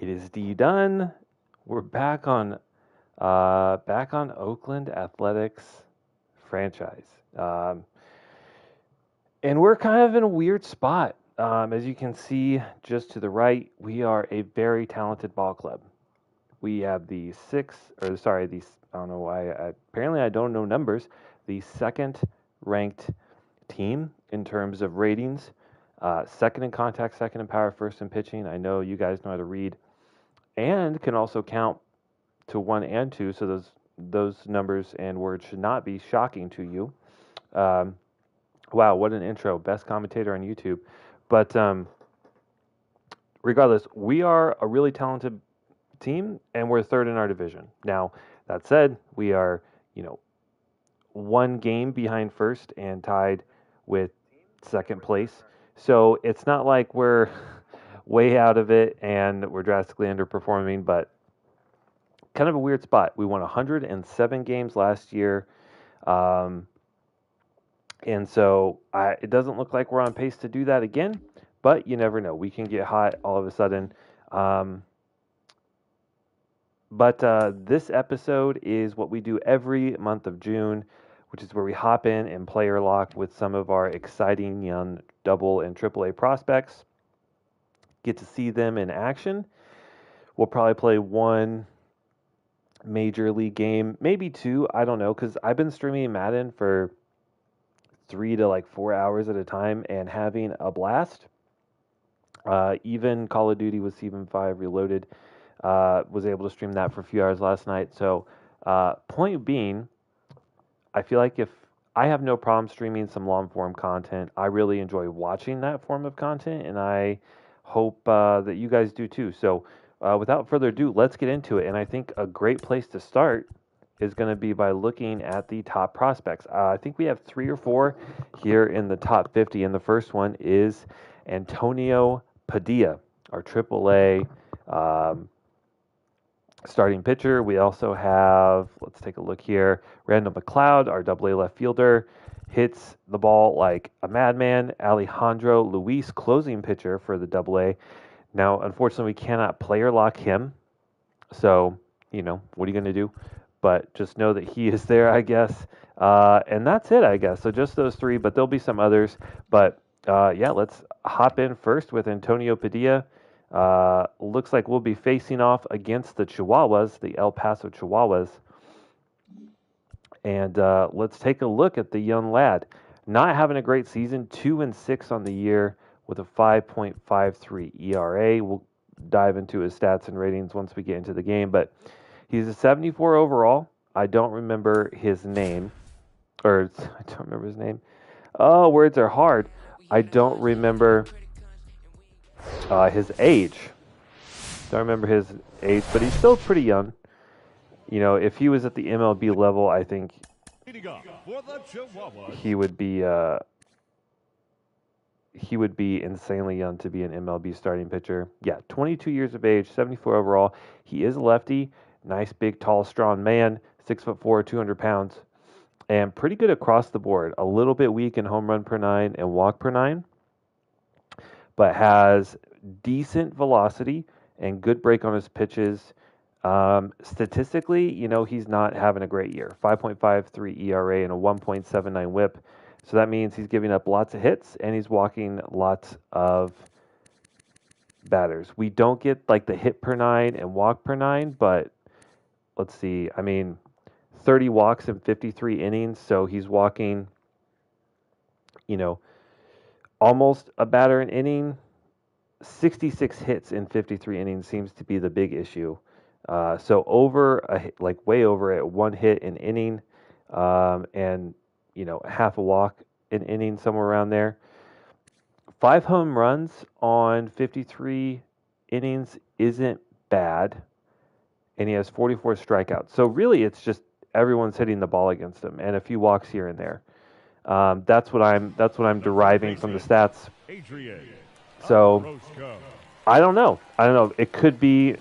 It is done. We're back on Oakland Athletics franchise, and we're kind of in a weird spot. As you can see, just to the right, we are a very talented ball club. We have I don't know why. Apparently, I don't know numbers. The second ranked team in terms of ratings, second in contact, second in power, first in pitching. I know you guys know how to read and can also count to 1 and 2. So those numbers and words should not be shocking to you. Wow, what an intro! Best commentator on YouTube. But regardless, we are a really talented team, and we're third in our division. Now, that said, we are, one game behind first and tied with second place. So it's not like we're way out of it and we're drastically underperforming, but kind of a weird spot. We won 107 games last year. And so it doesn't look like we're on pace to do that again, but you never know. We can get hot all of a sudden. But this episode is what we do every month of June, which is where we hop in and player lock with some of our exciting young double and triple A prospects. Get to see them in action. We'll probably play one major league game, maybe two. I don't know, because I've been streaming Madden for 3 to 4 hours at a time and having a blast. Even Call of Duty with Season 5 Reloaded was able to stream that for a few hours last night. So, point being, I feel like if I have no problem streaming some long form content, I really enjoy watching that form of content, and I hope that you guys do too. So, without further ado, let's get into it. And I think a great place to start is going to be by looking at the top prospects. I think we have 3 or 4 here in the top 50, and the first one is Antonio Padilla, our AAA starting pitcher. We also have, let's take a look here, Randall McLeod, our AA left fielder, hits the ball like a madman. Alejandro Luis, closing pitcher for the AA. Now, unfortunately, we cannot player lock him, so, what are you going to do? But just know that he is there, I guess. And that's it, I guess. So just those 3, but there'll be some others. But let's hop in first with Antonio Padilla. Looks like we'll be facing off against the Chihuahuas, the El Paso Chihuahuas. And let's take a look at the young lad. Not having a great season, 2-6 on the year with a 5.53 ERA. We'll dive into his stats and ratings once we get into the game. But he's a 74 overall. I don't remember his name. Oh, words are hard. I don't remember his age. Don't remember his age, but he's still pretty young. If he was at the MLB level, I think he would be insanely young to be an MLB starting pitcher. Yeah, 22 years of age, 74 overall. He is a lefty. Nice, big, tall, strong man, 6'4", 200 pounds, and pretty good across the board. A little bit weak in home run per 9 and walk per 9, but has decent velocity and good break on his pitches. Statistically, he's not having a great year. 5.53 ERA and a 1.79 WHIP. So that means he's giving up lots of hits and he's walking lots of batters. We don't get the hit per 9 and walk per 9, but let's see. 30 walks in 53 innings, so he's walking, almost a batter an inning. 66 hits in 53 innings seems to be the big issue. So way over at 1 hit an inning, and half a walk an inning, somewhere around there. 5 home runs on 53 innings isn't bad, and he has 44 strikeouts. So really, it's just everyone's hitting the ball against him, and a few walks here and there. That's what I'm deriving from the stats. So I don't know. It could be,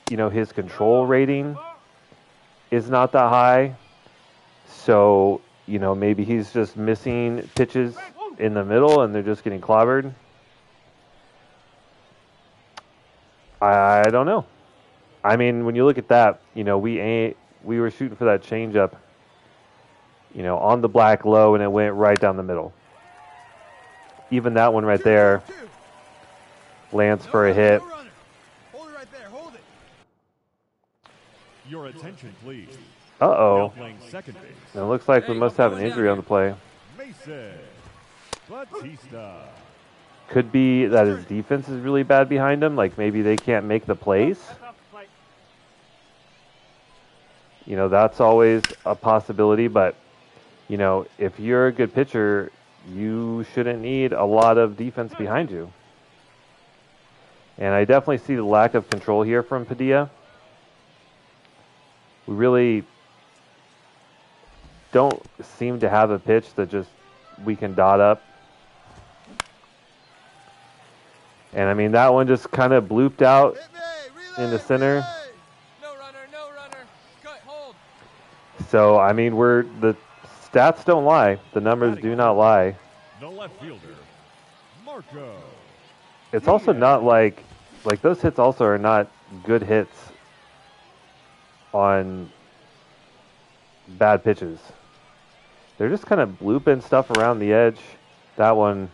his control rating is not that high. So, maybe he's just missing pitches in the middle and they're just getting clobbered. I don't know. I mean, when you look at that, you know, we were shooting for that changeup, you know, on the black low, and it went right down the middle. Even that one right there lands for a hit. Hold it right there. Hold it. Your attention, please. Uh-oh. Playing second base. It looks like we must have an injury on the play. Mason Batista. Could be that his defense is really bad behind him. Like maybe they can't make the plays. You know, that's always a possibility. But, you know, if you're a good pitcher, you shouldn't need a lot of defense behind you. And I definitely see the lack of control here from Padilla. We really don't seem to have a pitch that just we can dot up. And I mean, that one just kind of blooped out in the center. No runner, no runner. Good, hold. So, I mean, the stats don't lie. The numbers do not lie. The left fielder, Marco. It's also not like those hits also are not good hits on bad pitches. They're just kind of blooping stuff around the edge. That one,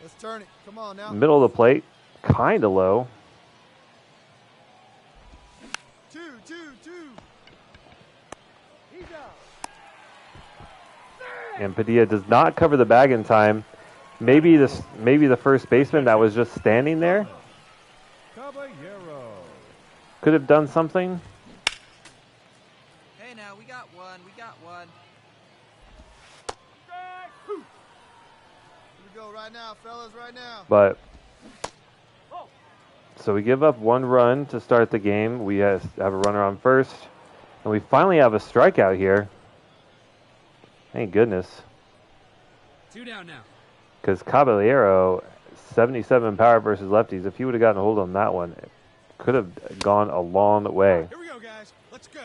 Let's turn it. Come on now. middle of the plate, kind of low. Two. He's out. And Padilla does not cover the bag in time. Maybe the first baseman that was just standing there Caballero. could have done something. Hey now, we got one. Here we go right now, fellas, right now. But so we give up one run to start the game. We have a runner on first, and we finally have a strikeout here. Thank goodness. 2 down now. Because Caballero, 77 power versus lefties. If he would have gotten a hold on that one, it could have gone a long way. Here we go, guys. Let's go.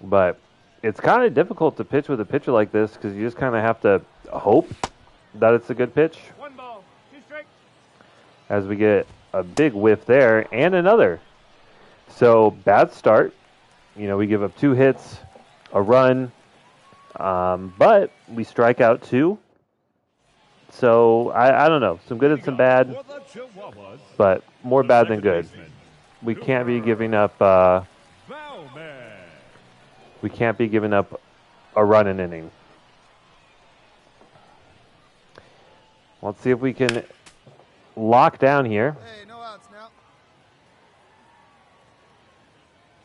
But it's kind of difficult to pitch with a pitcher like this because you just kind of have to hope that it's a good pitch. 1 ball, 2 strikes. As we get a big whiff there and another. So bad start. You know, we give up 2 hits, a run, but we strike out 2. So I don't know, some good and some bad, For the Chihuahuas, but more the bad than second good. baseman, We can't be giving up. Bowman. We can't be giving up a run an inning. Let's see if we can lock down here. Hey, no outs now.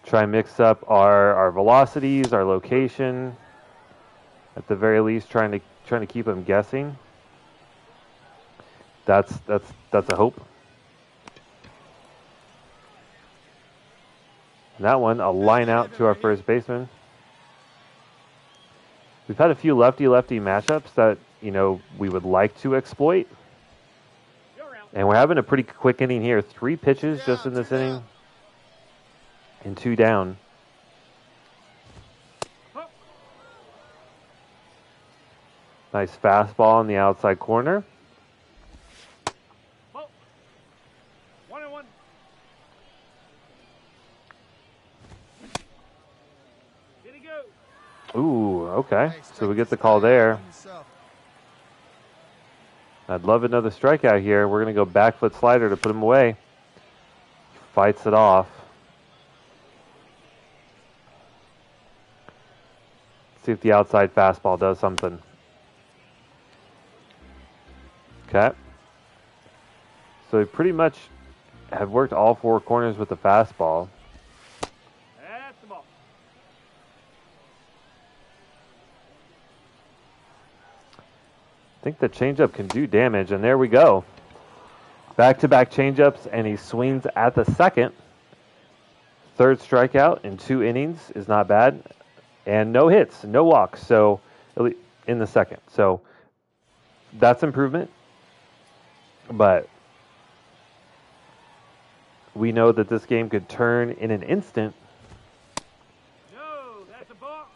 Try and mix up our velocities, our location. At the very least, trying to keep them guessing. That's a hope. And that one, a line out to our first baseman. We've had a few lefty-lefty matchups that, you know, we would like to exploit. And we're having a pretty quick inning here. 3 pitches just in this inning. And 2 down. Nice fastball in the outside corner. 1-1. Did he go? Ooh, okay. So we get the call there. I'd love another strikeout here. We're going to go back foot slider to put him away. Fights it off. See if the outside fastball does something. Okay. So we pretty much have worked all 4 corners with the fastball. That's the ball. I think the changeup can do damage, and there we go. Back-to-back changeups, and he swings at the second. 3rd strikeout in 2 innings is not bad. And no hits, no walks, so in the second. So that's improvement. But we know that this game could turn in an instant. No, that's a ball.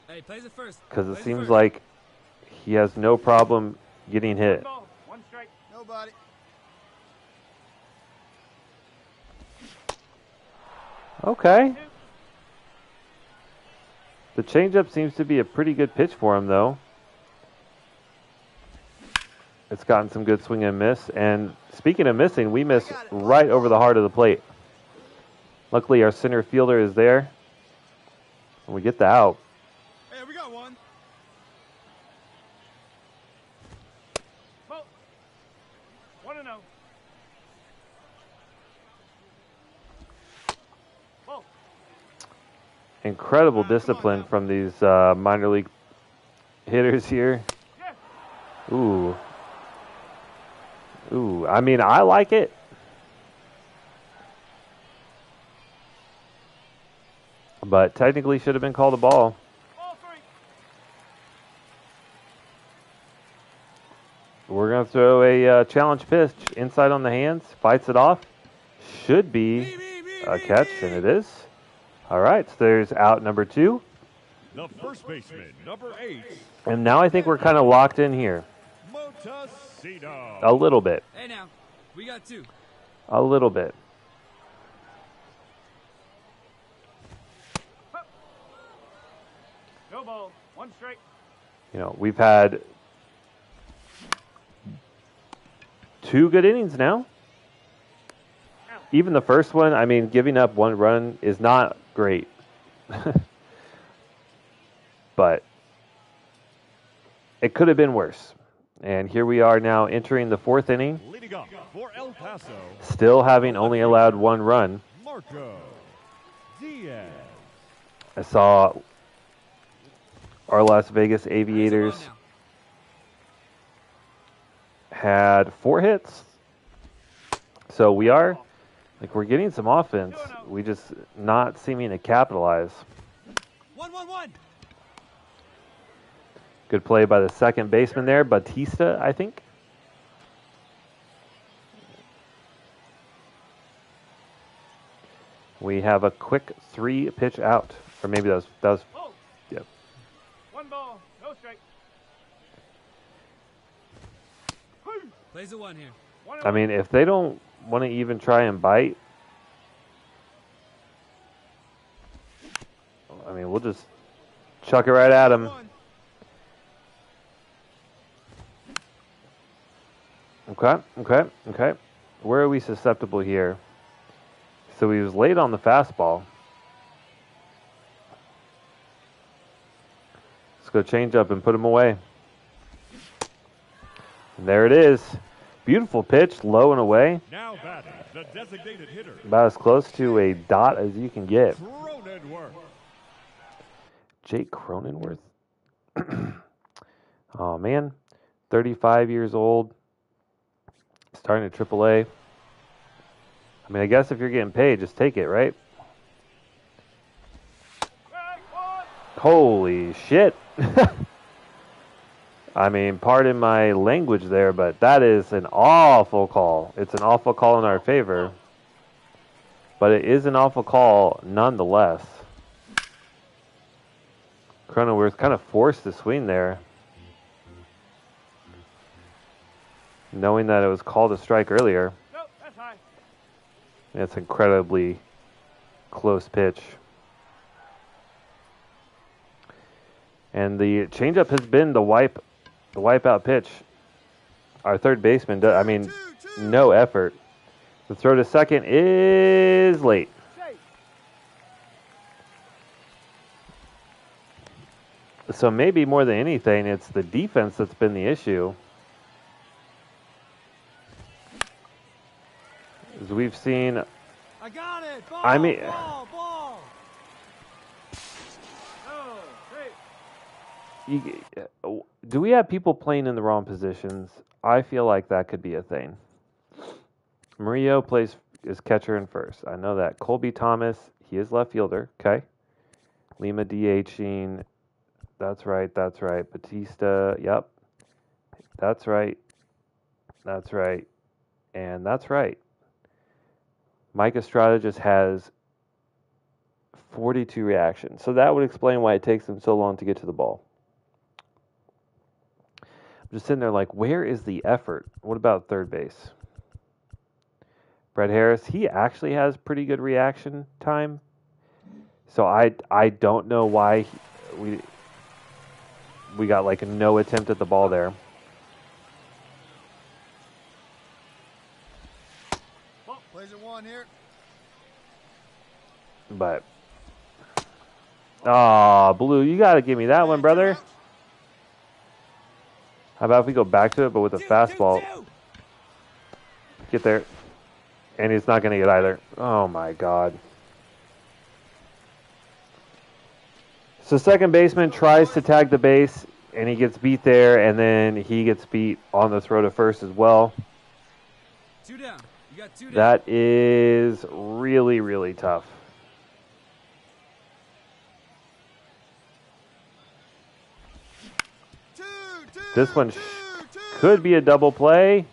Hey, plays it first. Because it seems like he has no problem getting hit. 1 ball, 1 strike. buddy. Okay. The changeup seems to be a pretty good pitch for him, though. It's gotten some good swing and miss. And speaking of missing, we miss right over the heart of the plate. Luckily, our center fielder is there. And we get the out. Hey, we got one. Ball. 1-0. Ball. Incredible discipline from these minor league hitters here. Yeah. Ooh. Ooh, I mean, I like it. But technically should have been called a ball. Ball 3. We're going to throw a challenge pitch inside on the hands. Fights it off. Should be a catch, and it is. All right, so there's out number 2. The first baseman, number 8, And now I think we're kind of locked in here. Montesino. A little bit. Hey, now. We got 2. A little bit. No ball. 1 strike. You know, we've had 2 good innings now. Even the first one, I mean, giving up 1 run is not great. But it could have been worse. And here we are now entering the 4th inning, Leading up for El Paso, still having only allowed 1 run. Marco Diaz. I saw our Las Vegas Aviators had 4 hits. So we are, we're getting some offense. We just not seeming to capitalize. 1-1-1. Good play by the second baseman there, Batista, I think. We have a quick 3 pitch out. Or maybe that was Ball. yep. 1 ball. No strike. Plays a 1 here. 1 I mean, if they don't want to even try and bite, I mean, we'll just chuck it right at them. Okay. Where are we susceptible here? So he was late on the fastball. Let's go change up and put him away. And there it is. Beautiful pitch, low and away. Now batting, the designated hitter, About as close to a dot as you can get. Cronenworth. Jake Cronenworth. Oh, man. 35 years old. Starting at AAA. I mean, I guess if you're getting paid, just take it, right? Holy shit. I mean, pardon my language there, but that is an awful call. It's an awful call in our favor. But it is an awful call nonetheless. Cronenworth kind of forced the swing there, knowing that it was called a strike earlier. Nope, that's high. It's an incredibly close pitch. And the changeup has been the wipeout pitch. Our third baseman, I mean, no effort. The throw to second is late. So maybe more than anything, it's the defense that's been the issue. As we've seen, I got it. Ball, I mean, ball. Oh, great. do we have people playing in the wrong positions? I feel like that could be a thing. Murillo plays as catcher and first. I know that. Colby Thomas, he is left fielder. Okay. Lima DHing. That's right. Batista, yep. That's right. And that's right. Mike Estrada just has 42 reactions. So that would explain why it takes him so long to get to the ball. I'm just sitting there like, where is the effort? What about third base? Brett Harris, he actually has pretty good reaction time. So I don't know why we got like no attempt at the ball there. Well, plays at 1 here. But Blue, you got to give me that one, brother. How about if we go back to it, but with a fastball? Get there. And he's not going to get either. Oh, my God. So second baseman tries to tag the base, and he gets beat there, and then he gets beat on the throw to first as well. 2 down. You got 2 down. That is really, really tough. This one could be a double play.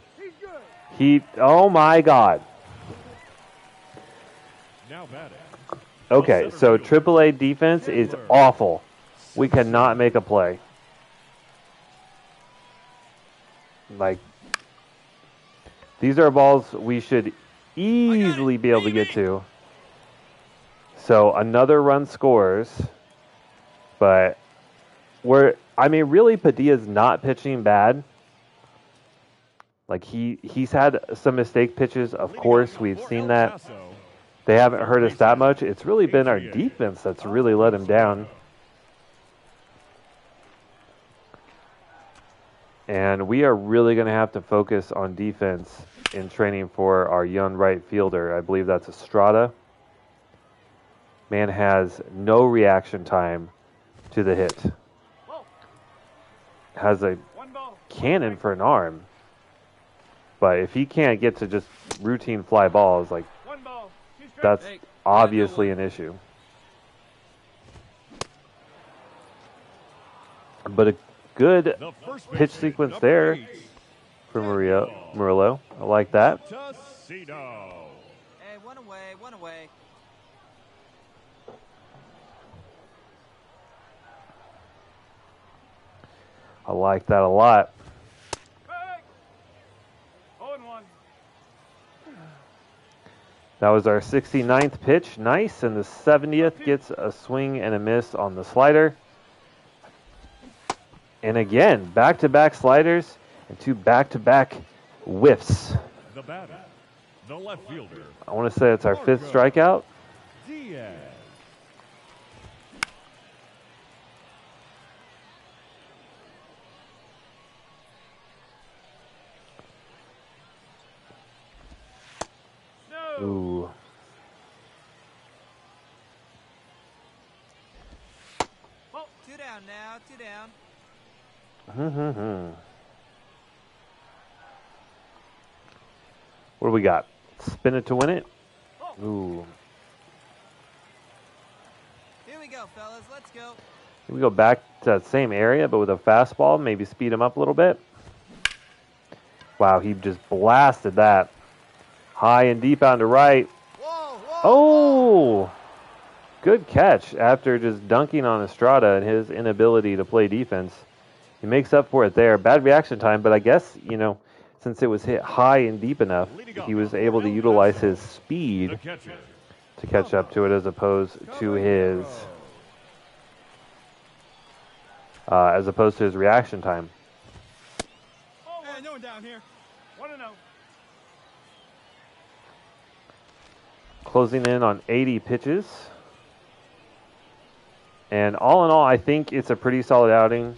Oh my God. Now batting. Okay, so AAA defense is awful. We cannot make a play. Like, these are balls we should easily be able to get to. So another run scores, but really Padilla's not pitching bad. Like he's had some mistake pitches, of course, we've seen that. They haven't hurt us that much. It's really been our defense that's really let him down. And we are really going to have to focus on defense in training for our young right fielder. I believe that's Estrada. Man has no reaction time to the hit. Has a cannon for an arm. But if he can't get to just routine fly balls, like, that's obviously an issue. But a good pitch sequence there for Murillo. I like that. Hey, one away. I like that a lot. 0-1. That was our 69th pitch. Nice. And the 70th gets a swing and a miss on the slider. And again, back-to-back sliders and 2 back-to-back whiffs. The batter, the left fielder. I want to say it's our 5th strikeout. Diaz. Ooh. Oh, 2 down now, 2 down. What do we got? Spin it to win it? Ooh. Here we go, fellas. Let's go. Here we go back to that same area, but with a fastball. Maybe speed him up a little bit. Wow, he just blasted that. High and deep out to right. Oh! Good catch after just dunking on Estrada and his inability to play defense. He makes up for it there. Bad reaction time, but I guess, since it was hit high and deep enough, he was able to utilize his speed to catch up to it as opposed to his reaction time. Hey, no one down here. 1-0. Closing in on 80 pitches. And all in all, I think it's a pretty solid outing.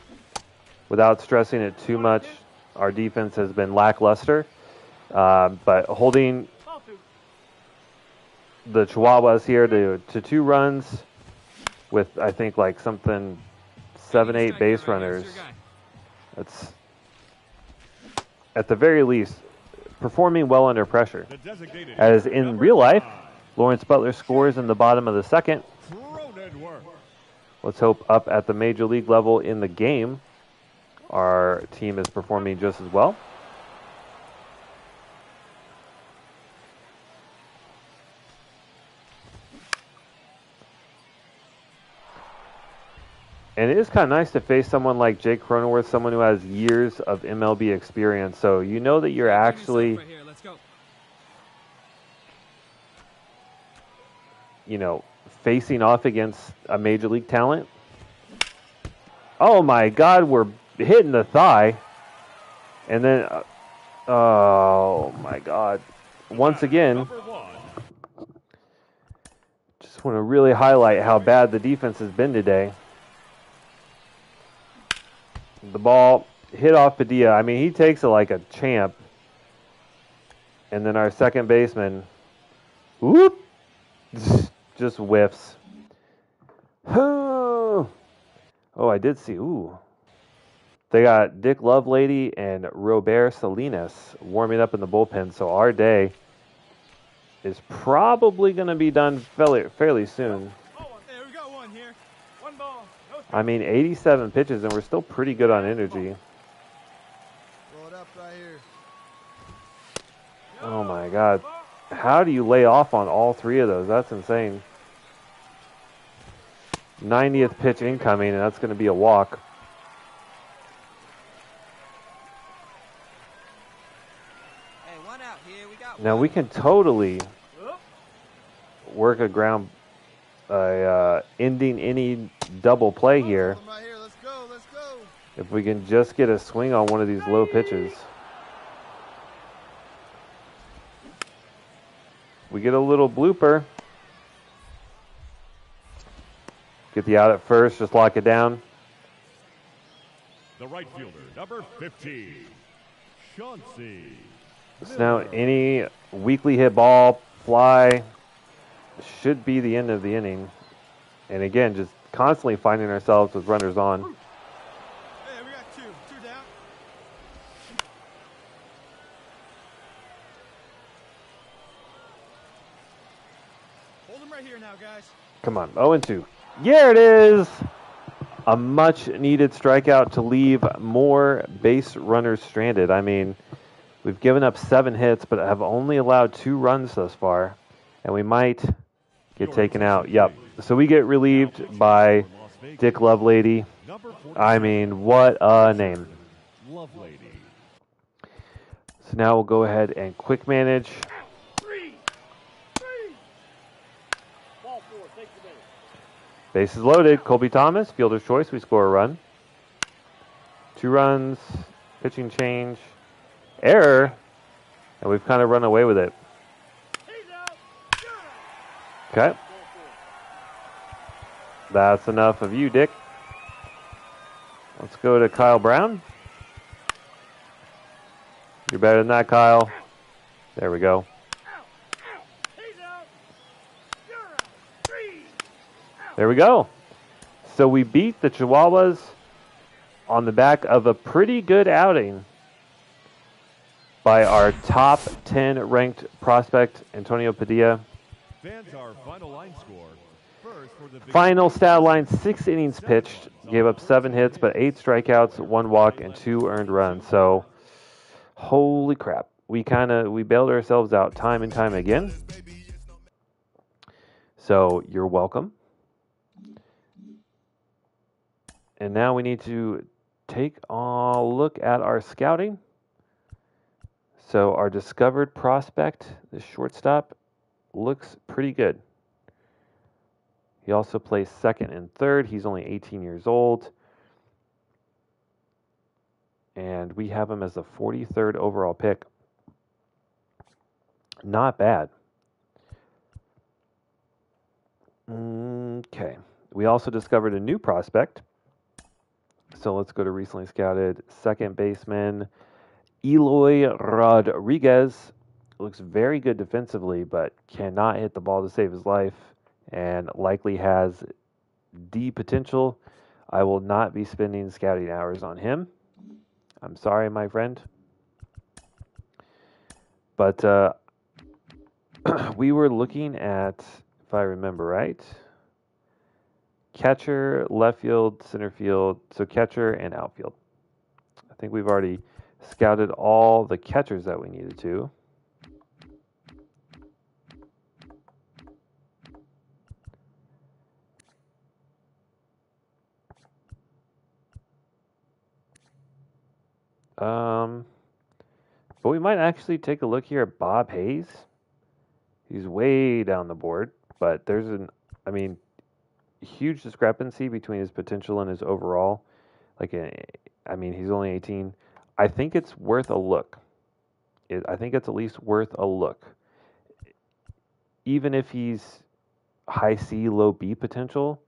Without stressing it too much, our defense has been lackluster. But holding the Chihuahuas here to 2 runs with, I think, like something 7-8 base runners. That's, at the very least, performing well under pressure. As in real life, Lawrence Butler scores in the bottom of the 2nd. Let's hope up at the major league level in the game, our team is performing just as well. And it is kind of nice to face someone like Jake Cronenworth, someone who has years of MLB experience. So you know that you're actually, Right here. Let's go. you know, facing off against a major league talent. Oh my God, we're hitting the thigh. And then, oh my God. Once again, Number 1. just want to really highlight how bad the defense has been today. The ball hit off Padilla. I mean, he takes it like a champ. And then our second baseman, whoop, just whiffs. Oh, I did see. Ooh. They got Dick Lovelady and Robert Salinas warming up in the bullpen. So our day is probably going to be done fairly soon. Hey, we got one here. One ball, no strikes. I mean, 87 pitches, and we're still pretty good on energy. Throw it up right here. Oh, my God. How do you lay off on all three of those? That's insane. 90th pitch incoming, and that's going to be a walk. Hey, one out here. We got Now, one. we can totally work ending any double play here Hold 'em right here. Let's go. Let's go. if we can just get a swing on one of these low pitches. We get a little blooper. Get the out at first, just lock it down. The right fielder, number 15, Chauncey. So now any weakly hit ball, fly, should be the end of the inning. And again, just constantly finding ourselves with runners on. Hey, we got two. Two down. Hold them right here now, guys. Come on, 0-2. Yeah, it is! A much-needed strikeout to leave more base runners stranded. I mean, we've given up 7 hits, but have only allowed 2 runs thus far. And we might get taken out. Yep. So we get relieved by Dick Lovelady. Number 47, I mean, what a name. Lovelady. So now we'll go ahead and quick manage. Ball 4, take the base. Bases loaded. Colby Thomas, fielder's choice. We score a run. 2 runs. Pitching change. Error. And we've kind of run away with it. He's out. Okay. That's enough of you, Dick. Let's go to Kyle Brown. You're better than that, Kyle. There we go. He's out. You're out. 3. There we go. So we beat the Chihuahuas on the back of a pretty good outing by our top 10 ranked prospect, Antonio Padilla. Fans, our final line score. First for the Final stat line, 6 innings pitched, gave up 7 hits, but 8 strikeouts, 1 walk, and 2 earned runs. So, holy crap. We bailed ourselves out time and time again. So, you're welcome. And now we need to take a look at our scouting. So, our discovered prospect, the shortstop, looks pretty good. He also plays second and third. He's only 18 years old. And we have him as the 43rd overall pick. Not bad. Okay. We also discovered a new prospect. So let's go to recently scouted second baseman Eloy Rodriguez. Looks very good defensively, but cannot hit the ball to save his life. And likely has D potential. I will not be spending scouting hours on him. I'm sorry, my friend. But we were looking at, if I remember right, catcher, left field, center field, so catcher and outfield. I think we've already scouted all the catchers that we needed to. But we might actually take a look here at Bob Hayes. He's way down the board, but there's huge discrepancy between his potential and his overall. He's only 18. I think it's worth a look. I think it's at least worth a look. Even if he's high C, low B potential,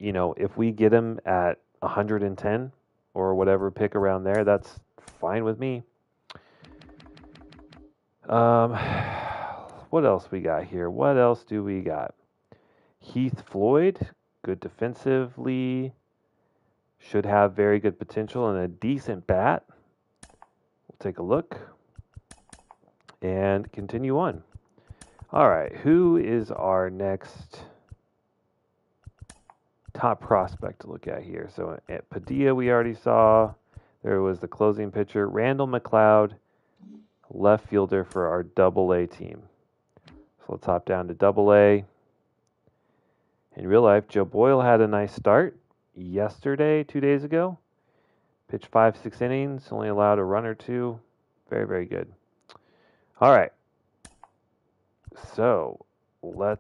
if we get him at 110 or whatever pick around there, that's fine with me. What else we got here? What else do we got? Heath Floyd, good defensively, should have very good potential and a decent bat. We'll take a look and continue on. All right, who is our next top prospect to look at here? So at Padilla, we already saw. There was the closing pitcher, Randall McLeod, left fielder for our Double-A team. So let's hop down to Double-A. In real life, Joe Boyle had a nice start yesterday, 2 days ago. Pitched 5-6 innings, only allowed a run or two. Very, very good. All right. So there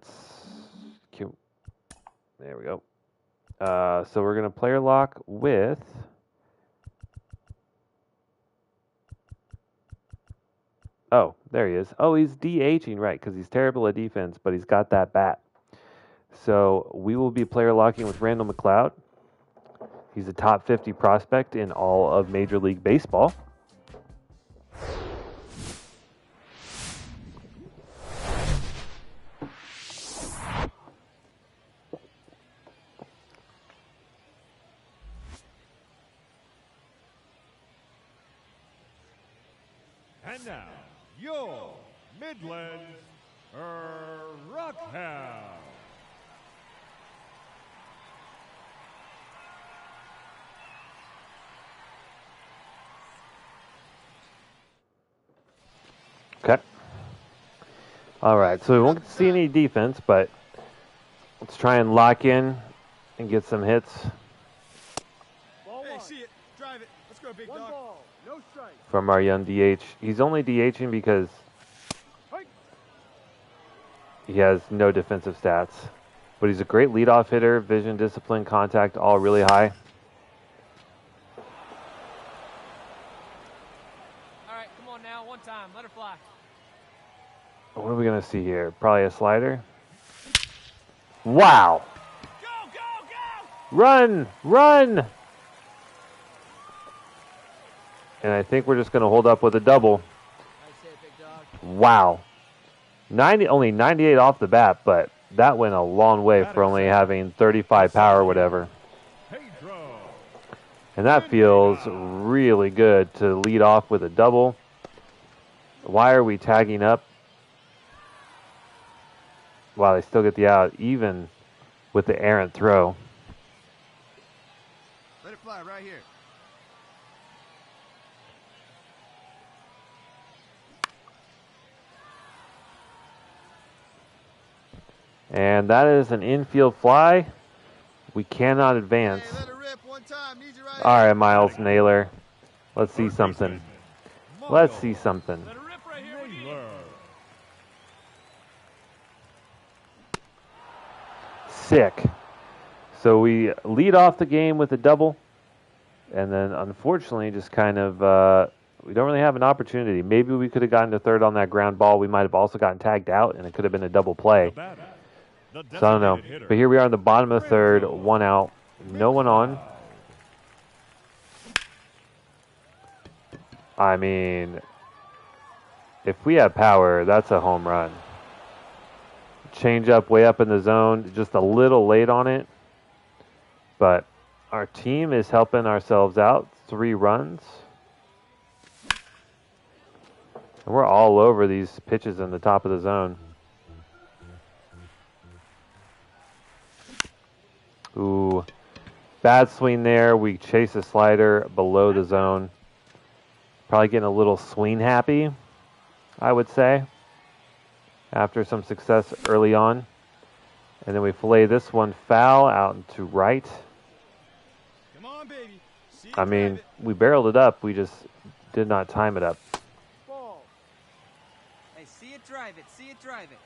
we go. So we're going to player lock with oh, there he is. Oh, he's DHing, right, because he's terrible at defense, but he's got that bat. So we will be player locking with Randall McLeod. He's a top 50 prospect in all of Major League Baseball. And now, your Midlands Rockhound. Okay. All right, so we won't see any defense, but let's try and lock in and get some hits Ball Hey, one. see it. Drive it. Let's go, big One dog. ball, no strike. from our young DH. He's only DHing because Hike. he has no defensive stats, but he's a great leadoff hitter, vision, discipline, contact, all really high. All right, come on now, one time, let her fly. What are we going to see here? Probably a slider. Wow. Go, go, go! Run! Run! And I think we're just going to hold up with a double. Nice hit, big dog. Wow. Only 98 off the bat, but that went a long way for only having 35 power or whatever. Pedro. And that feels really good to lead off with a double. Why are we tagging up? Wow, they still get the out, even with the errant throw. Let it fly right here. And that is an infield fly. We cannot advance. Hey, let it rip one time. Need you right All here. right, Miles Naylor. Let's see Third something. baseman, Let's Miles see something. Let it rip right here. We need it. Naylor. Sick. So we lead off the game with a double, and then unfortunately just kind of we don't really have an opportunity. Maybe we could have gotten to third on that ground ball. We might have also gotten tagged out, and it could have been a double play. The batter, the So I don't know. designated hitter, But here we are in the bottom of the third, one out, no one on. I mean, if we have power, that's a home run. Change up way up in the zone, just a little late on it. But our team is helping ourselves out. 3 runs. And we're all over these pitches in the top of the zone. Ooh. Bad swing there. We chase a slider below the zone. Probably getting a little swing happy, I would say, after some success early on. And then we fillet this one foul out to right. Come on, baby. See I mean, we barreled it up. We just did not time it up. Ball. Hey, see it, drive it. See it, drive it.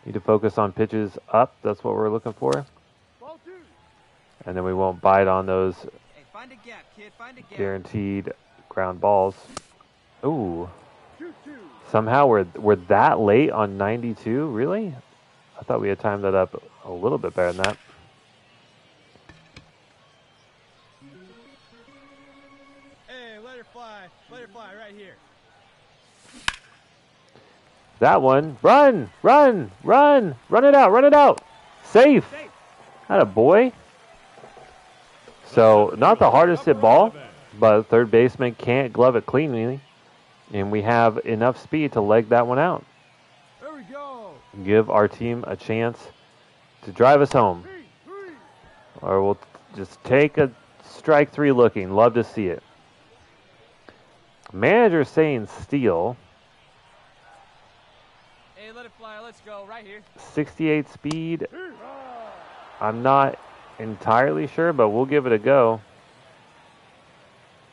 Need to focus on pitches up. That's what we're looking for. Ball 2. And then we won't bite on those Hey, find a gap, kid. Find a gap. guaranteed ground balls. Ooh. 2-2. Somehow we're that late on 92? Really? I thought we had timed that up a little bit better than that. Hey, let her fly. Let her fly right here. That one. Run! Run! Run! Run it out! Run it out! Safe! Atta boy. So, not the hardest hit ball, but third baseman can't glove it cleanly. And we have enough speed to leg that one out. There we go. Give our team a chance to drive us home. 3-3. Or we'll just take a strike 3 looking. Love to see it. Manager saying steal. Hey, let it fly. Let's go. Right here. 68 speed. I'm not entirely sure, but we'll give it a go.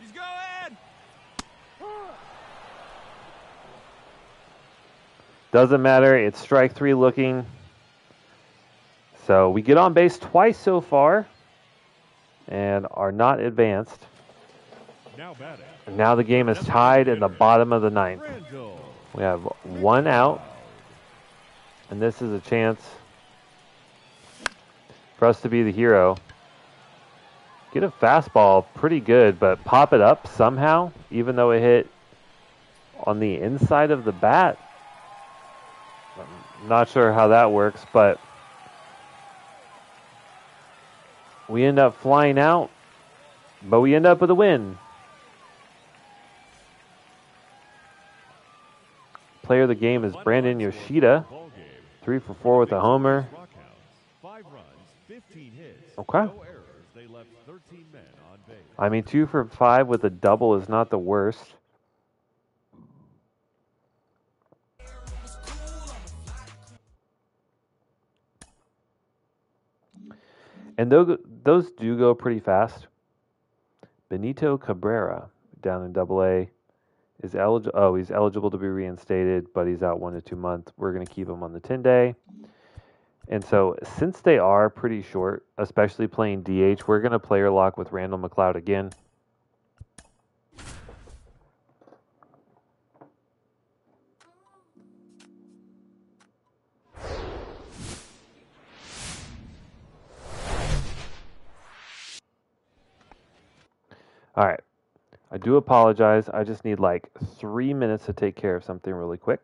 He's going. Doesn't matter. It's strike 3 looking. So we get on base twice so far and are not advanced. Now batting. And now the game is tied in the bottom of the ninth. Randall. We have one out, and this is a chance for us to be the hero. Get a fastball pretty good, but pop it up somehow, even though it hit on the inside of the bat. I'm not sure how that works, but we end up flying out, but we end up with a win. Player of the game is Brandon Yoshida. 3 for 4 with a homer. 5 runs, 15 hits. Okay. No errors. They left 13 men on base. I mean, 2 for 5 with a double is not the worst. And those do go pretty fast. Benito Cabrera down in Double-A is eligible. Oh, he's eligible to be reinstated, but he's out 1 to 2 months. We're going to keep him on the 10-day. And so, since they are pretty short, especially playing DH, we're going to player lock with Randall McLeod again. All right. I do apologize. I just need like 3 minutes to take care of something really quick.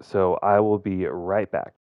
So I will be right back.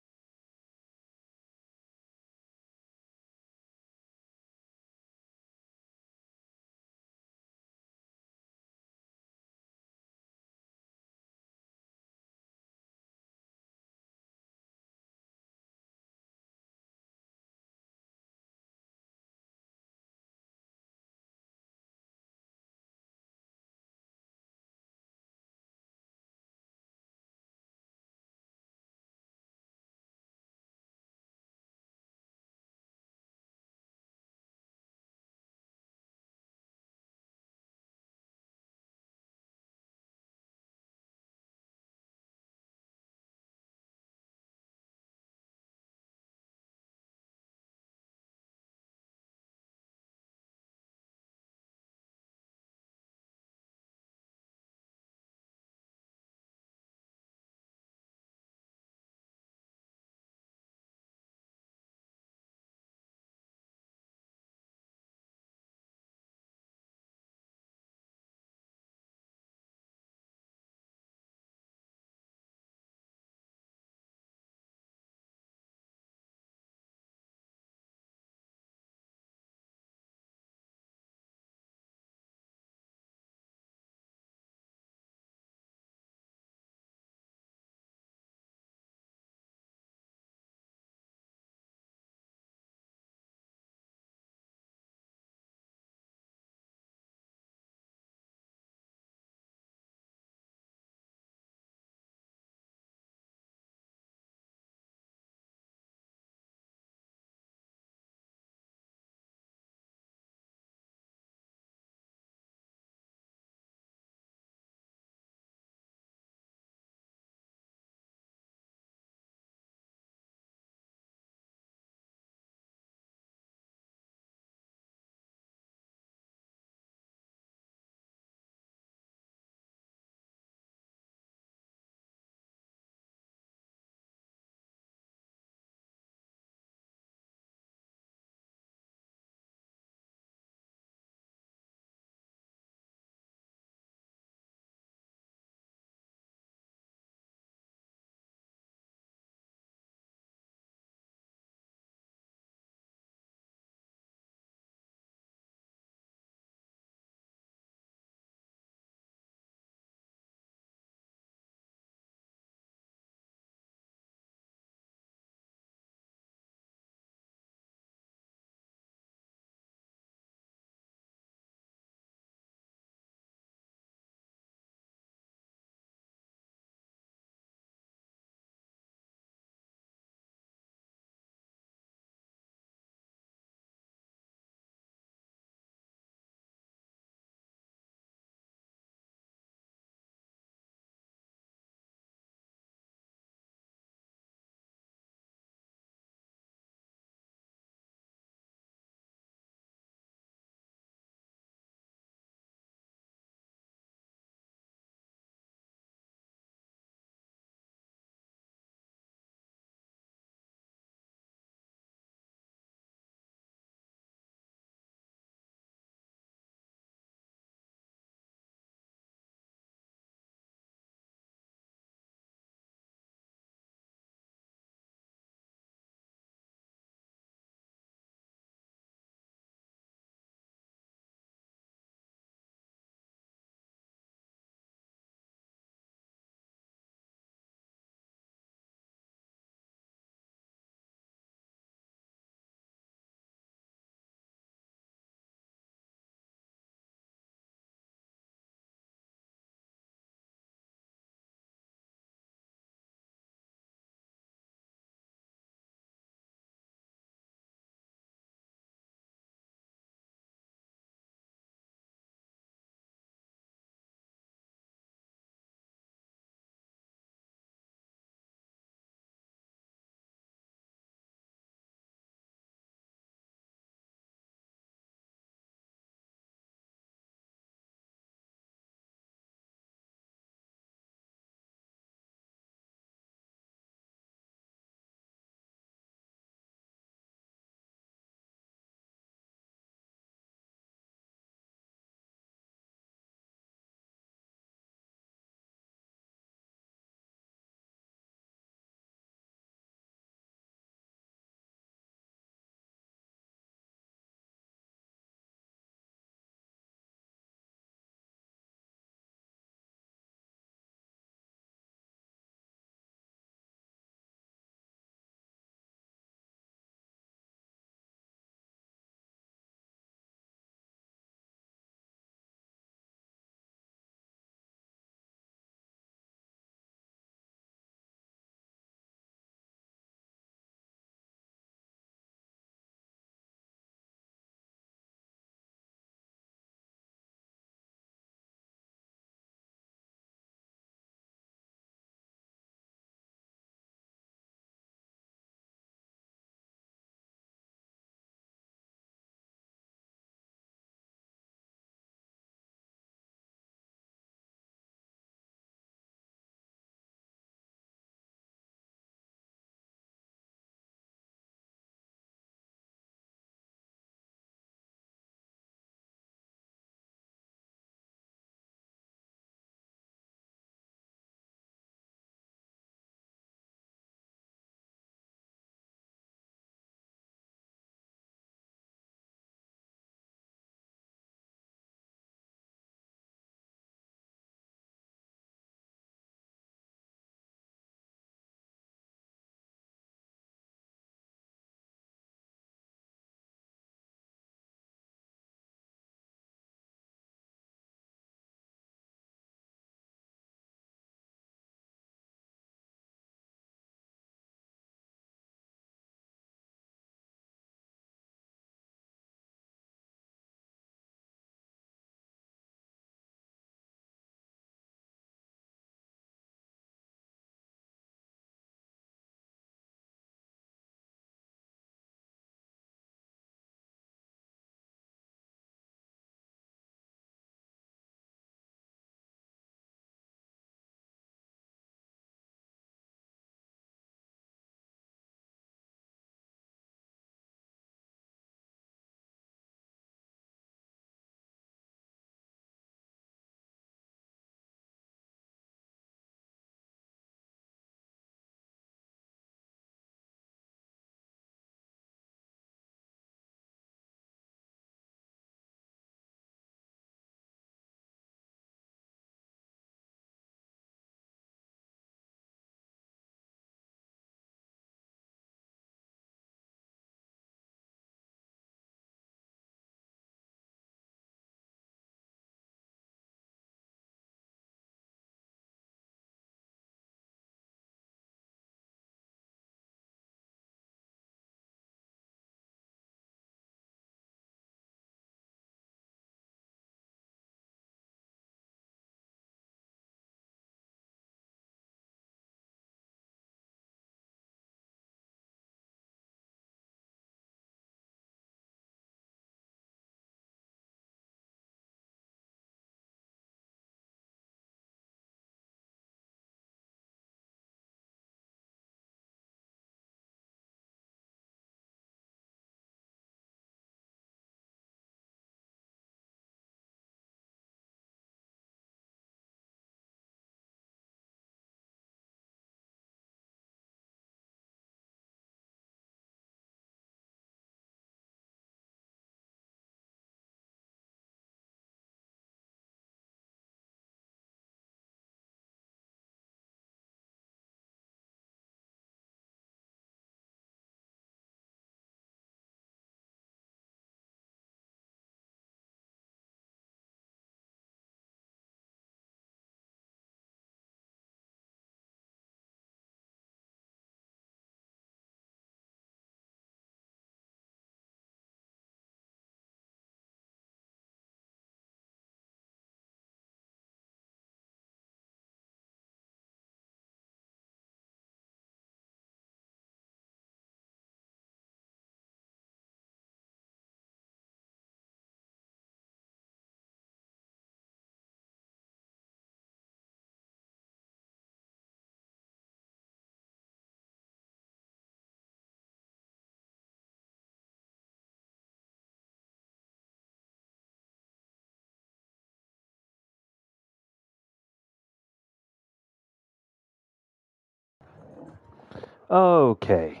Okay.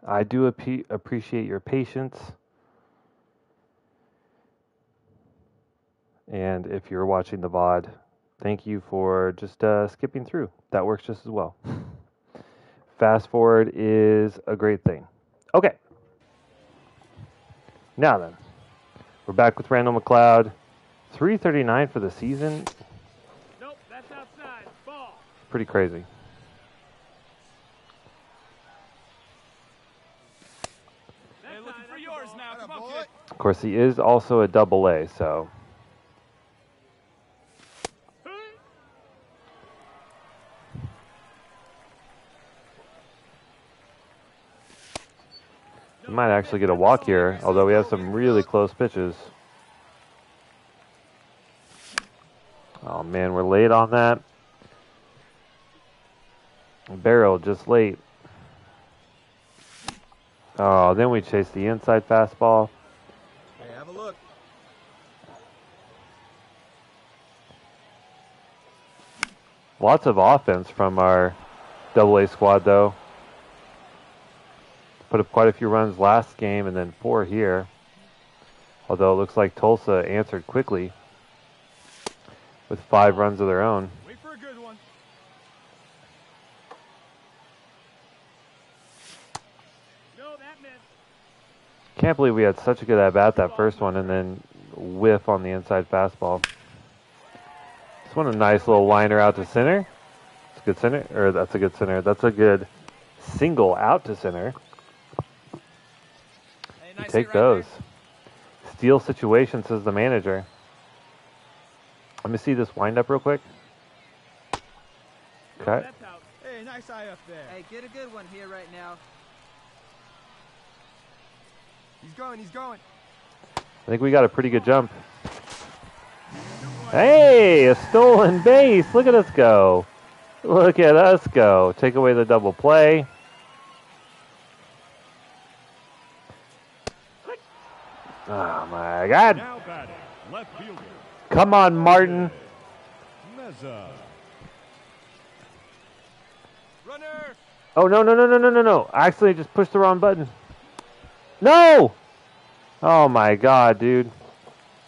I do appreciate your patience. And if you're watching the VOD, thank you for just skipping through. That works just as well. Fast forward is a great thing. Okay. Now then, we're back with Randall McLeod. 339 for the season. Nope, that's outside. Ball. Pretty crazy. Hey, looking for yours now. Come on, kid. Of course, he is also a double A, so. We might actually get a walk here, although we have some really close pitches. Oh man, we're late on that. Barrel just late. Oh, then we chase the inside fastball. Hey, have a look. Lots of offense from our double-A squad, though. Put up quite a few runs last game and then 4 here. Although it looks like Tulsa answered quickly with 5 runs of their own. Wait for a good one. No, that missed. Can't believe we had such a good at-bat that first one and then whiff on the inside fastball. This one a nice little liner out to center. It's a good center, or that's a good center. That's a good single out to center. Hey, You nice take hit right those. there. Steal situation, says the manager. Let me see this wind up real quick. Okay. That's out. Hey, nice eye up there. Hey, get a good one here right now. He's going, he's going. I think we got a pretty good jump. Hey, a stolen base. Look at us go. Look at us go. Take away the double play. Oh my God. Now batting, left fielder, Come on, Martin. Meza. Runner. Oh, no, no, no, no, no, no, no. I accidentally just pushed the wrong button. No! Oh my God, dude.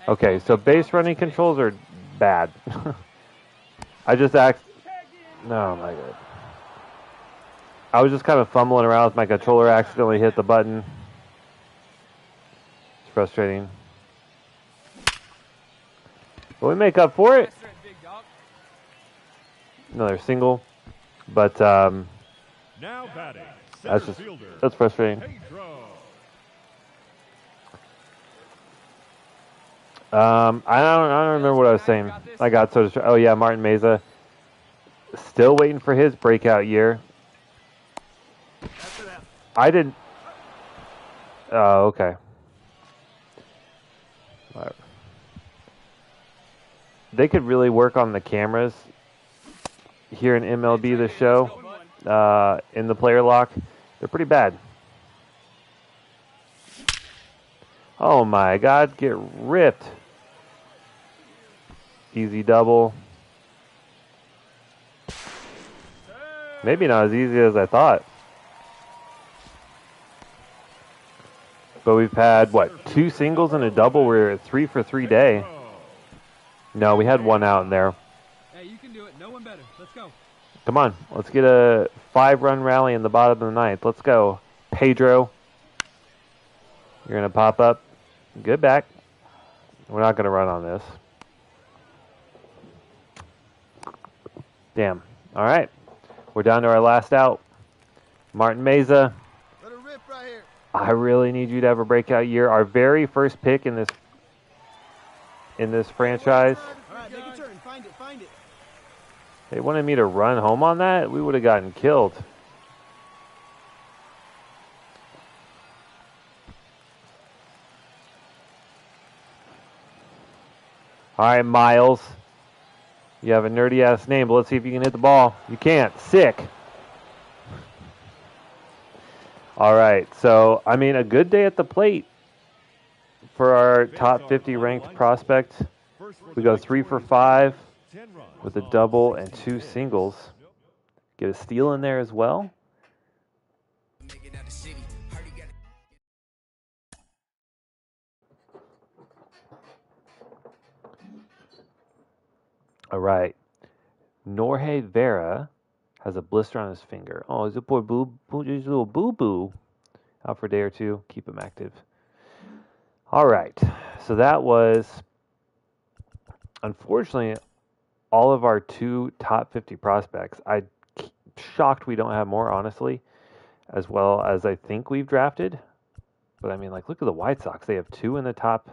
Okay, so base running controls are bad. I just No, my God. I was just kind of fumbling around with my controller, accidentally hit the button. It's frustrating. But we make up for it. That's right, big dog. Another single. But Now batting, that's center just fielder, that's frustrating. Pedro. I don't remember what I was saying. I got so distracted. Oh yeah, Martin Meza. Still waiting for his breakout year. After that. I didn't. Oh, okay. Alright. They could really work on the cameras here in MLB The Show. In the player lock, they're pretty bad. Oh my God, get ripped. Easy double. Maybe not as easy as I thought. But we've had, what, 2 singles and a double? We're at 3 for 3 day. No, we had 1 out in there. Hey, you can do it. No one better. Let's go. Come on, let's get a 5-run rally in the bottom of the 9th. Let's go. Pedro. You're going to pop up. Good back. We're not going to run on this. Damn. All right. We're down to our last out. Martin Meza. Let her rip right here. I really need you to have a breakout year. Our very first pick in this franchise. All right, make a turn. Find it, find it. They wanted me to run home on that. We would have gotten killed. All right, Miles. You have a nerdy ass name, but let's see if you can hit the ball. You can't. Sick. All right, so I mean, a good day at the plate for our top 50 ranked prospect. We go 3 for 5 with a double and 2 singles. Get a steal in there as well. All right. Norge Vera has a blister on his finger. Oh, is it poor his little boo-boo. Out for a day or two. Keep him active. All right. So that was, unfortunately, all of our 2 top 50 prospects. I'm shocked we don't have more, honestly, as well as I think we've drafted. But I mean, like, look at the White Sox. They have 2 in the top.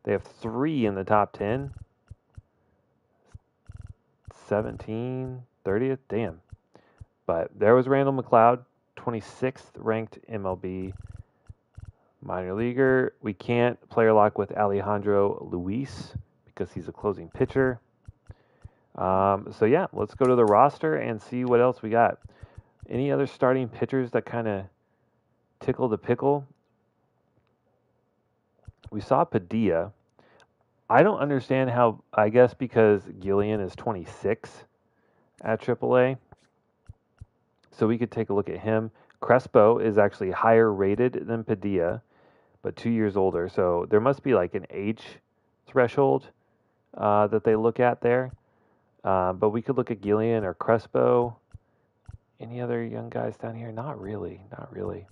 They have 3 in the top 10. 17, 30th. Damn. But there was Randall McLeod, 26th ranked MLB minor leaguer. We can't player lock with Alejandro Luis because he's a closing pitcher. So yeah, let's go to the roster and see what else we got. Any other starting pitchers that kind of tickle the pickle? We saw Padilla. I don't understand how, I guess because Gillian is 26 at AAA. So we could take a look at him. Crespo is actually higher rated than Padilla, but 2 years older. So there must be like an age threshold that they look at there. But we could look at Gillian or Crespo. Any other young guys down here? Not really. Not really.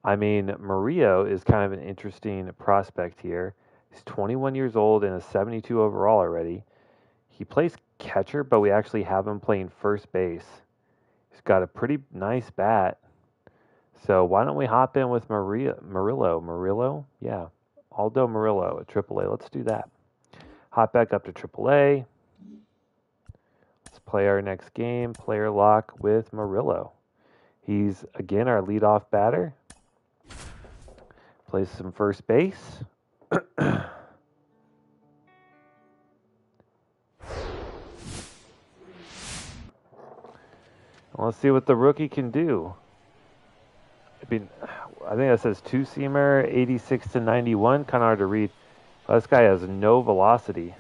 I mean, Murillo is kind of an interesting prospect here. He's 21 years old and a 72 overall already. He plays catcher, but we actually have him playing first base. He's got a pretty nice bat. So why don't we hop in with Murillo? Yeah. Aldo Murillo at AAA. Let's do that. Hop back up to AAA. Let's play our next game. Player lock with Murillo. He's, again, our leadoff batter. Plays some first base. Let's see what the rookie can do. I mean, I think that says two-seamer, 86 to 91. Kind of hard to read. But this guy has no velocity.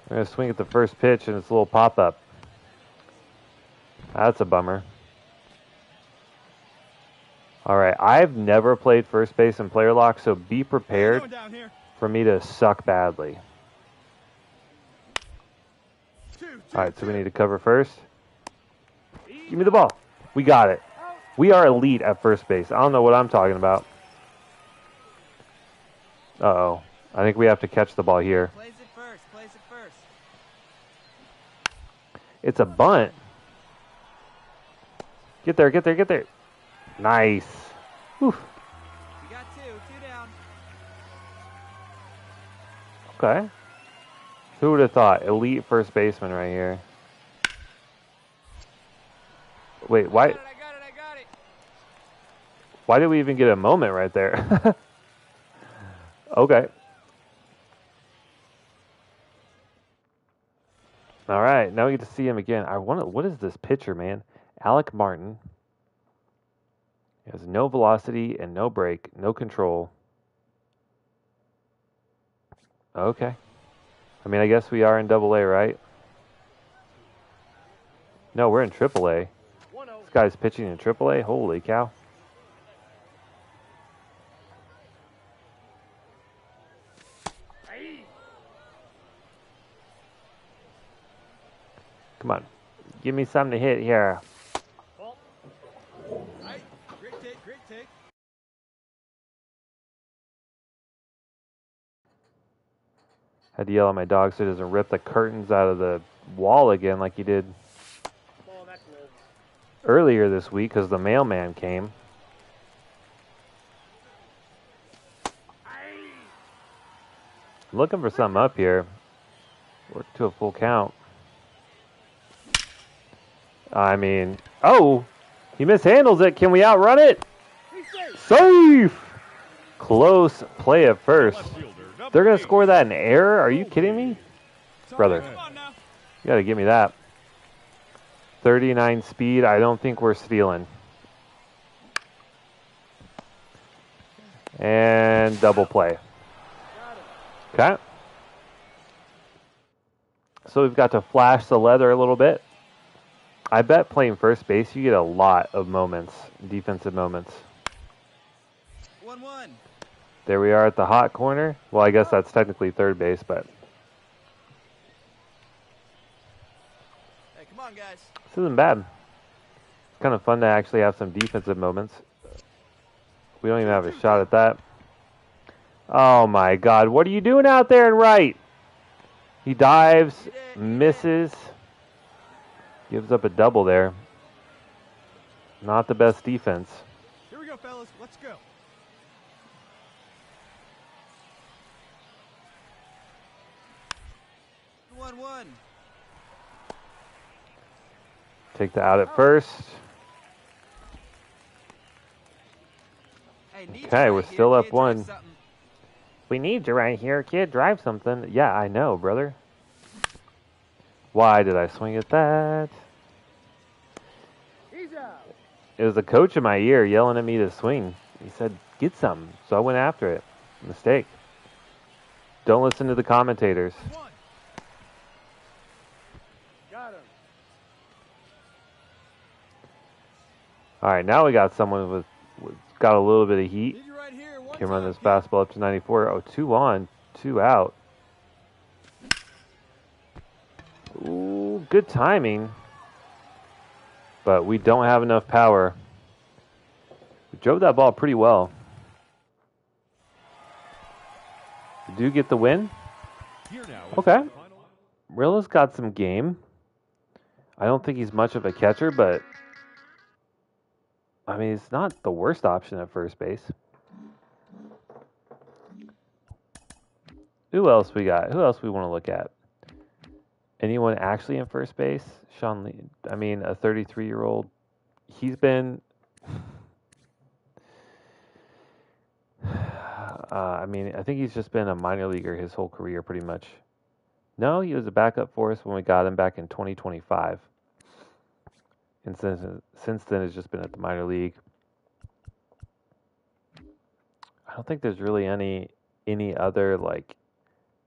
We're going to swing at the first pitch, and it's a little pop-up. That's a bummer. All right, I've never played first base in player lock, so be prepared for me to suck badly. All right, so we need to cover first. Give me the ball. We got it. We are elite at first base. I don't know what I'm talking about. Uh-oh. I think we have to catch the ball here. Plays it first. Plays it first. It's a bunt. Get there, get there, get there. Nice. Whew. We got two down. Okay. Who would have thought? Elite first baseman right here. Wait, why? I got it. Why did we even get a moment right there? Okay. All right, now we get to see him again. What is this pitcher, man? Alec Martin. He has no velocity and no break, no control. Okay. I mean, I guess we are in Double-A, right? No, we're in Triple-A. This guy's pitching in Triple-A? Holy cow. Come on. Give me something to hit here. Great take. Had to yell at my dog so he doesn't rip the curtains out of the wall again like he did earlier this week because the mailman came. I'm looking for something up here. Work to a full count. I mean, oh, he mishandles it. Can we outrun it? Safe! Close play at first. They're going to score that in error? Are you kidding me? Brother, you got to give me that. 39 speed. I don't think we're stealing. And double play. Okay. So we've got to flash the leather a little bit. I bet playing first base, you get a lot of moments, defensive moments. 1-1. There we are at the hot corner. Well, I guess that's technically third base, but Hey, come on, guys. this isn't bad. It's kind of fun to actually have some defensive moments. We don't even have a shot at that. Oh my God, what are you doing out there and right? He dives, misses, gives up a double there. Not the best defense. Here we go, fellas. Let's go. One. Take the out at first. Hey, need you Okay, right we're here, still up kid, drive 1. something. We need you right here, kid. Drive something. Yeah, I know, brother. Why did I swing at that? He's out. It was the coach in my ear yelling at me to swing. He said, get some. So I went after it. Mistake. Don't listen to the commentators. 1. Got him. All right, now we got someone with got a little bit of heat. Need you right here. One Can run time, this kid. fastball up to 94. Oh, 2 on, 2 out. Ooh, good timing. But we don't have enough power. We drove that ball pretty well. We do get the win. Here now is Okay. the final. Rilla's got some game. I don't think he's much of a catcher, but I mean, it's not the worst option at first base. Who else we got? Who else we want to look at? Anyone actually in first base? Sean Lee. I mean, a 33-year-old. He's been. I mean, I think he's just been a minor leaguer his whole career, pretty much. No, he was a backup for us when we got him back in 2025. And since then, it's just been at the minor league. I don't think there's really any other like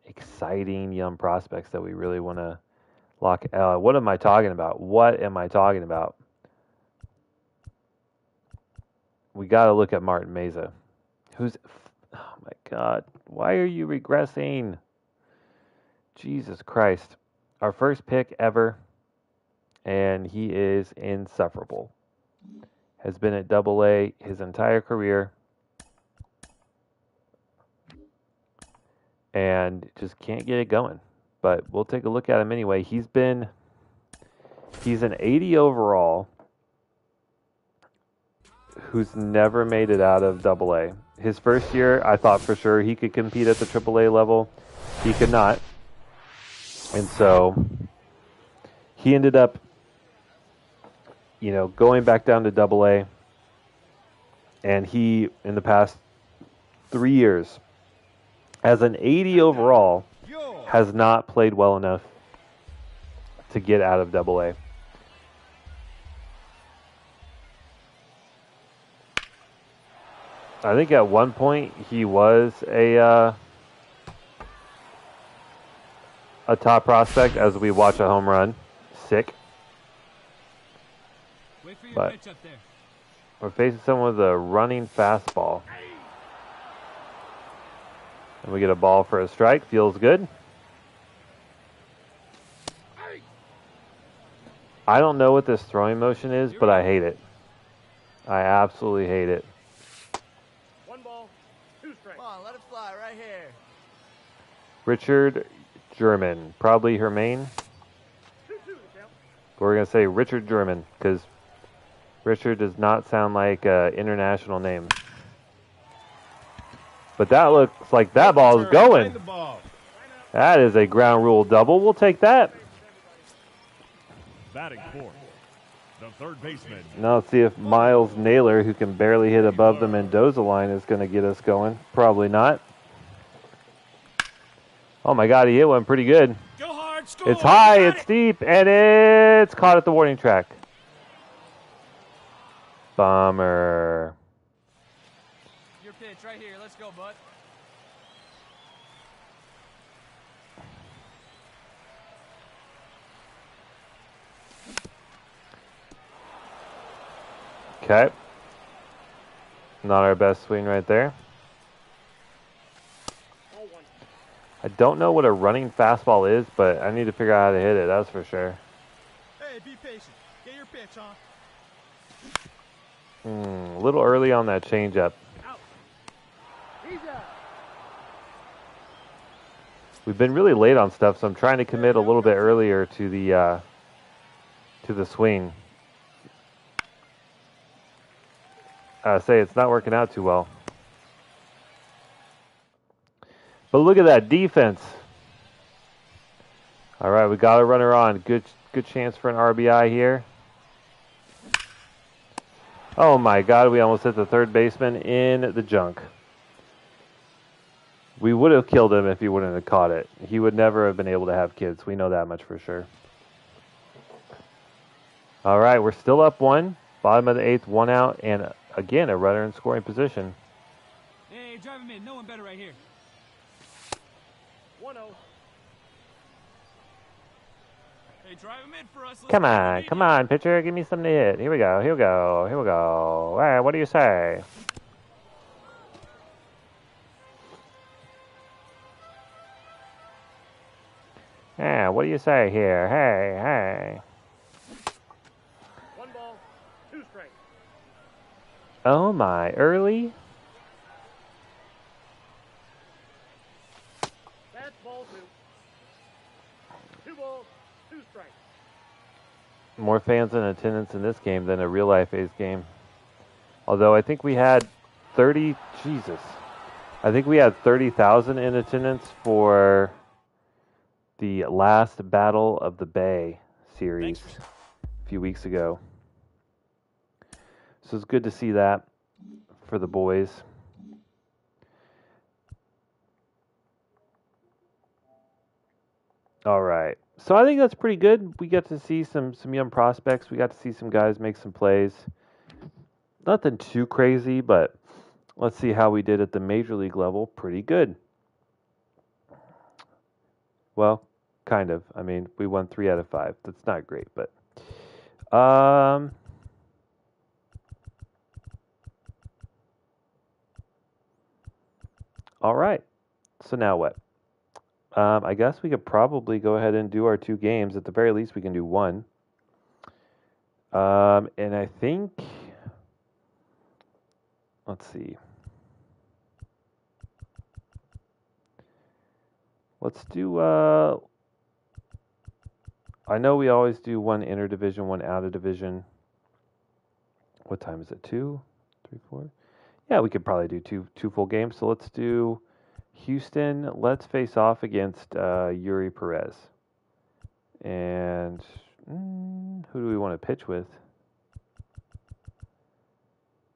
exciting young prospects that we really want to lock. What am I talking about? What am I talking about? We got to look at Martin Meza, who's. Oh my God! Why are you regressing? Jesus Christ! Our first pick ever. And he is insufferable. Has been at Double-A his entire career. And just can't get it going. But we'll take a look at him anyway. He's an 80 overall who's never made it out of Double-A. His first year, I thought for sure he could compete at the Triple-A level. He could not. And so he ended up going back down to Double-A, and he, in the past 3 years, as an 80 overall, has not played well enough to get out of Double-A. I think at one point he was a top prospect as we watch a home run. Sick. Wait for your But pitch up there. we're facing someone with a running fastball. And we get a ball for a strike. Feels good. I don't know what this throwing motion is, but I hate it. I absolutely hate it. 1 ball, 2 strikes. Come on, let it fly right here. Richard German. Probably Hermaine. 2-2 the count. We're going to say Richard German because Richard does not sound like an international name. But that looks like that ball is going. The ball. That is a ground rule double. We'll take that. Batting fourth, the third baseman. Now let's see if Miles Naylor, who can barely hit above the Mendoza line, is going to get us going. Probably not. Oh my God, he hit one pretty good. Go hard, score. It's high, You got it's it. deep, and it's caught at the warning track. Bummer. Your pitch right here. Let's go, bud. Okay. Not our best swing right there. I don't know what a running fastball is, but I need to figure out how to hit it, that's for sure. Hey, be patient. Get your pitch, huh? A little early on that changeup. We've been really late on stuff, so I'm trying to commit a little bit earlier to the swing. Say it's not working out too well. But look at that defense. All right, we got a runner on. Good chance for an RBI here. Oh my God, we almost hit the third baseman in the junk. We would have killed him if he wouldn't have caught it. He would never have been able to have kids. We know that much for sure. All right, we're still up 1. Bottom of the 8th, 1 out, and again, a runner in scoring position. Hey, drive him in. No one better right here. 1-0. Hey, drive him in for us. Come on, pitcher, give me something to hit. Here we go. All right, what do you say? Yeah, what do you say here? Hey. 1 ball, 2 strikes. Oh my, early? That's ball 2. 2 balls, 2 strikes. More fans in attendance in this game than a real life A's game. Although I think we had 30,000 in attendance for the last Battle of the Bay series a few weeks ago. So it's good to see that for the boys. All right. So I think that's pretty good. We got to see some young prospects. We got to see some guys make some plays. Nothing too crazy, but let's see how we did at the major league level. Pretty good. Well, kind of. I mean, we won 3 out of 5. That's not great, but all right. So now what? I guess we could probably go ahead and do our 2 games. At the very least, we can do 1. And I think, let's see. Let's do, I know we always do 1 interdivision, 1 out of division. What time is it? 2, 3, 4? Yeah, we could probably do two full games. So let's do Houston. Let's face off against Yuri Perez. And who do we want to pitch with?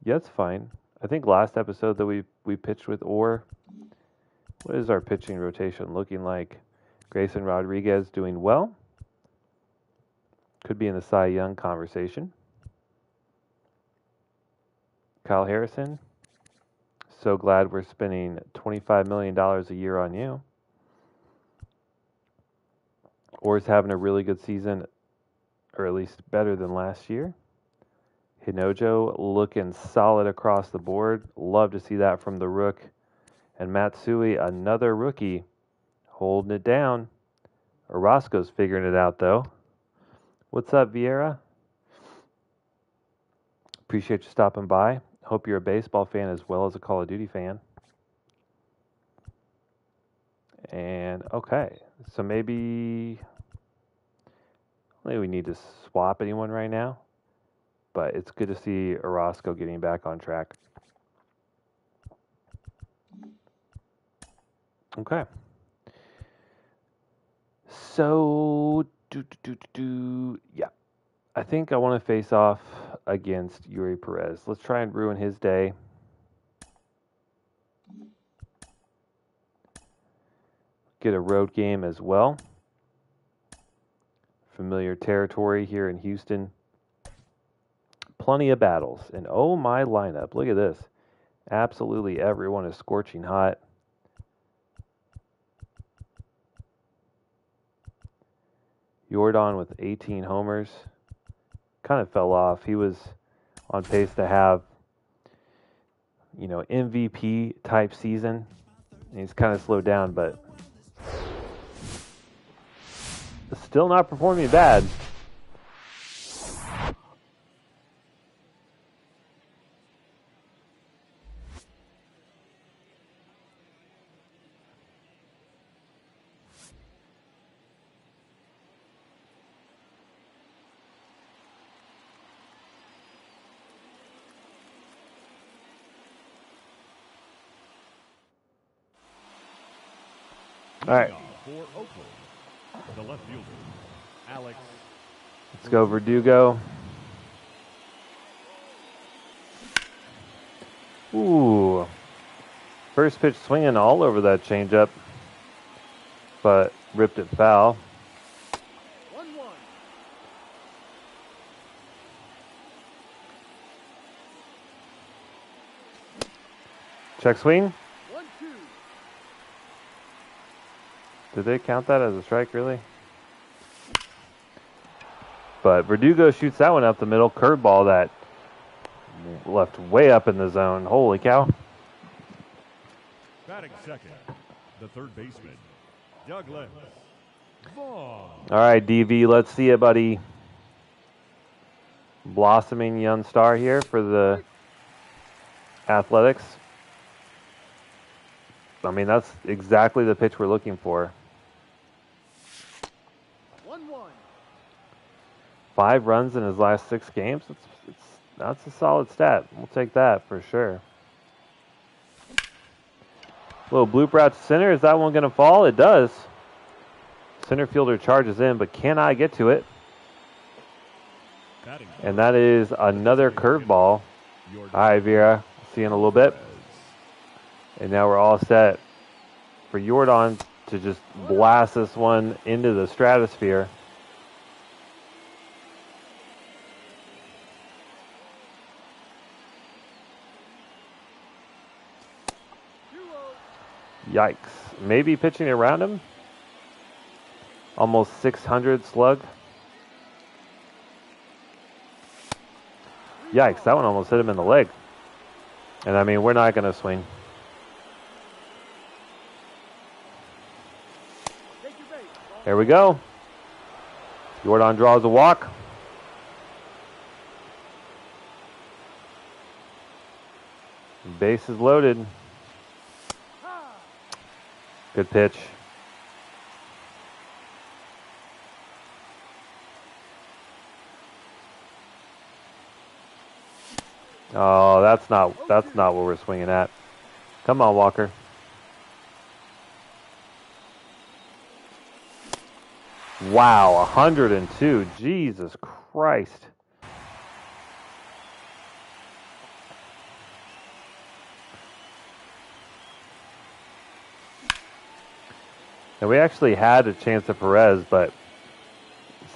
Yeah, that's fine. I think last episode that we pitched with Orr. What is our pitching rotation looking like? Grayson Rodriguez doing well. Could be in the Cy Young conversation. Kyle Harrison. So glad we're spending $25 million a year on you. Orr's having a really good season, or at least better than last year. Hinojo looking solid across the board. Love to see that from the Rook. And Matsui, another rookie, holding it down. Orozco's figuring it out, though. What's up, Vieira? Appreciate you stopping by. Hope you're a baseball fan as well as a Call of Duty fan. And, okay, so maybe we need to swap anyone right now. But it's good to see Orozco getting back on track. Okay. So, yeah. I think I want to face off against Yuri Perez. Let's try and ruin his day. Get a road game as well. Familiar territory here in Houston. Plenty of battles. And oh my lineup. Look at this. Absolutely everyone is scorching hot. Jordan with 18 homers. Kind of fell off. He was on pace to have, you know, MVP type season. And he's kind of slowed down, but still not performing bad. All right. For Oakland, the left fielder, Alex. Let's go Verdugo. Ooh. First pitch swinging all over that changeup, but ripped it foul. 1-1. Check swing. 1-2. Did they count that as a strike, really? But Verdugo shoots that one up the middle. Curveball that left way up in the zone. Holy cow. Batting second, the third baseman, Douglas Vaughn. All right, DV, let's see it, buddy. Blossoming young star here for the Athletics. I mean, that's exactly the pitch we're looking for. 1-1. 5 runs in his last 6 games. That's a solid stat. We'll take that for sure. Little bloop route to center. Is that one going to fall? It does. Center fielder charges in, but cannot get to it. And that is another curveball. All right, Vera. See you in a little bit. And now we're all set for Jordan to just blast this one into the stratosphere. Yikes. Maybe pitching around him. Almost 600 slug. Yikes, that one almost hit him in the leg. And I mean, we're not going to swing. There we go. Jordan draws a walk. Base is loaded. Good pitch. Oh, that's not what we're swinging at. Come on, Walker. Wow, 102. Jesus Christ. And we actually had a chance at Perez, but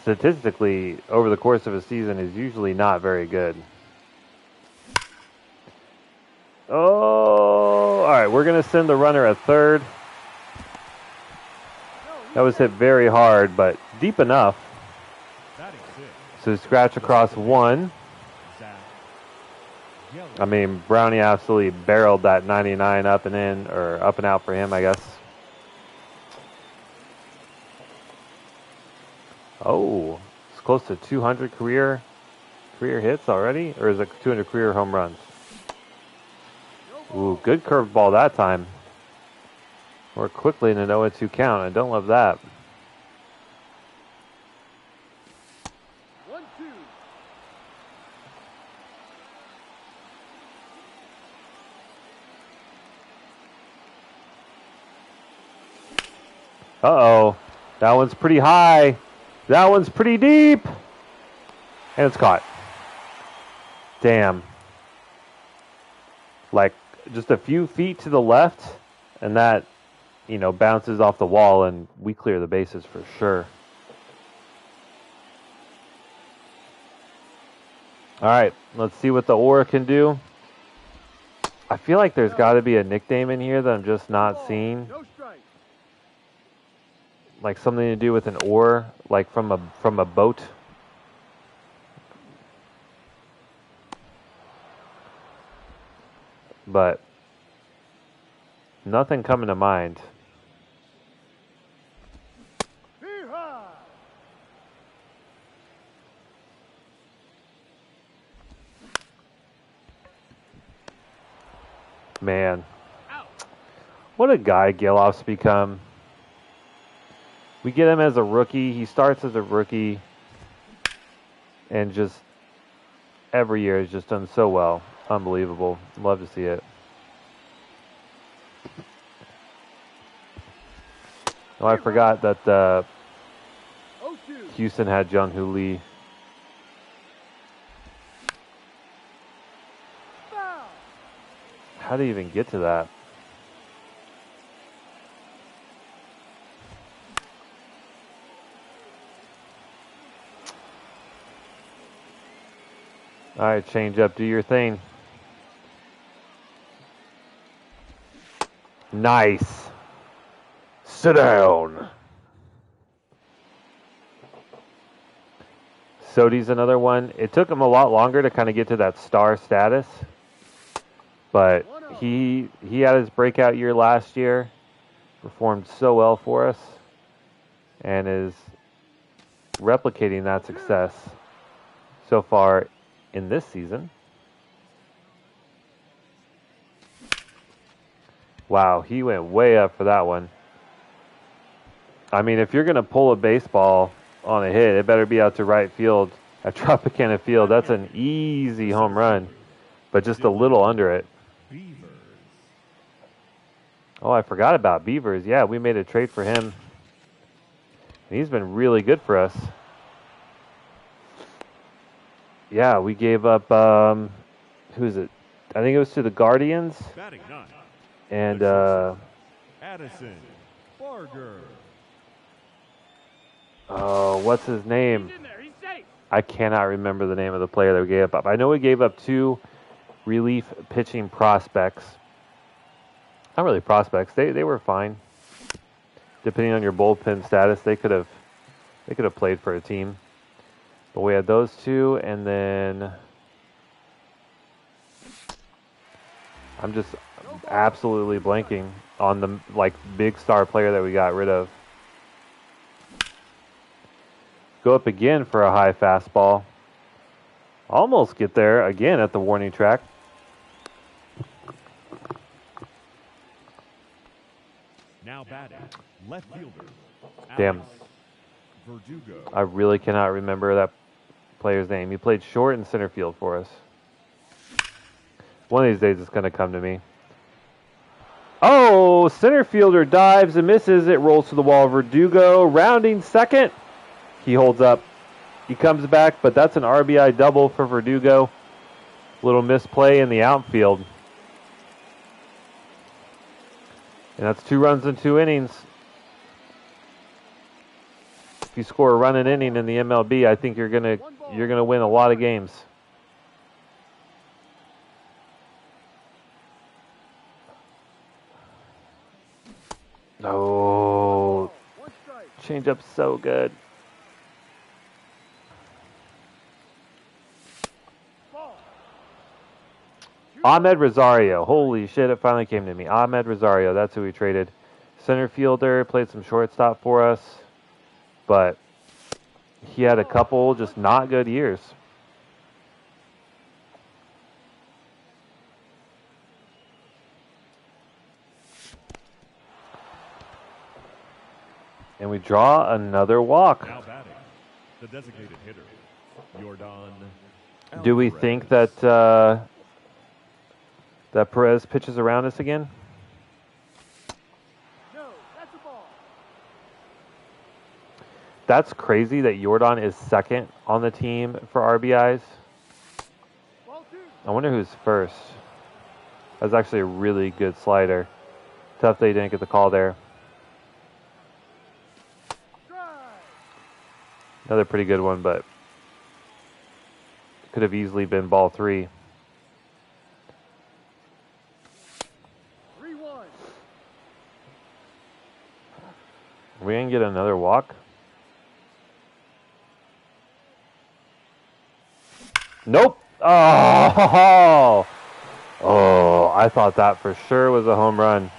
statistically, over the course of a season, is usually not very good. Oh, all right, we're going to send the runner at third. That was hit very hard, but deep enough. So scratch across one. I mean, Brownie absolutely barreled that 99 up and in, or up and out for him, I guess. Oh, it's close to 200 career hits already, or is it 200 career home runs? Ooh, good curveball that time. More quickly in an 0-2 count. I don't love that. 1-2. Uh-oh. That one's pretty high. That one's pretty deep. And it's caught. Damn. Like, just a few feet to the left, and that, you know, bounces off the wall, and we clear the bases for sure. All right, let's see what the Aura can do. I feel like there's got to be a nickname in here that I'm just not seeing. No strike. Like something to do with an oar, like from a boat. but nothing coming to mind. Man, what a guy Geloff's become. We get him as a rookie. He starts as a rookie and just every year has just done so well. Unbelievable. Love to see it. Oh, I forgot that Houston had Jung-Hoo Lee. How do you even get to that? All right, change up. Do your thing. Nice. Sit down. Sodi's another one. It took him a lot longer to kind of get to that star status, but he had his breakout year last year, performed so well for us, and is replicating that success so far in this season. Wow, he went way up for that one. I mean, if you're going to pull a baseball on a hit, it better be out to right field at Tropicana Field. That's an easy home run, but just a little under it. Oh, I forgot about Beavers. Yeah, we made a trade for him. He's been really good for us. Yeah, we gave up, who is it? I think it was to the Guardians. And, Addison Barger. Oh, what's his name? I cannot remember the name of the player that we gave up. I know we gave up 2 relief pitching prospects. Not really prospects. They were fine. Depending on your bullpen status, they could have played for a team. But we had those 2, and then I'm just absolutely blanking on the big star player that we got rid of. Go up again for a high fastball. Almost get there again at the warning track. Now batting, left fielder. Damn. Verdugo. I really cannot remember that player's name. He played short and center field for us. One of these days it's going to come to me. Oh, center fielder dives and misses. It rolls to the wall. Verdugo rounding second. He holds up. He comes back, but that's an RBI double for Verdugo. Little misplay in the outfield. And that's 2 runs in 2 innings. If you score a run an inning in the MLB, I think you're gonna win a lot of games. Oh, change up so good. Ahmed Rosario. Holy shit, it finally came to me. Ahmed Rosario, that's who we traded. Center fielder, played some shortstop for us, but he had a couple just not good years. And we draw another walk. Now batting, the designated hitter, Jordan. Do we think that that Perez pitches around us again? No, that's a ball. That's crazy that Jordan is second on the team for RBIs. Ball 2. I wonder who's first. That's actually a really good slider. Tough that he didn't get the call there. Another pretty good one, but could have easily been ball 3. 3-1. We gonna get another walk? Nope. Oh, I thought that for sure was a home run.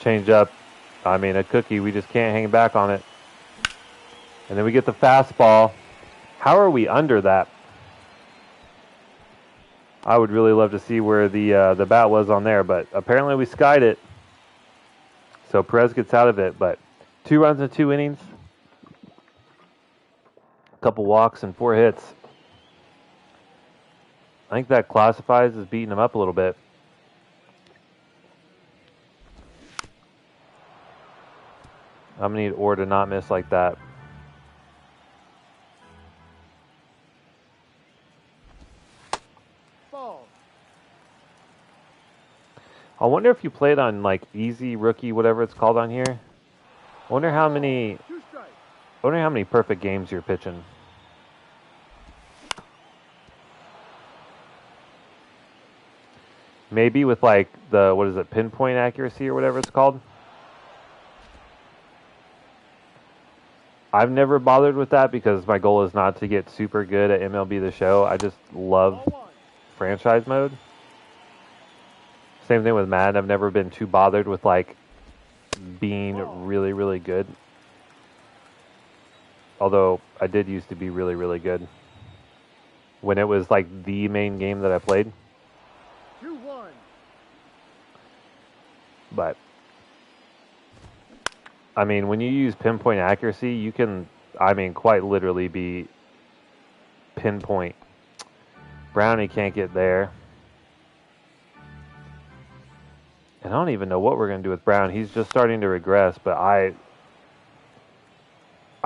Change up. I mean, a cookie. We just can't hang back on it. And then we get the fastball. How are we under that? I would really love to see where the bat was on there, but apparently we skied it. So Perez gets out of it, but 2 runs in 2 innings. A couple walks and 4 hits. I think that classifies as beating him up a little bit. I'm going to need Orr to not miss like that. Ball. I wonder if you played on like easy, rookie, whatever it's called on here. I wonder how many 2 strikes. perfect games you're pitching. Maybe with like the, what is it, pinpoint accuracy or whatever it's called. I've never bothered with that because my goal is not to get super good at MLB The Show. I just love Ball 1. franchise mode. Same thing with Madden. I've never been too bothered with like being really, really good. Although I did used to be really, really good when it was like the main game that I played. 2-1. But I mean, when you use pinpoint accuracy, you can, I mean, quite literally be pinpoint. Brownie can't get there. And I don't even know what we're going to do with Brown. He's just starting to regress, but I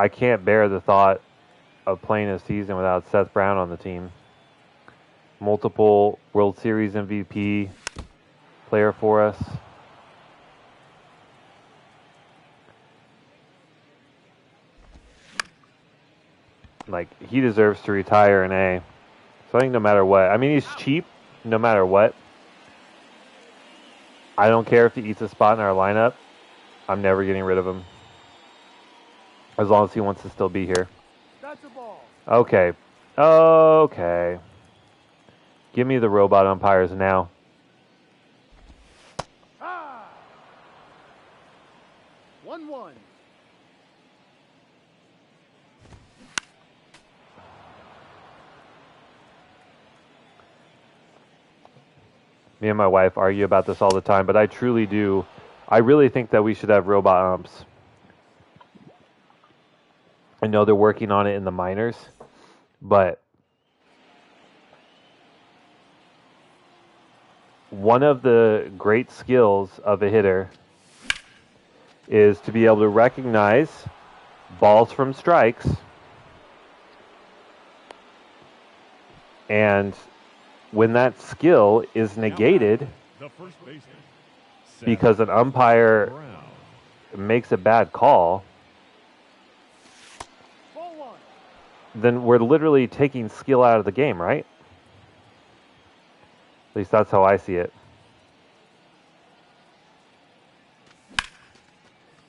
can't bear the thought of playing a season without Seth Brown on the team. Multiple World Series MVP player for us. Like, he deserves to retire in A. So I think no matter what. I mean, he's cheap no matter what. I don't care if he eats a spot in our lineup. I'm never getting rid of him. As long as he wants to still be here. That's a ball. Okay. Okay. Give me the robot umpires now. Ah! 1-1. Me and my wife argue about this all the time, but I truly do. I really think that we should have robot umps. I know they're working on it in the minors, but one of the great skills of a hitter is to be able to recognize balls from strikes and when that skill is negated The first baseman. Seth because an umpire Brown. makes a bad call, Ball 1. then we're literally taking skill out of the game, right? At least that's how I see it.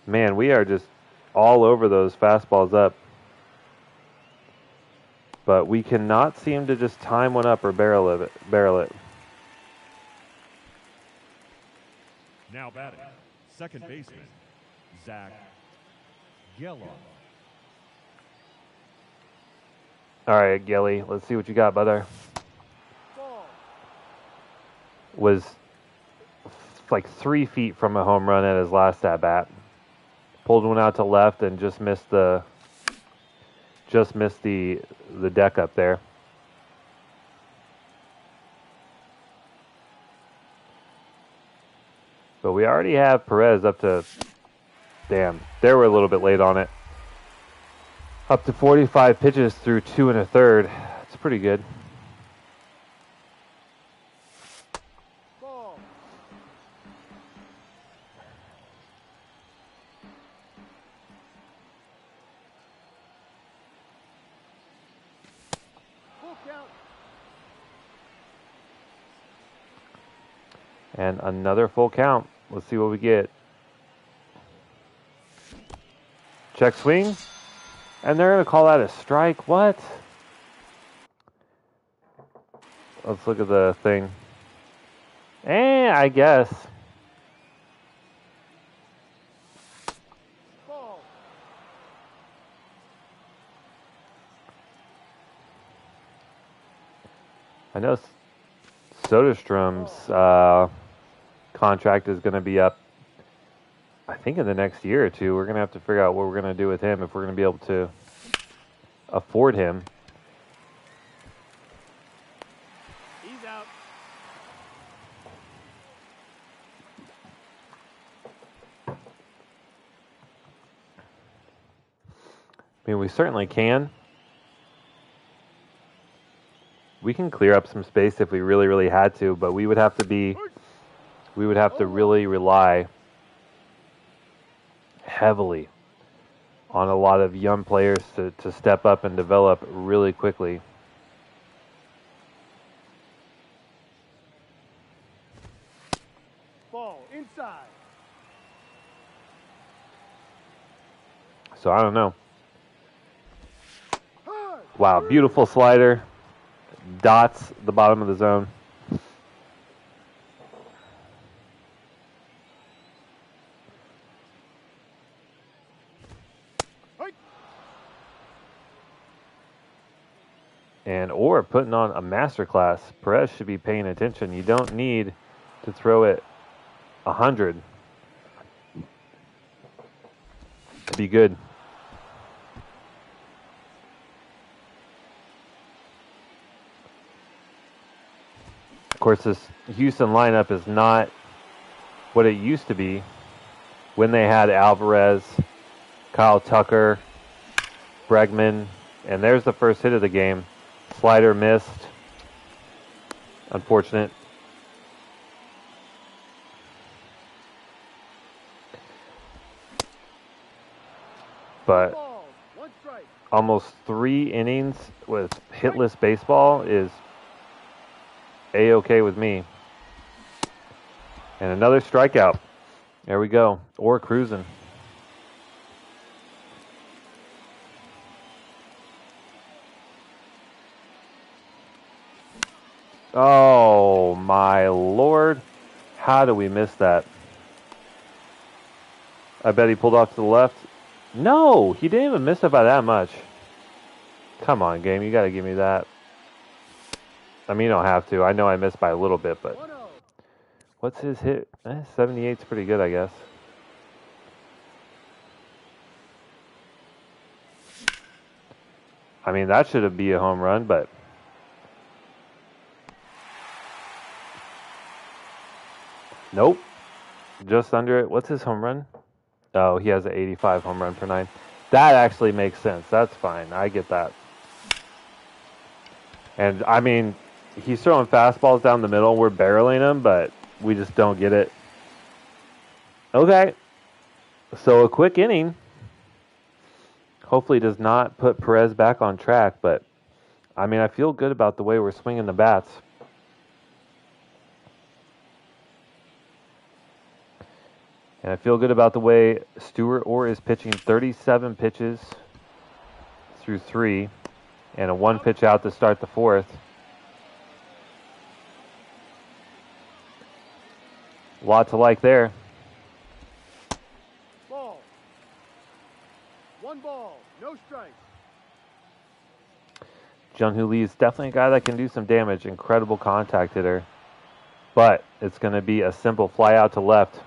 Man, we are just all over those fastballs up. But we cannot seem to just time one up or barrel it. Now batting. Second baseman. Zach Geller. All right, Gilly, let's see what you got, brother. Ball. Was like 3 feet from a home run at his last at bat. Pulled one out to left and just missed the deck up there. But we already have Perez up to, damn, they were a little bit late on it. Up to 45 pitches through 2 1/3. It's pretty good. Ball. Full count. And another full count. Let's see what we get. Check swing. And they're going to call that a strike. What? Let's look at the thing. I guess. Ball. I know Soderstrom's contract is going to be up, I think, in the next year or two. We're going to have to figure out what we're going to do with him if we're going to be able to afford him. He's out. I mean, we certainly can. We can clear up some space if we really, really had to, but we would have to really rely heavily on a lot of young players to step up and develop really quickly. Ball inside. So I don't know. Wow, beautiful slider. Dots the bottom of the zone. And Orr putting on a masterclass. Perez should be paying attention. You don't need to throw it 100 to be good. Of course, this Houston lineup is not what it used to be when they had Alvarez, Kyle Tucker, Bregman, and there's the first hit of the game. Slider missed. Unfortunate. But almost 3 innings with hitless baseball is A-okay with me. And another strikeout. There we go. Or cruising. Oh, my Lord. How do we miss that? I bet he pulled off to the left. No, he didn't even miss it by that much. Come on, game. You got to give me that. I mean, you don't have to. I know I missed by a little bit, but what's his hit? 78's pretty good, I guess. I mean, that should be a home run, but nope. Just under it. What's his home run? Oh, he has an 85 home run per 9. That actually makes sense. That's fine. I get that. And, I mean, he's throwing fastballs down the middle. We're barreling him, but we just don't get it. Okay. So a quick inning. Hopefully does not put Perez back on track, but, I mean, I feel good about the way we're swinging the bats. And I feel good about the way Stuart Orr is pitching 37 pitches through 3 and a 1 pitch out to start the 4th. A lot to like there. Ball. 1 ball, no strikes. Jung-Hoo Lee is definitely a guy that can do some damage. Incredible contact hitter. But it's going to be a simple fly out to left.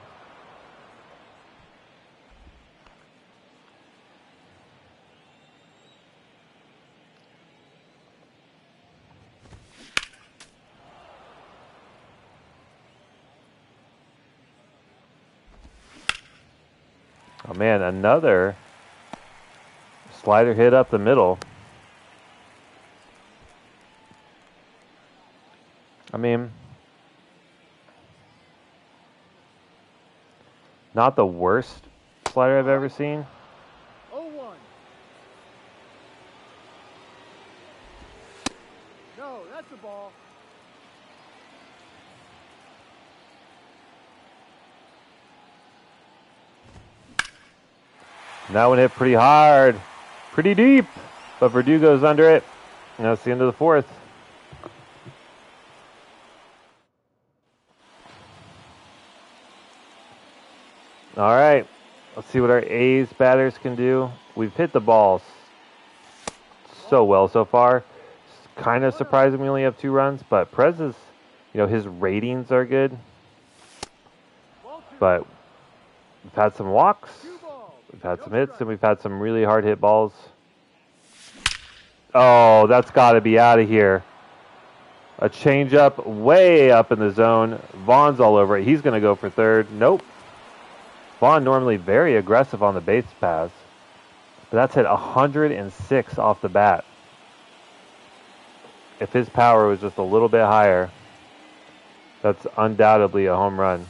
Oh man, another slider hit up the middle. I mean, not the worst slider I've ever seen. 0-1. No, that's a ball. And that one hit pretty hard, pretty deep, but Verdugo's under it. And that's the end of the 4th. All right. Let's see what our A's batters can do. We've hit the balls so well so far. It's kind of surprising we only have 2 runs, but Perez's, his ratings are good. But we've had some walks, we've had some hits, and we've had some really hard hit balls. Oh, that's got to be out of here. A changeup way up in the zone. Vaughn's all over it. He's going to go for third. Nope. Vaughn normally very aggressive on the base pass. But that's hit 106 off the bat. If his power was just a little bit higher, that's undoubtedly a home run.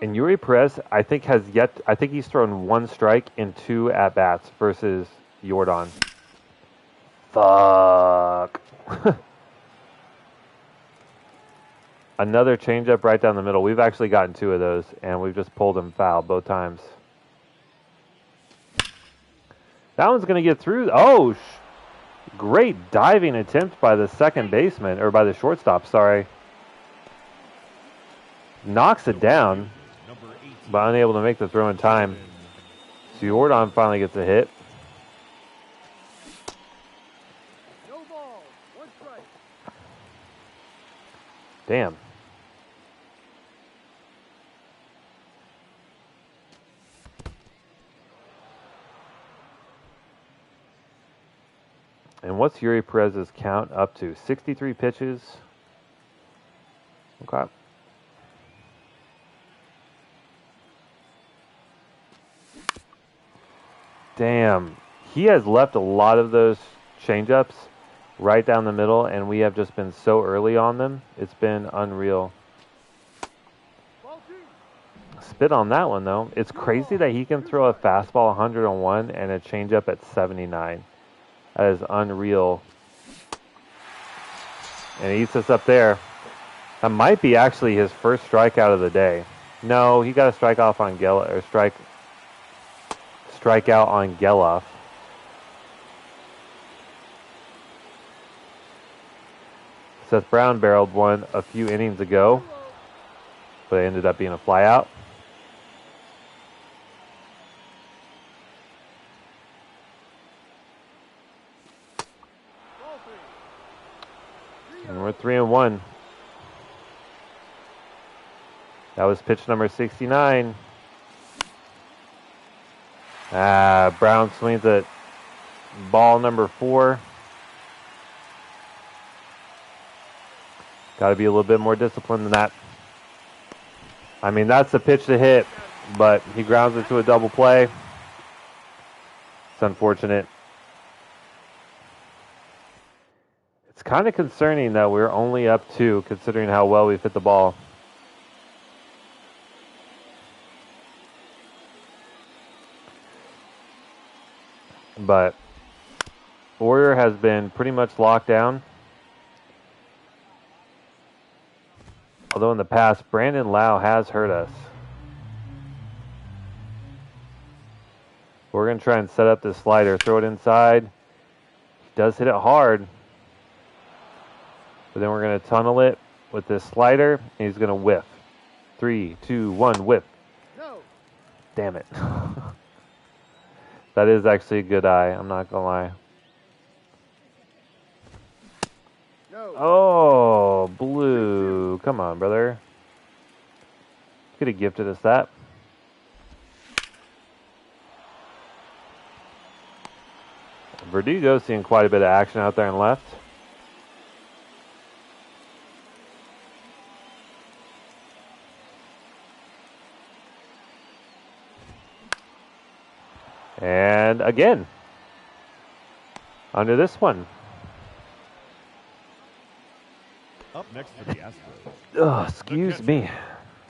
And Yuri Perez, I think he's thrown 1 strike in 2 at-bats versus Jordan. Fuck. Another changeup right down the middle. We've actually gotten 2 of those, and we've just pulled him foul both times. That one's going to get through. Oh, great diving attempt by the second baseman, or by the shortstop, sorry. Knocks it down, but unable to make the throw in time. So Jordan finally gets a hit. Damn. And what's Yuri Perez's count up to? 63 pitches. Okay. Damn. He has left a lot of those changeups right down the middle, and we have just been so early on them. It's been unreal. Spit on that one, though. It's crazy that he can throw a fastball 101 and a changeup at 79. That is unreal. And he eats us up there. That might be actually his first strikeout of the day. No, he got a strikeout on strikeout on Geloff. Seth Brown barreled one a few innings ago, but it ended up being a flyout. And we're 3-1. That was pitch number 69. Brown swings at ball number 4. Got to be a little bit more disciplined than that. I mean, that's the pitch to hit, but he grounds it to a double play. It's unfortunate. It's kind of concerning that we're only up 2, considering how well we've hit the ball. But Warrior has been pretty much locked down. Although in the past, Brandon Lau has hurt us. We're going to try and set up this slider. Throw it inside. He does hit it hard. But then we're going to tunnel it with this slider. And he's going to whiff. 3, 2, 1, whiff. No. Damn it. That is actually a good eye. I'm not going to lie. No. Oh, blue. Come on, brother. Could have gifted us that. Verdugo seeing quite a bit of action out there and left. And again, under this one. Up next for the Astros. Oh, excuse me.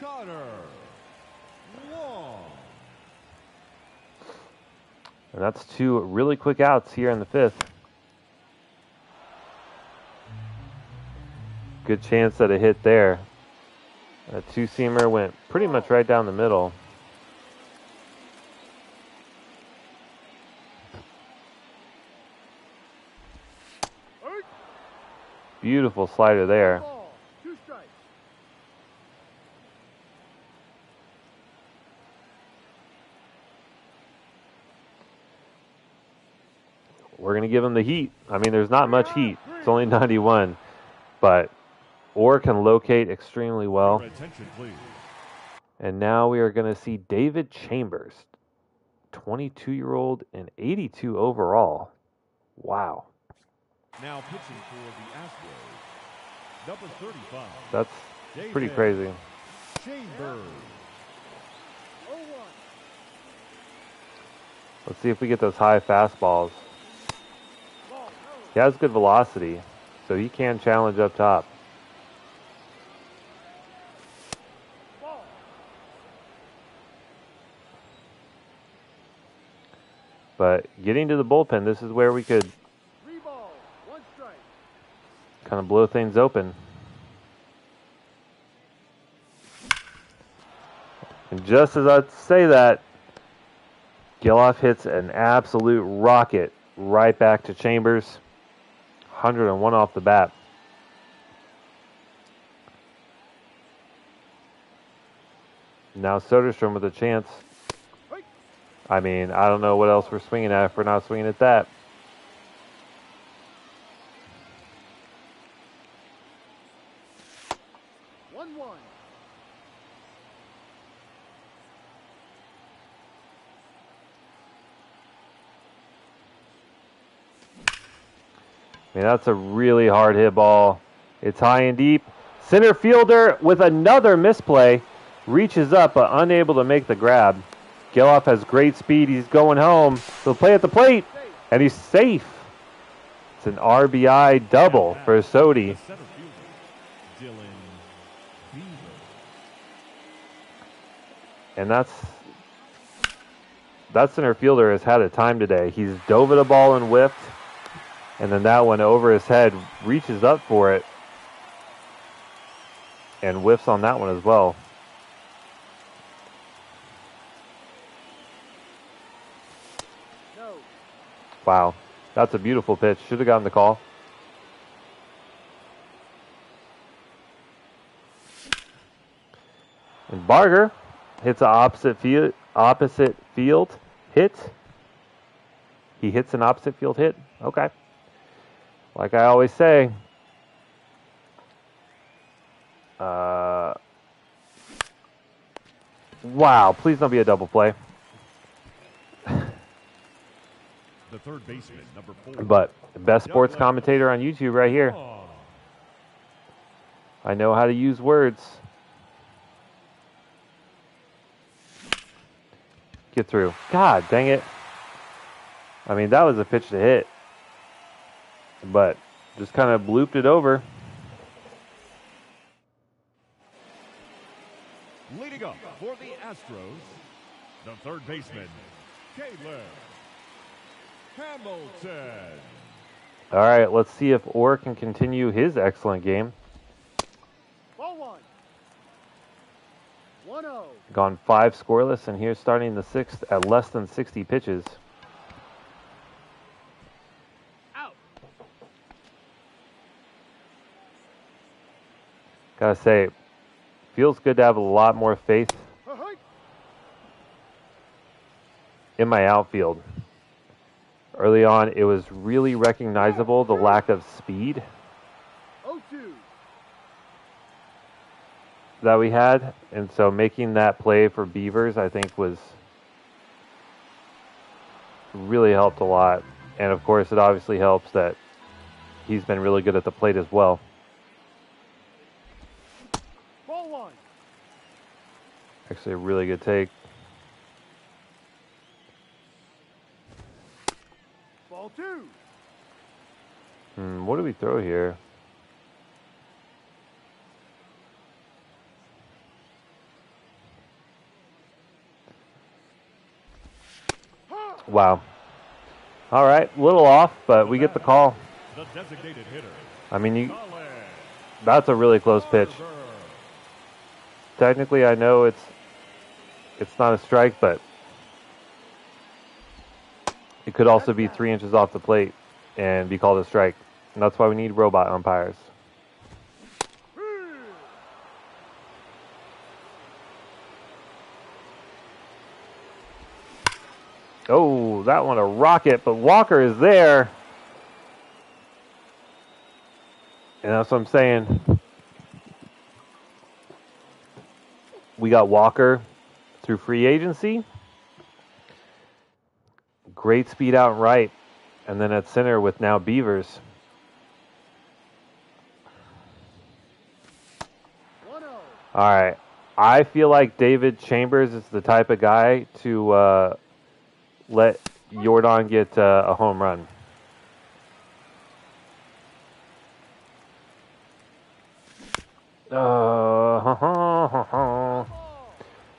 Connor Wong. And that's 2 really quick outs here in the 5th. Good chance at a hit there. A 2-seamer went pretty much right down the middle. Beautiful slider there. Ball. 2 strikes. we're going to give him the heat. I mean, there's not much heat. It's only 91. But Orr can locate extremely well. Attention, please. And now we are going to see David Chambers, 22-year-old and 82 overall. Wow. Now pitching for the Astros, number 35. That's pretty David crazy. Chambers. Let's see if we get those high fastballs. He has good velocity, so he can challenge up top. But getting to the bullpen, this is where we could kind of blow things open. And just as I say that, Geloff hits an absolute rocket right back to Chambers. 101 off the bat. Now Soderstrom with a chance. I mean, I don't know what else we're swinging at if we're not swinging at that. I mean, that's a really hard hit ball. It's high and deep. Center fielder with another misplay. Reaches up, but unable to make the grab. Geloff has great speed. He's going home. He'll play at the plate, and he's safe. It's an RBI double for Sodi. And that center fielder has had a time today. He's dove at a ball and whiffed. And then that one over his head, reaches up for it, and whiffs on that one as well. Wow, that's a beautiful pitch. Should have gotten the call. And Barger hits an opposite field hit. He hits an opposite field hit. Okay. Like I always say, wow, please don't be a double play. The third baseman, number 4. But best sports commentator on YouTube right here. I know how to use words. Get through. God dang it. I mean, that was a pitch to hit. But just kind of blooped it over. Leading up for the Astros, the third baseman, Caleb Hamilton. All right, let's see if Orr can continue his excellent game. Ball 1-0. Gone 5 scoreless, and here's starting the 6th at less than 60 pitches. Gotta say, feels good to have a lot more faith in my outfield. Early on, it was really recognizable, the lack of speed that we had. And so making that play for Beavers, I think, was really helped a lot. And of course, it obviously helps that he's been really good at the plate as well. Actually, a really good take. Ball 2. What do we throw here? Wow. All right, a little off, but we get the call. The designated hitter. I mean, that's a really close pitch. Technically, I know it's not a strike, but it could also be 3 inches off the plate and be called a strike. And that's why we need robot umpires. Oh, that one a rocket, but Walker is there. And that's what I'm saying. We got Walker through free agency. Great speed out right. And then at center with now Beavers. All right. I feel like David Chambers is the type of guy to let Jordan get a home run.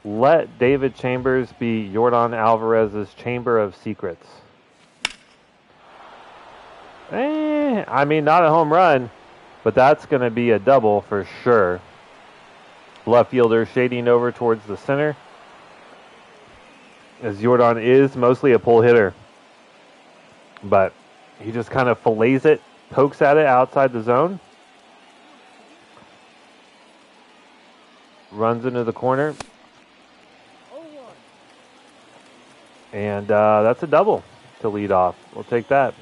Let David Chambers be Jordan Alvarez's Chamber of Secrets. I mean, not a home run, but that's going to be a double for sure. Left fielder shading over towards the center, as Jordan is mostly a pull hitter. But he just kind of fillets it, pokes at it outside the zone. Runs into the corner. And that's a double to lead off. We'll take that.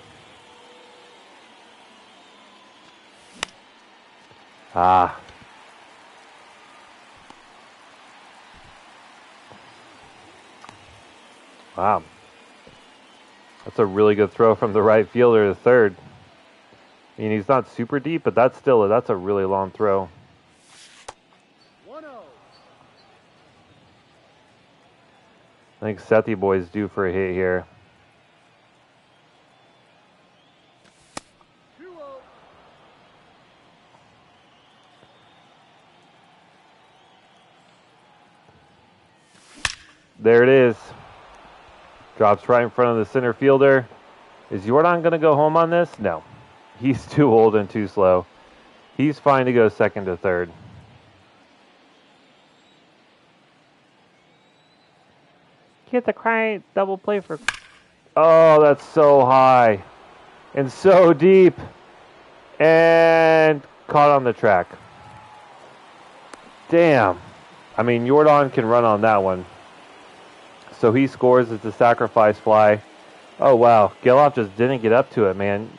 Ah. Wow. That's a really good throw from the right fielder to third. I mean, he's not super deep, but that's a really long throw. 1-0. I think Sethi boy's due for a hit here. 2-0. There it is. Drops right in front of the center fielder. Is Jordan going to go home on this? No. He's too old and too slow. He's fine to go second to third. Get the cry double play for... Oh, that's so high. And so deep. And caught on the track. Damn. I mean, Jordan can run on that one. So he scores as the sacrifice fly. Oh, wow. Geloff just didn't get up to it, man.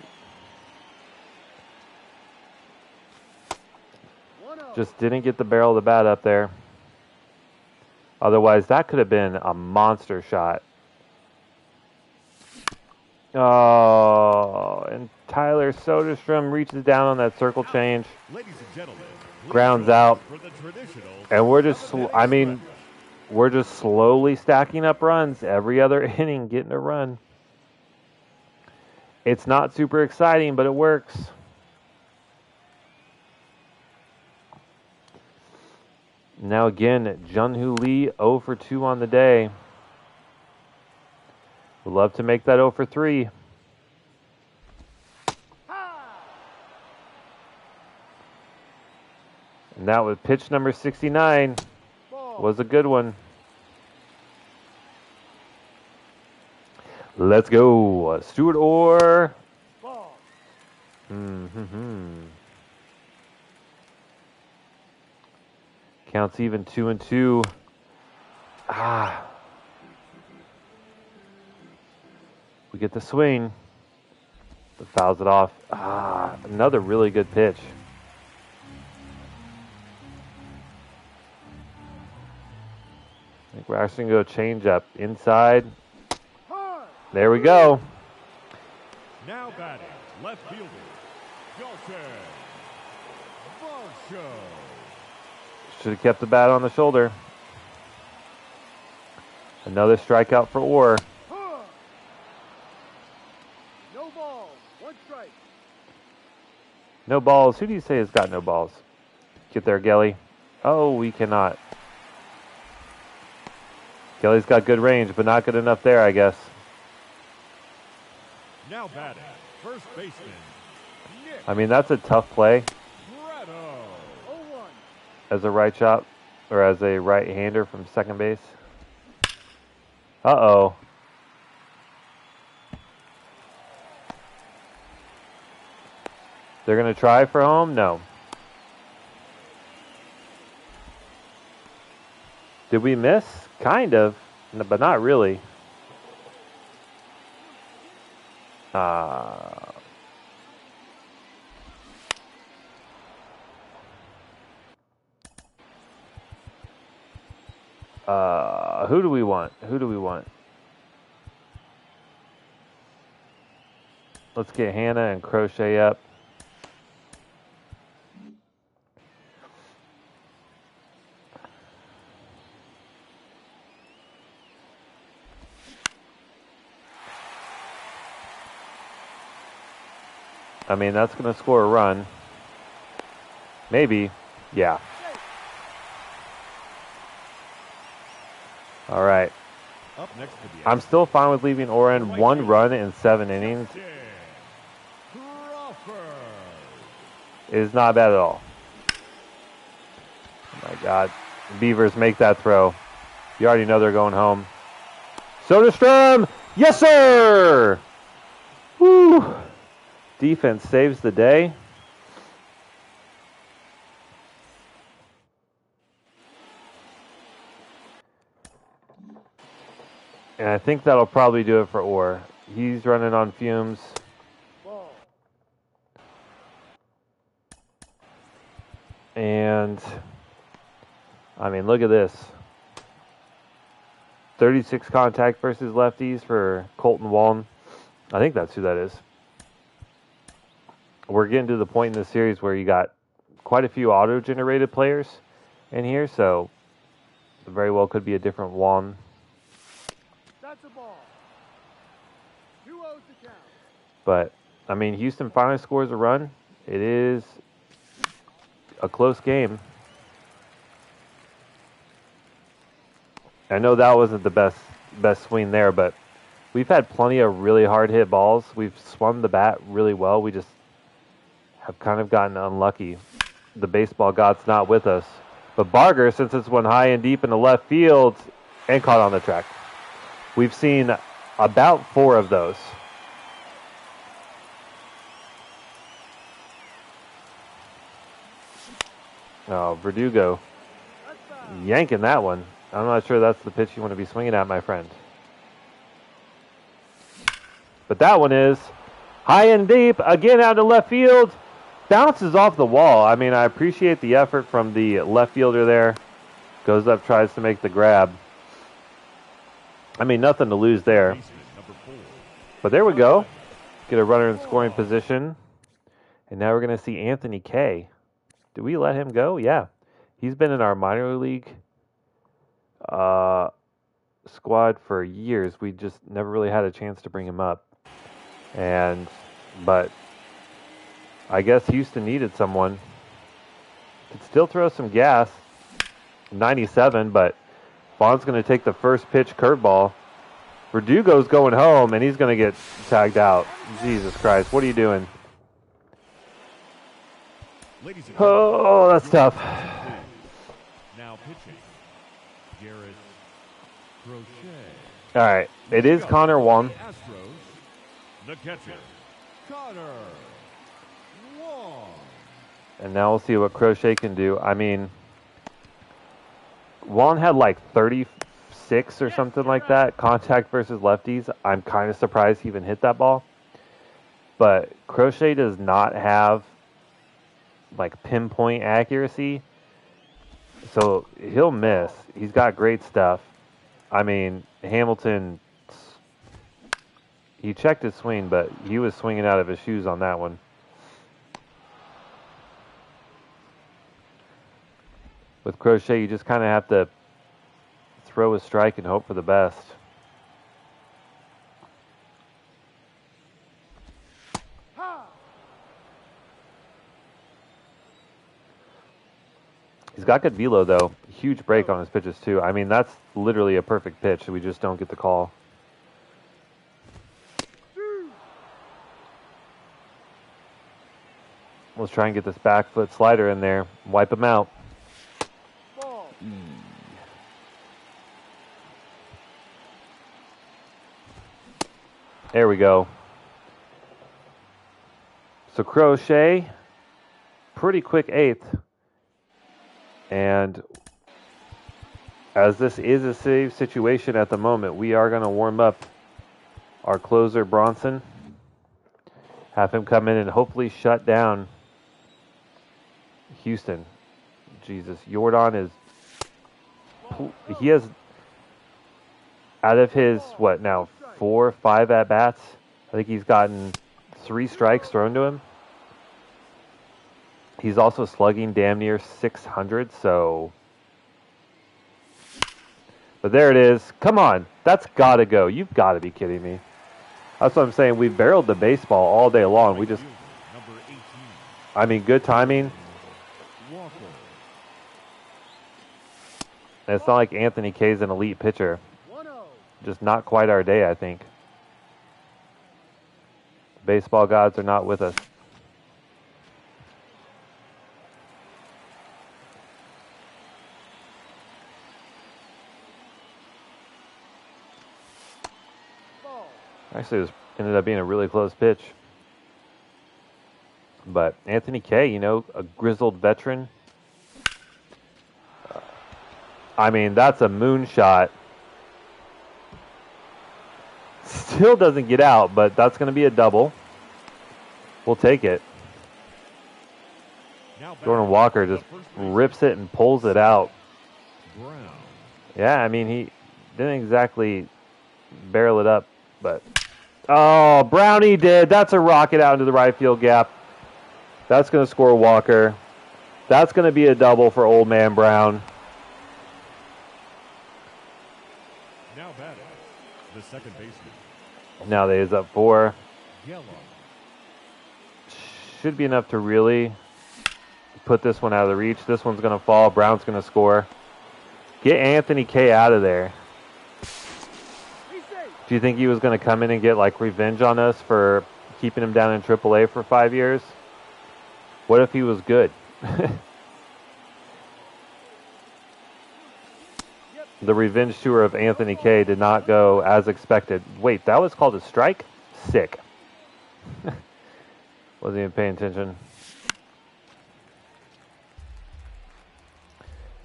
Just didn't get the barrel of the bat up there. Otherwise, that could have been a monster shot. Oh, and Tyler Soderstrom reaches down on that circle change. Ladies and gentlemen, Grounds out. for the traditional And we're just, we're just slowly stacking up runs. Every other inning getting a run. It's not super exciting, but it works. Now again, Jun-Hoo Lee 0 for 2 on the day. Would love to make that 0 for 3. And that was pitch number 69. Was a good one. Let's go. Stewart Orr. Counts even 2-2. We get the swing. But fouls it off. Another really good pitch. I think we're actually going to go change up inside. There we go. now batting left fielder, Jolson Varsho. Should have kept the bat on the shoulder. Another strikeout for Orr. No ball. 1 strike. No balls. Who do you say has got no balls? Get there, Gelly. Oh, we cannot. Gelly's got good range, but not good enough there, I guess. Now batting first baseman, Nick I mean, that's a tough play Brado. 0-1. as a right shot or as a right-hander from second base. Uh-oh. They're going to try for home? No. Did we miss? Kind of, but not really. Who do we want? Who do we want? Let's get Hannah and Crochet up. I mean, that's going to score a run. Maybe. Yeah. All right. Up next to the I'm still fine with leaving Oren 1 run in 7 innings. Crawford. It is not bad at all. Oh my God. Beavers make that throw. You already know they're going home. Soderstrom! Yes, sir! Woo! Defense saves the day. And I think that'll probably do it for Orr. He's running on fumes. And, I mean, look at this. 36 contact versus lefties for Colton Wallen. I think that's who that is. We're getting to the point in the series where you got quite a few auto-generated players in here, so it very well could be a different Wallen. That's a ball. 2-0 to count. But, I mean, Houston finally scores a run. It is a close game. I know that wasn't the best swing there, but we've had plenty of really hard hit balls. We've swung the bat really well. We just have kind of gotten unlucky. The baseball god's not with us. But Barger, since it's one high and deep in the left field, and caught on the track. We've seen about 4 of those. Oh, Verdugo yanking that one. I'm not sure that's the pitch you want to be swinging at, my friend. But that one is high and deep, again out to left field. Bounces off the wall. I mean, I appreciate the effort from the left fielder there. Goes up, tries to make the grab. I mean, nothing to lose there. But there we go. Get a runner in scoring position. And now we're going to see Anthony Kay. Did we let him go? Yeah. He's been in our minor league squad for years. We just never really had a chance to bring him up. But I guess Houston needed someone. Could still throw some gas. 97, but Vaughn's going to take the first pitch curveball. Verdugo's going home, and he's going to get tagged out. Jesus Christ, what are you doing? Oh, that's tough. Now pitching, Garrett Crochet. All right, it is Connor 1. Astros, the catcher, Connor 1. And now we'll see what Crochet can do. I mean, Juan had like 36 or something like that, contact versus lefties. I'm kind of surprised he even hit that ball. But Crochet does not have like pinpoint accuracy, so he'll miss. He's got great stuff. I mean, Hamilton, he checked his swing, but he was swinging out of his shoes on that one. With Crochet, you just kind of have to throw a strike and hope for the best. He's got good velo, though. Huge break on his pitches, too. I mean, that's literally a perfect pitch. We just don't get the call. Let's try and get this back foot slider in there. Wipe him out. There we go. So Crochet, pretty quick 8th. And as this is a save situation at the moment, we are going to warm up our closer, Bronson. Have him come in and hopefully shut down Houston. Jesus, Jordan is... He has, out of his, 4 or 5 at-bats, I think he's gotten 3 strikes thrown to him. He's also slugging damn near 600, so... But there it is. Come on. That's got to go. You've got to be kidding me. That's what I'm saying. We barreled the baseball all day long. We just... I mean, good timing. And it's not like Anthony K's an elite pitcher. Just not quite our day, I think. Baseball gods are not with us. Actually, this ended up being a really close pitch. But Anthony K, a grizzled veteran. I mean, that's a moonshot. Still doesn't get out, but that's going to be a double. We'll take it. Jordan Walker just rips it and pulls it out. Yeah, I mean, he didn't exactly barrel it up, but... Oh, Brownie did. That's a rocket out into the right field gap. That's going to score Walker. That's going to be a double for Old Man Brown. Now batting, the second baseman. Now that he's up 4. Should be enough to really put this one out of the reach. This one's going to fall. Brown's going to score. Get Anthony K out of there. Do you think he was going to come in and get revenge on us for keeping him down in AAA for 5 years? What if he was good? The revenge tour of Anthony K did not go as expected. Wait, that was called a strike? Sick. Wasn't even paying attention.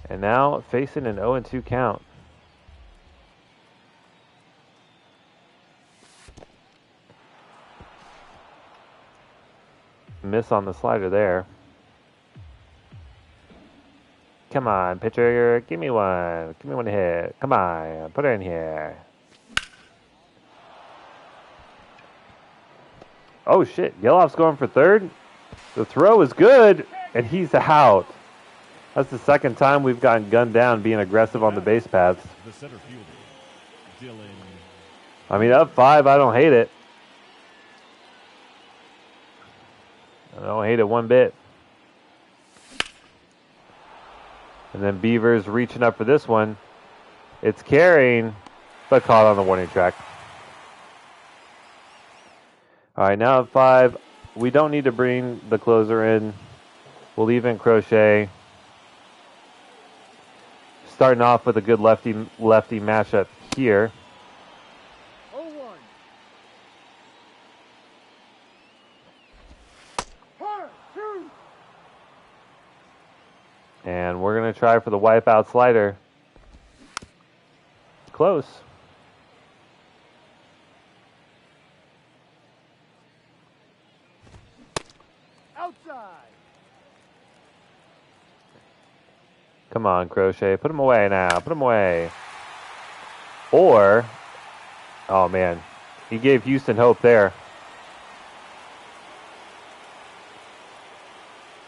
And now facing an 0-2 count. Miss on the slider there. Come on, pitcher. Give me one. Give me one hit. Come on. Put her in here. Oh, shit. Yeloff's going for third. The throw is good, and he's out. That's the second time we've gotten gunned down being aggressive on the base paths. The center fielder, Dylan. I mean, up 5, I don't hate it. I don't hate it one bit. And then Beavers reaching up for this one. It's carrying, but caught on the warning track. All right, now at 5. We don't need to bring the closer in. We'll leave in Crochet. Starting off with a good lefty matchup here. And we're going to try for the wipeout slider. Close. Outside. Come on, Crochet. Put him away now. Put him away. Or, oh man, he gave Houston hope there.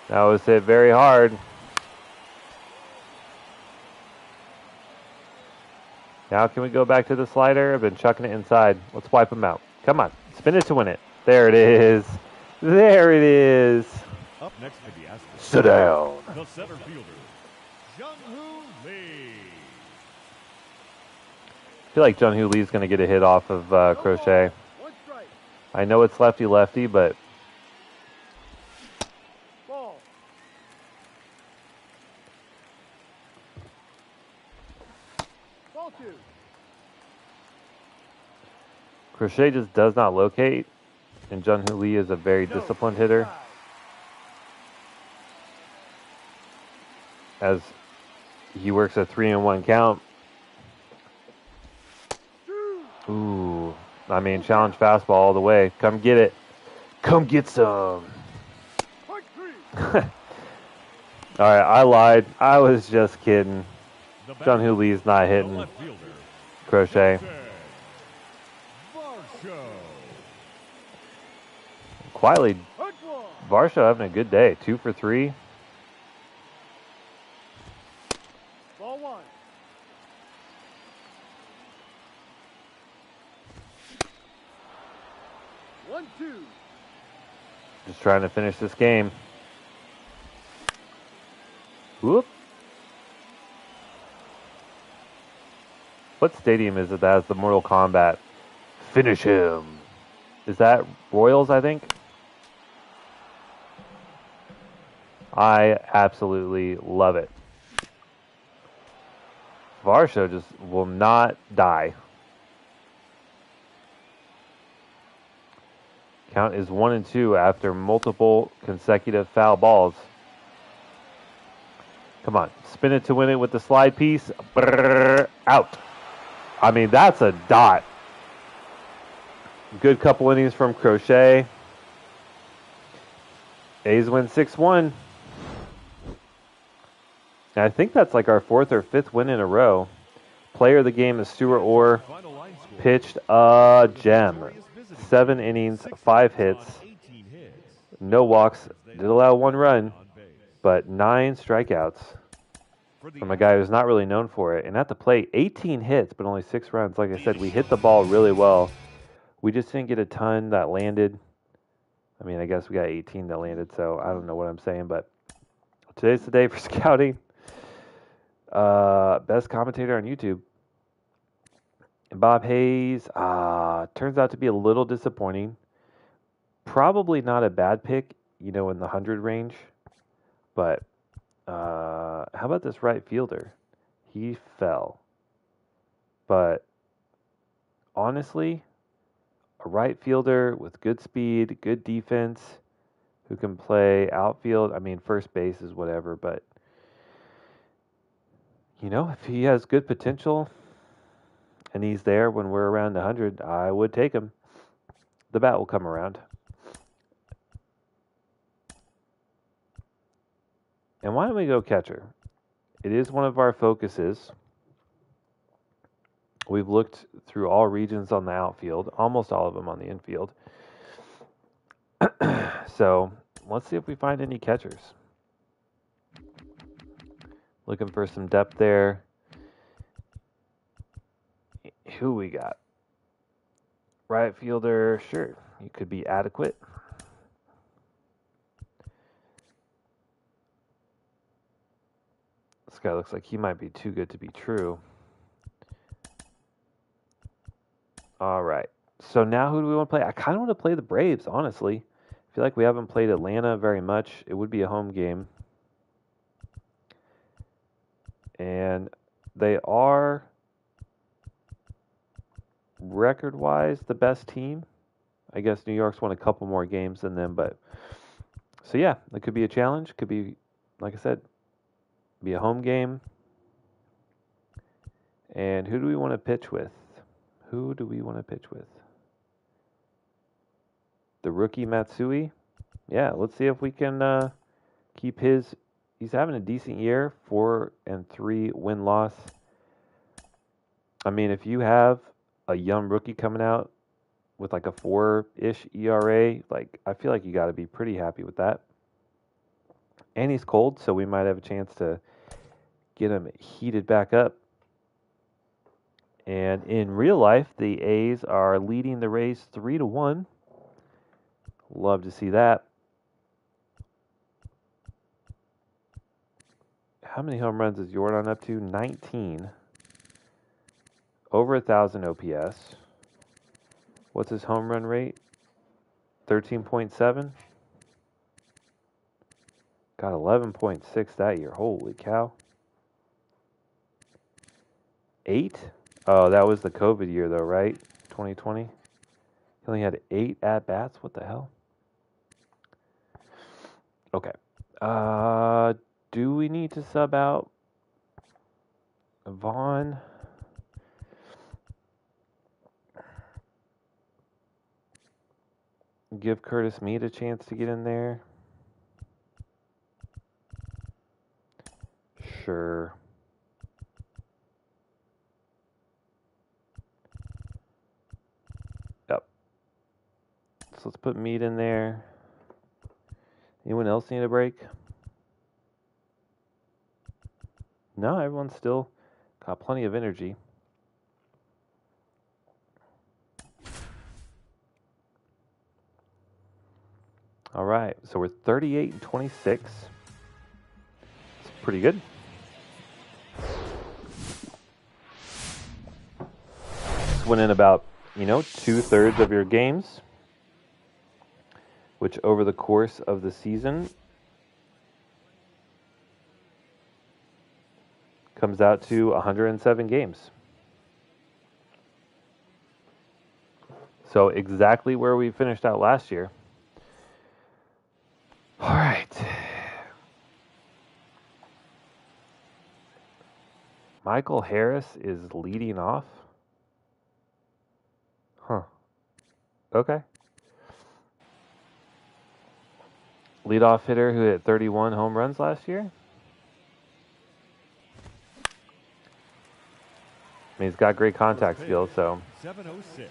That was hit very hard. Now can we go back to the slider? I've been chucking it inside. Let's wipe him out. Come on. Spin it to win it. There it is. There it is. Up next for the Astros. Sit down. The center fielder, Jung-Hoo Lee. I feel like Jung-Hoo Lee's going to get a hit off of Crochet. One strike. I know it's lefty-lefty, but... Ball. Ball 2. Crochet just does not locate, and Jung-Hoo Lee is a very disciplined hitter. As he works a 3-1 count. Ooh, I mean, challenge fastball all the way. Come get it. Come get some. All right, I lied. I was just kidding. The John batter, Hooley's not the hitting left fielder, Crochet. Captain Varsho. Quietly, Varsho having a good day. 2 for 3. Ball one. One, two. Just trying to finish this game. Whoop. What stadium is it that has the Mortal Kombat? Finish him. Is that Royals, I think? I absolutely love it. Varsho just will not die. Count is 1-2 after multiple consecutive foul balls. Come on, spin it to win it with the slide piece. Brrr, out. I mean, that's a dot. Good couple innings from Crochet. A's win 6-1. And I think that's like our 4th or 5th win in a row. Player of the game is Stuart Orr. Final line score. Pitched a gem. 7 innings, 5 hits, 18 hits. no walks. Did allow 1 run, On base. but 9 strikeouts For the from a guy who's not really known for it. And at the plate, 18 hits, but only 6 runs. Like I said, we hit the ball really well. We just didn't get a ton that landed. I mean, I guess we got 18 that landed, so I don't know what I'm saying, but today's the day for scouting. Best commentator on YouTube. Bob Hayes turns out to be a little disappointing. Probably not a bad pick, in the 100 range. But how about this right fielder? He fell. But honestly, a right fielder with good speed, good defense, who can play outfield. I mean, first base is whatever, but if he has good potential and he's there when we're around 100, I would take him. The bat will come around. And why don't we go catcher? It is one of our focuses. We've looked through all regions on the outfield, almost all of them on the infield. So let's see if we find any catchers. Looking for some depth there. Who we got? Right fielder, sure. You could be adequate. This guy looks like he might be too good to be true. All right. So now who do we want to play? I kind of want to play the Braves, honestly. I feel like we haven't played Atlanta very much. It would be a home game. And they are, record-wise, the best team. I guess New York's won a couple more games than them, but so yeah, it could be a challenge. Could be, like I said, be a home game. And who do we want to pitch with? Who do we want to pitch with? The rookie Matsui? Yeah, let's see if we can keep his. He's having a decent year, 4-3 win-loss. I mean, if you have a young rookie coming out with like a 4-ish ERA, like I feel like you got to be pretty happy with that. And he's cold, so we might have a chance to get him heated back up. And in real life, the A's are leading the Rays 3-1. Love to see that. How many home runs is Jordan up to? 19. Over 1,000 OPS. What's his home run rate? 13.7. Got 11.6 that year. Holy cow. 8? Oh, that was the COVID year, though, right? 2020. He only had 8 at-bats. What the hell? Okay. Do we need to sub out Vaughn? give Curtis Mead a chance to get in there? Sure. Yep. So let's put Mead in there. Anyone else need a break? No, everyone's still got plenty of energy. All right, so we're 38-26. It's pretty good. Just win in about, 2/3 of your games, which over the course of the season comes out to 107 games. So exactly where we finished out last year. All right. Michael Harris is leading off. Huh. Okay. Leadoff hitter who hit 31 home runs last year. I mean, he's got great contact skills, so. 706.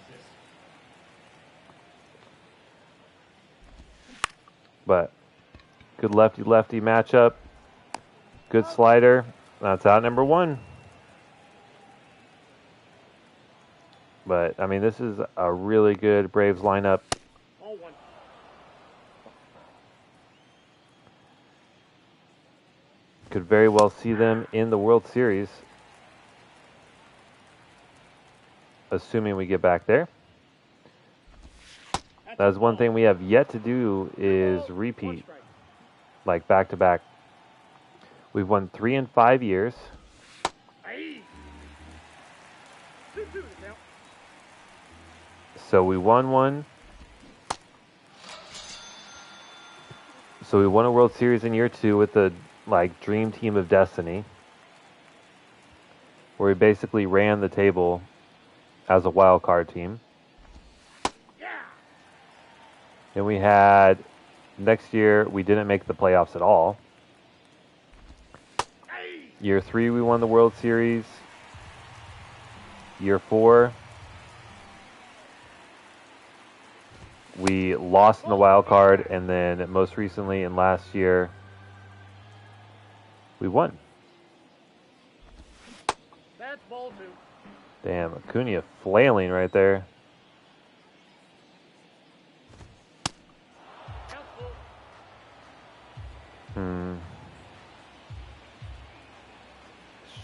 But good lefty-lefty matchup. Good slider. That's out number 1. But, I mean, this is a really good Braves lineup. Could very well see them in the World Series, assuming we get back there. That's one thing we have yet to do is repeat, like back-to-back. We've won 3 in 5 years. So we won one. So we won a World Series in year 2 with the dream team of destiny, where we basically ran the table as a wild card team. And we had, next year, we didn't make the playoffs at all. Year 3, we won the World Series. Year 4, we lost in the wild card, and then most recently in last year, we won. That's ball 2. Damn, Acuna flailing right there.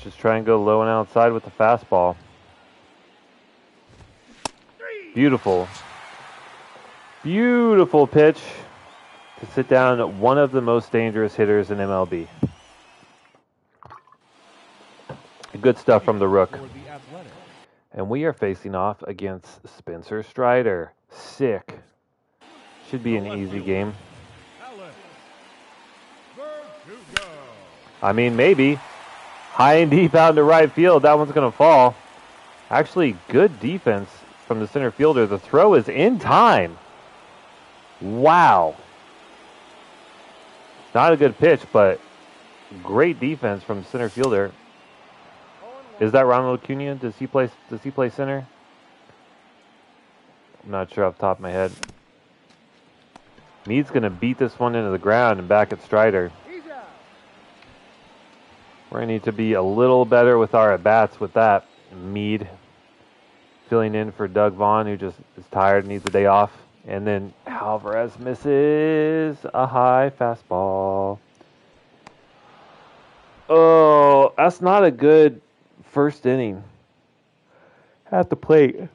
Just try and go low and outside with the fastball. Beautiful. Beautiful pitch to sit down one of the most dangerous hitters in MLB. Good stuff from the Rook. And we are facing off against Spencer Strider. Sick. Should be an easy game. I mean, maybe. High and deep out into right field. That one's going to fall. Actually, good defense from the center fielder. The throw is in time. Wow. Not a good pitch, but great defense from center fielder. Is that Ronald Acuna? Does he play center? I'm not sure off the top of my head. Mead's going to beat this one into the ground and back at Strider. We're going to need to be a little better with our at-bats with that. Mead filling in for Doug Vaughn, who just is tired and needs a day off. And then Alvarez misses a high fastball. Oh, that's not a good first inning at the plate.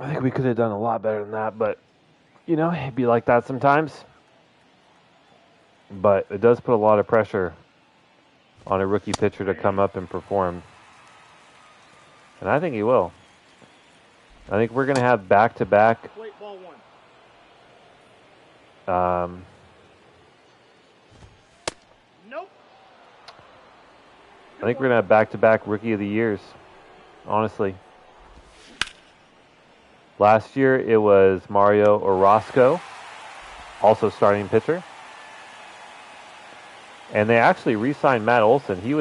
I think we could have done a lot better than that, but, it'd be like that sometimes. But it does put a lot of pressure on a rookie pitcher to come up and perform. And I think he will. I think we're going to have back-to-back. Nope. I think we're going to have back-to-back Rookie of the Years, honestly. Last year it was Mario Orozco, also starting pitcher. And they actually re-signed Matt Olson. He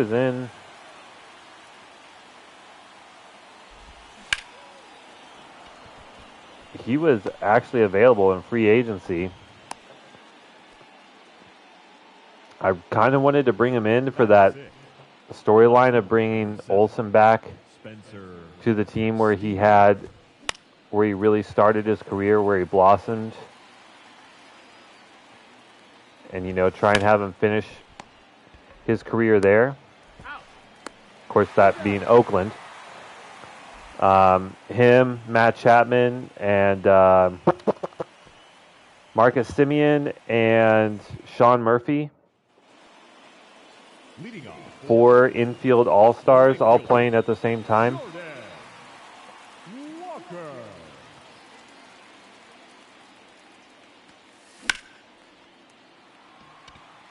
was actually available in free agency. I kind of wanted to bring him in for that storyline of bringing Olson back to the team where he really started his career, where he blossomed. And, try and have him finish his career there. Of course, that being Oakland. Him, Matt Chapman, and Marcus Simeon and Sean Murphy. 4 infield all-stars all playing at the same time.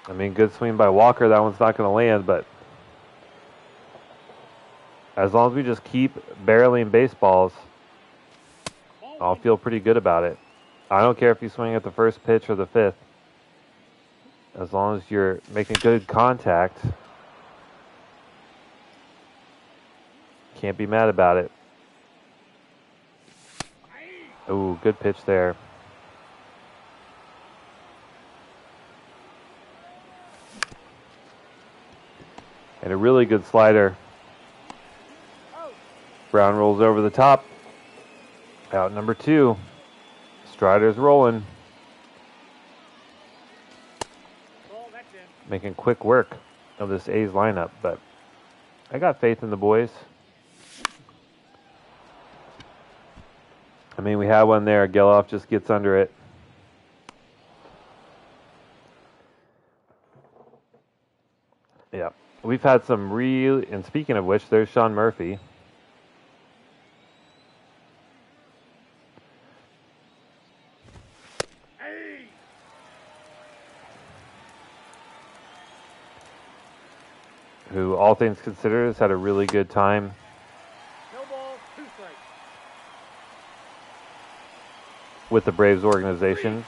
I mean, good swing by Walker. That one's not going to land, but as long as we just keep barreling baseballs, I'll feel pretty good about it. I don't care if you swing at the first pitch or the 5th. As long as you're making good contact, can't be mad about it. Ooh, good pitch there. And a really good slider. Brown rolls over the top. Out number 2. Strider's rolling. Making quick work of this A's lineup, but I got faith in the boys. I mean, we had one there. Geloff just gets under it. Yeah. We've had some and speaking of which, there's Sean Murphy. Who, all things considered, has had a really good time. No ball, 2 strikes. With the Braves organization.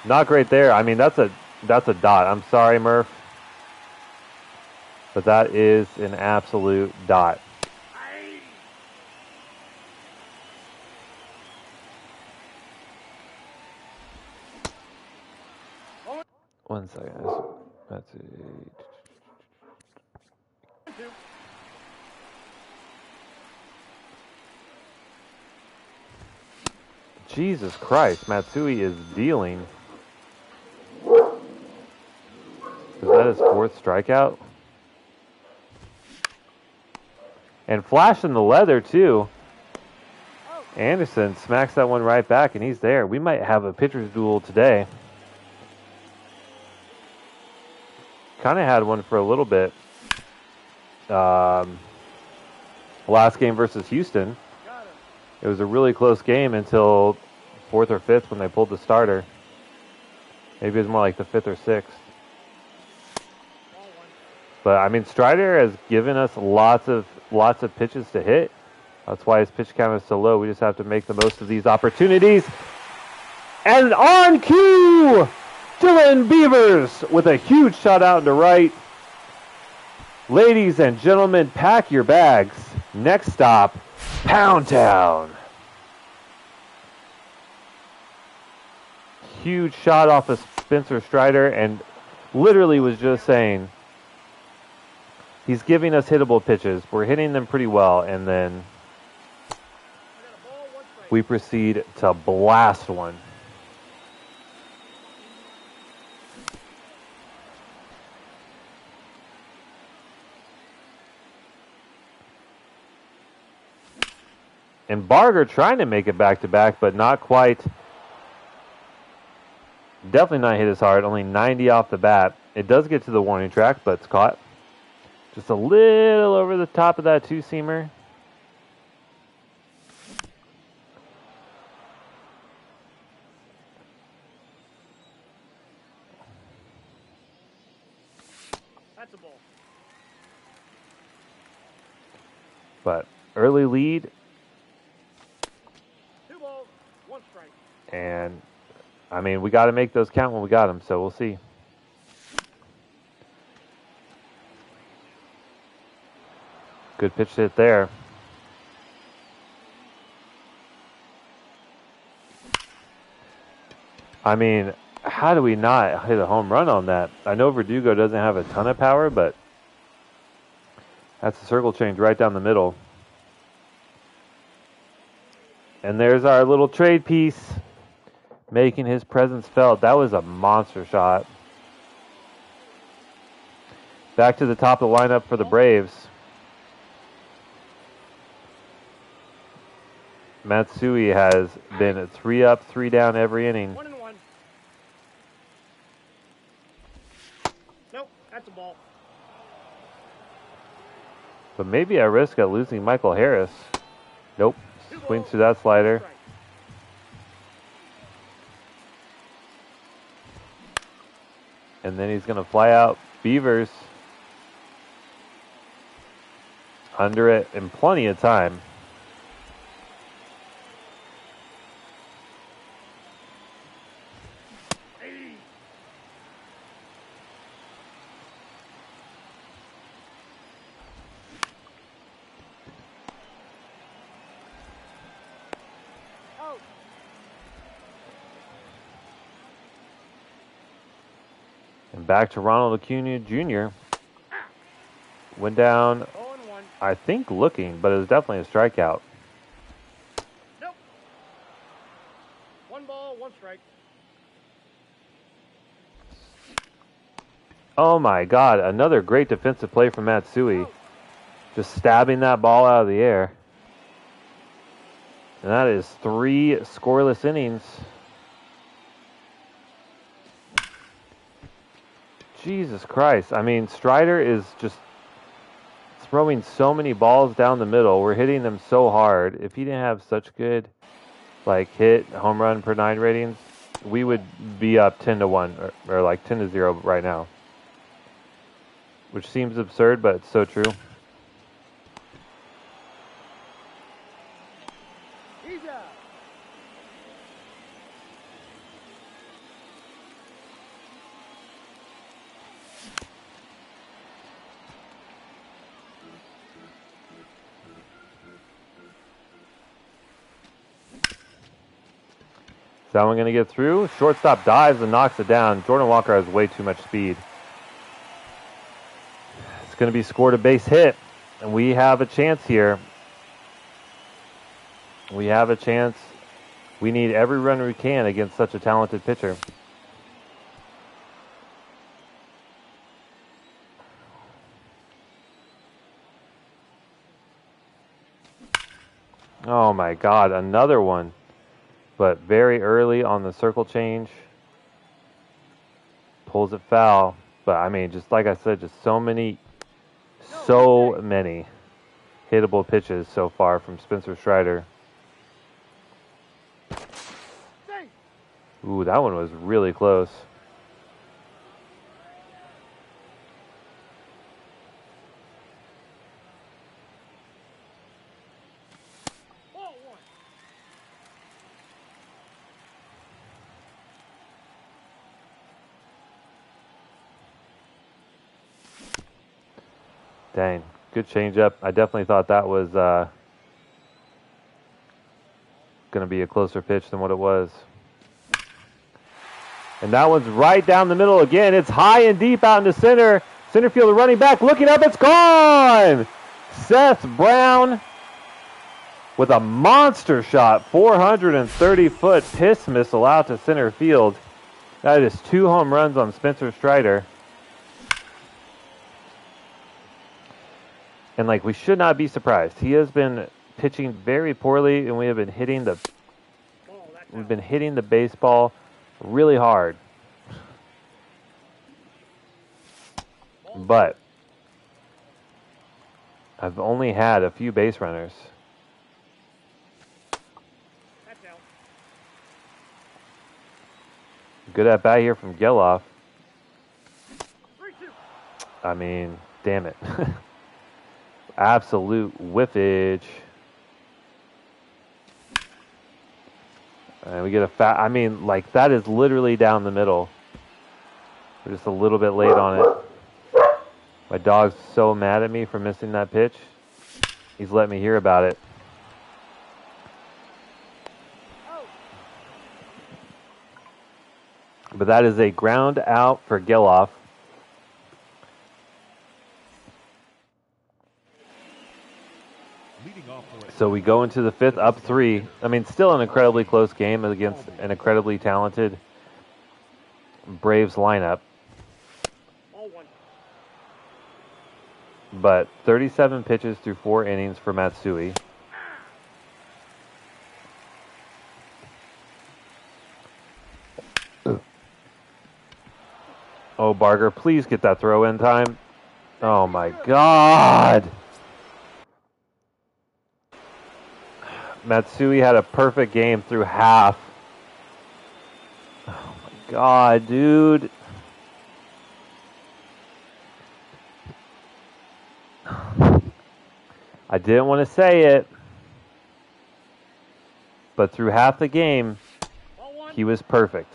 Not great there. I mean, that's a dot. I'm sorry, Murph. But that is an absolute dot. One second. That's it. Jesus Christ, Matsui is dealing. Is that his 4th strikeout? And flashing the leather, too. Anderson smacks that one right back, and he's there. We might have a pitcher's duel today. Kind of had one for a little bit. Last game versus Houston. It was a really close game until 4th or 5th when they pulled the starter. Maybe it was more like the 5th or 6th. But I mean, Strider has given us lots of pitches to hit. That's why his pitch count is so low. We just have to make the most of these opportunities. And on cue, Dylan Beavers with a huge shot out to right. Ladies and gentlemen, pack your bags. Next stop, Pound Town. Huge shot off of Spencer Strider, and literally was just saying, he's giving us hittable pitches. We're hitting them pretty well, and then we proceed to blast one. And Barger trying to make it back-to-back, but not quite. Definitely not hit as hard, only 90 off the bat. It does get to the warning track, but it's caught. Just a little over the top of that 2-seamer. That's a ball. But early lead And, I mean, we got to make those count when we got them, so we'll see. Good pitch hit there. I mean, how do we not hit a home run on that? I know Verdugo doesn't have a ton of power, but that's a circle change right down the middle. And there's our little trade piece making his presence felt. That was a monster shot. Back to the top of the lineup for the Braves. Matsui has been 3 up, 3 down every inning. 1-1. Nope, that's a ball. But maybe at risk of losing Michael Harris. Nope. Swings through that slider. And then he's going to fly out Beavers. Under it in plenty of time. And back to Ronald Acuna Jr. Went down, 0-1. I think looking, but it was definitely a strikeout. Nope. 1 ball, 1 strike. Oh my God, another great defensive play from Matsui. Just stabbing that ball out of the air. And that is 3 scoreless innings. Jesus Christ. I mean, Strider is just throwing so many balls down the middle. We're hitting them so hard. If he didn't have such good, like, hit, home run per 9 ratings, we would be up 10-1 or like 10-0 right now. Which seems absurd, but it's so true. He's out. Is that one going to get through? Shortstop dives and knocks it down. Jordan Walker has way too much speed. It's going to be scored a base hit. And we have a chance here. We have a chance. We need every run we can against such a talented pitcher. Oh my God, another one. But very early on the circle change. Pulls it foul. But I mean, just like I said, just so many hittable pitches so far from Spencer Strider. Ooh, that one was really close. Dang, good changeup. I definitely thought that was going to be a closer pitch than what it was. And that one's right down the middle again. It's high and deep out into center. Center fielder running back, looking up, it's gone! Seth Brown with a monster shot, 430-foot piss missile out to center field. That is 2 home runs on Spencer Strider. And like, we should not be surprised. He has been pitching very poorly, and we have been hitting the baseball really hard. But I've only had a few base runners. Good at bat here from Geloff. I mean, damn it. Absolute whiffage. And we get a I mean, like, that is literally down the middle. We're just a little bit late on it. My dog's so mad at me for missing that pitch. He's let me hear about it. But that is a ground out for Geloff. So we go into the fifth up 3. I mean, still an incredibly close game against an incredibly talented Braves lineup. But 37 pitches through 4 innings for Matsui. Oh, Barger, please get that throw in time. Oh, my God. Matsui had a perfect game through half. Oh, my God, dude. I didn't want to say it, but through half the game, he was perfect.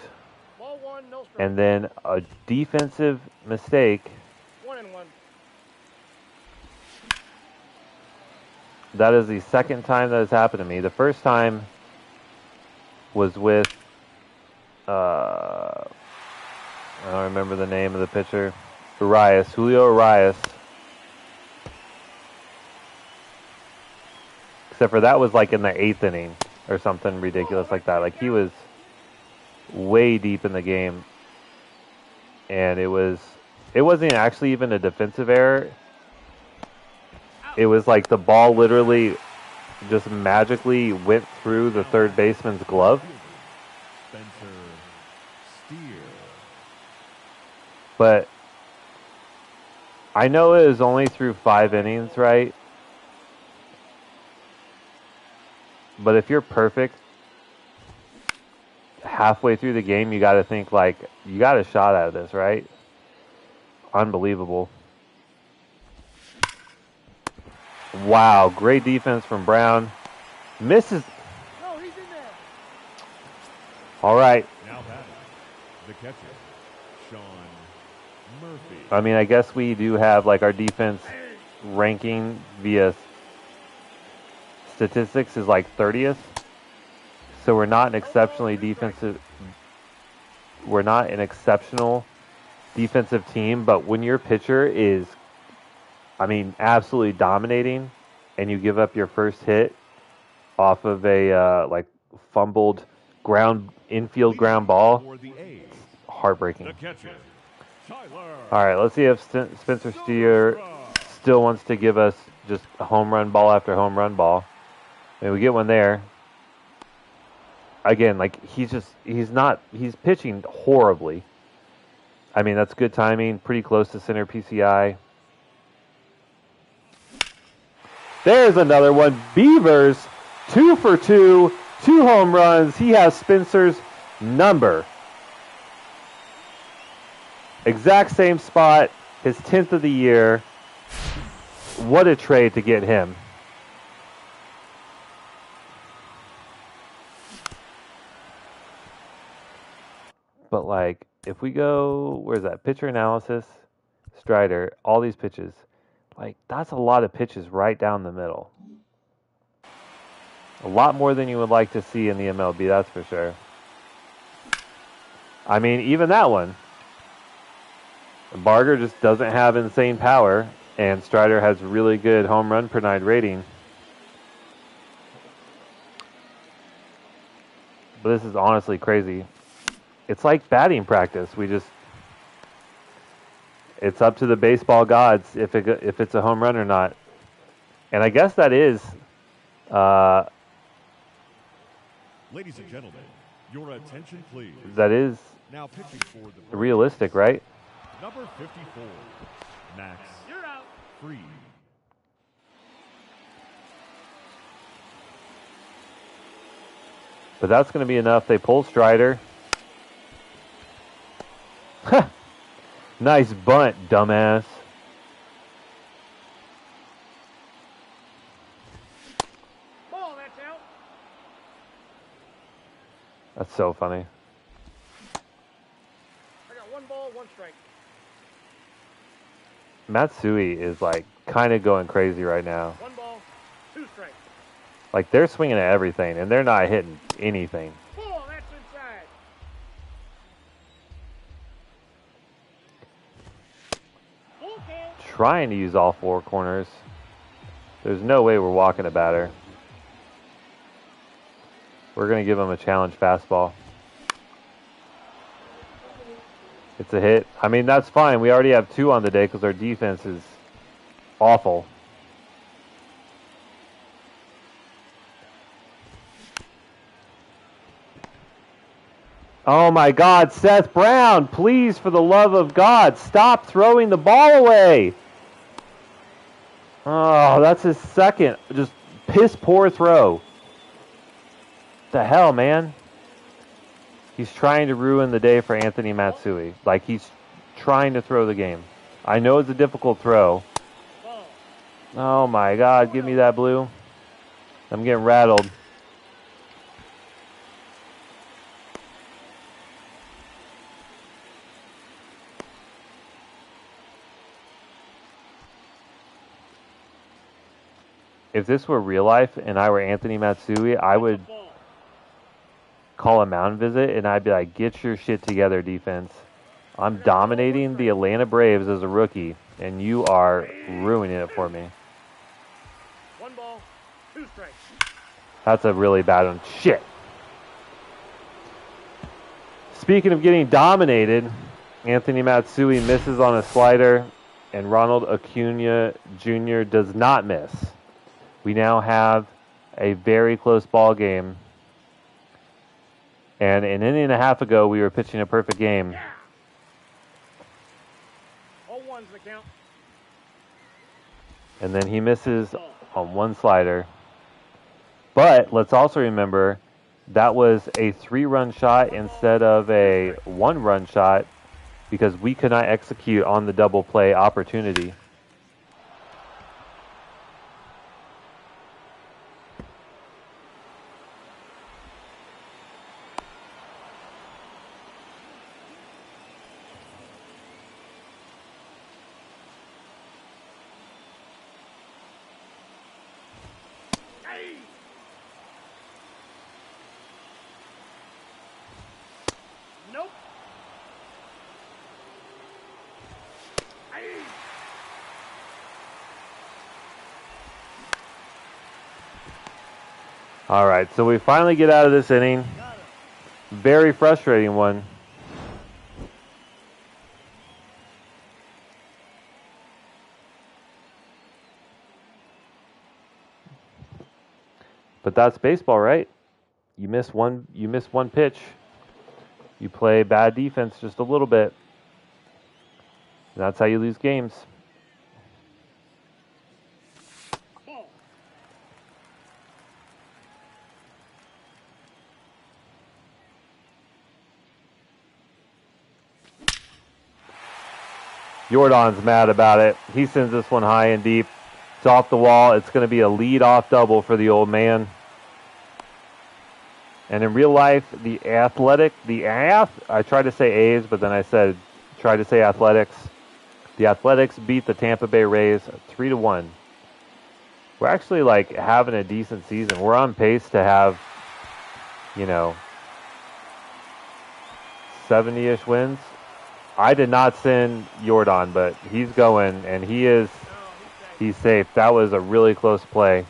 And then a defensive mistake. 1-1. That is the second time that has happened to me. The first time was with, I don't remember the name of the pitcher, Julio Urias. Except for that was like in the 8th inning or something ridiculous like that. Like, he was way deep in the game. And it wasn't actually even a defensive error. It was like the ball literally just magically went through the third baseman's glove. But I know it was only through 5 innings, right? But if you're perfect halfway through the game, you got to think, like, you got a shot at this, right? Unbelievable. Wow, great defense from Brown. Misses. No, he's in there. All right. Now batting, the catcher, Sean Murphy. I mean, I guess we do have, like, our defense ranking via statistics is like 30th. So we're not an exceptional defensive team, but when your pitcher is, I mean, absolutely dominating, and you give up your first hit off of a like fumbled infield ground ball, it's heartbreaking. All right, let's see if Spencer Steer still wants to give us just a home run ball after home run ball. And we get one there. Again, like, he's pitching horribly. I mean, that's good timing, pretty close to center PCI. There's another one. Beavers, 2 for 2, 2 home runs. He has Spencer's number. Exact same spot, his 10th of the year. What a trade to get him. But, like, if we go, where's that? Pitcher analysis, Strider, all these pitches. Like, that's a lot of pitches right down the middle. A lot more than you would like to see in the MLB, that's for sure. I mean, even that one. Barger just doesn't have insane power, and Strider has really good home run per 9 rating. But this is honestly crazy. It's like batting practice. It's up to the baseball gods if it's a home run or not. And I guess that is, Ladies and gentlemen, your attention please. that is Now pitching for the realistic, right? number 54, Max Fried. But that's going to be enough. They pull Strider. Nice bunt, dumbass. Ball, that's out. That's so funny. I got 1 ball, 1 strike. Matsui is like kind of going crazy right now. 1 ball, 2 strikes. Like they're swinging at everything and they're not hitting anything. Ball, that's inside. Full count. Trying to use all 4 corners. There's no way we're walking a batter. We're going to give him a challenge fastball. It's a hit. I mean, that's fine. We already have 2 on the day because our defense is awful. Oh my God, Seth Brown, please, for the love of God, stop throwing the ball away. Oh, that's his second. Just piss poor throw. The hell, man? He's trying to ruin the day for Anthony Matsui. Like, he's trying to throw the game. I know it's a difficult throw. Oh, my God. Give me that blue. I'm getting rattled. If this were real life and I were Anthony Matsui, I would call a mound visit and I'd be like, get your shit together, defense. I'm dominating the Atlanta Braves as a rookie, and you are ruining it for me. 1 ball, 2 strikes. That's a really bad one. Shit. Speaking of getting dominated, Anthony Matsui misses on a slider, and Ronald Acuna Jr. does not miss. We now have a very close ball game. And an inning and a half ago, we were pitching a perfect game. All 1's the count. And then he misses on 1 slider. But let's also remember that was a 3-run shot instead of a 1-run shot because we could not execute on the double play opportunity. Nope. All right, so we finally get out of this inning. Very frustrating one. But that's baseball, right? You miss one pitch. You play bad defense just a little bit. And that's how you lose games. Jordan's mad about it. He sends this one high and deep. It's off the wall. It's going to be a lead-off double for the old man. And in real life, I tried to say A's, but then I tried to say Athletics. The Athletics beat the Tampa Bay Rays 3-1. We're actually like having a decent season. We're on pace to have, 70-ish wins. I did not send Jordan, but he's going, and he's safe. That was a really close play.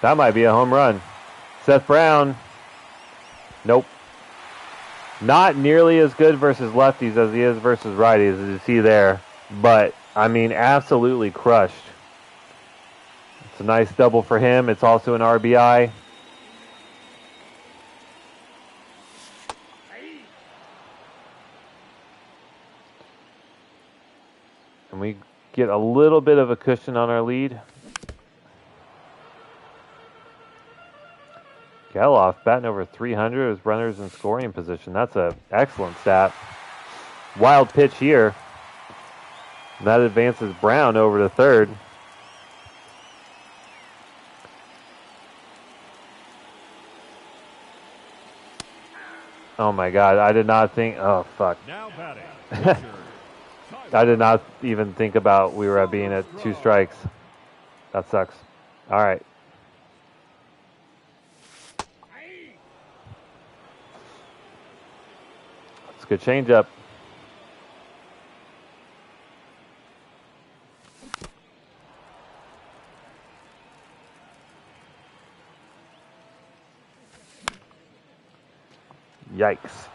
That might be a home run. Seth Brown. Nope. Not nearly as good versus lefties as he is versus righties, as you see there. But, I mean, absolutely crushed. It's a nice double for him. It's also an RBI. And we get a little bit of a cushion on our lead. Geloff batting over 300 as runners in scoring position. That's an excellent stat. Wild pitch here. That advances Brown over to third. Oh my God, I did not think, oh fuck. Now batting. Pitcher, I did not even think about we were being at 2 strikes. That sucks. All right. It's a good changeup. Yikes.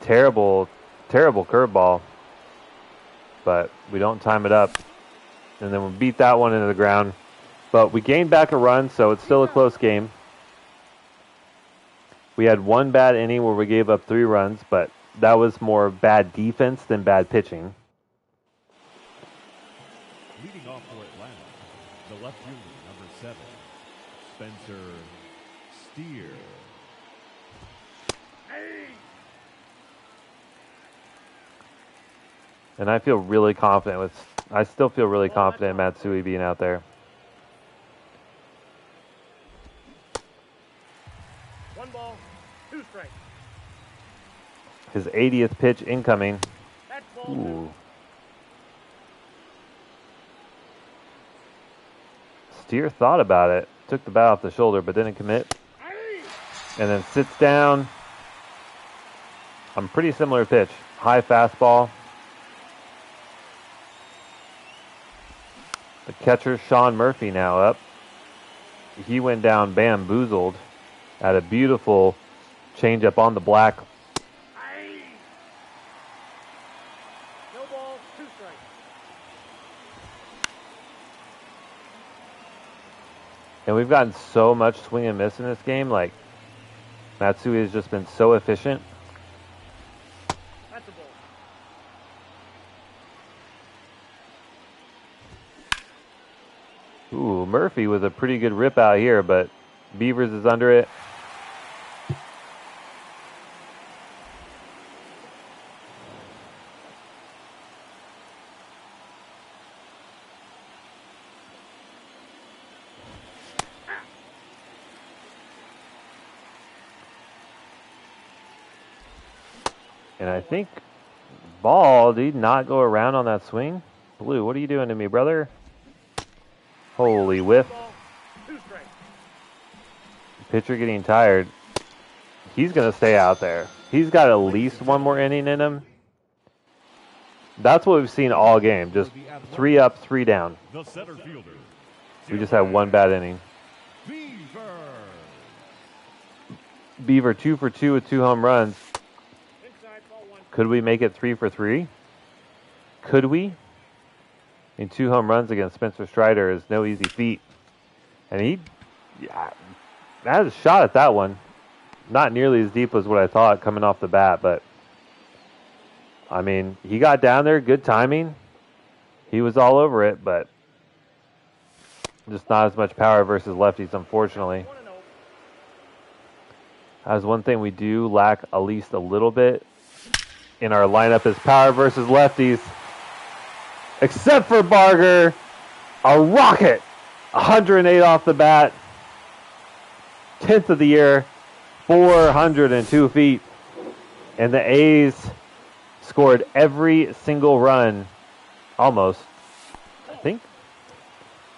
Terrible, terrible curveball. But we don't time it up. And then we beat that one into the ground. But we gained back a run, so it's still a close game. We had one bad inning where we gave up 3 runs, but that was more bad defense than bad pitching. leading off for Atlanta, the left fielder, number 7, Spencer Steer. And I feel really confident with, I still feel really confident in Matsui being out there. 1 ball, 2 strikes. His 80th pitch incoming. That's ball 2. Ooh. Steer thought about it, took the bat off the shoulder, but didn't commit. And then sits down. Pretty similar pitch. High fastball. The catcher, Sean Murphy, now up. He went down bamboozled at a beautiful changeup on the black. No ball, 2 strikes. And we've gotten so much swing and miss in this game. Like, Matsui has just been so efficient. That's a ball. Ooh, Murphy with a pretty good rip out here, but Beavers is under it. And I think ball, did he not go around on that swing? Blue, what are you doing to me, brother? Holy whiff. Ball, 2 strikes. Pitcher getting tired. He's going to stay out there. He's got at least one more inning in him. That's what we've seen all game. Just 3 up, 3 down. The center fielder, We just had one bad inning. Beaver. Beaver 2 for 2 with 2 home runs. Inside, ball 1. Could we make it 3 for 3? Could we? In 2 home runs against Spencer Strider is no easy feat. And he had a shot at that one. Not nearly as deep as what I thought coming off the bat, but I mean, he got down there, good timing. He was all over it, but just not as much power versus lefties, unfortunately. 1-0. That's one thing we do lack at least a little bit in our lineup is power versus lefties. Except for Barger, a rocket, 108 off the bat, 10th of the year, 402 feet, and the A's scored every single run, almost, I think.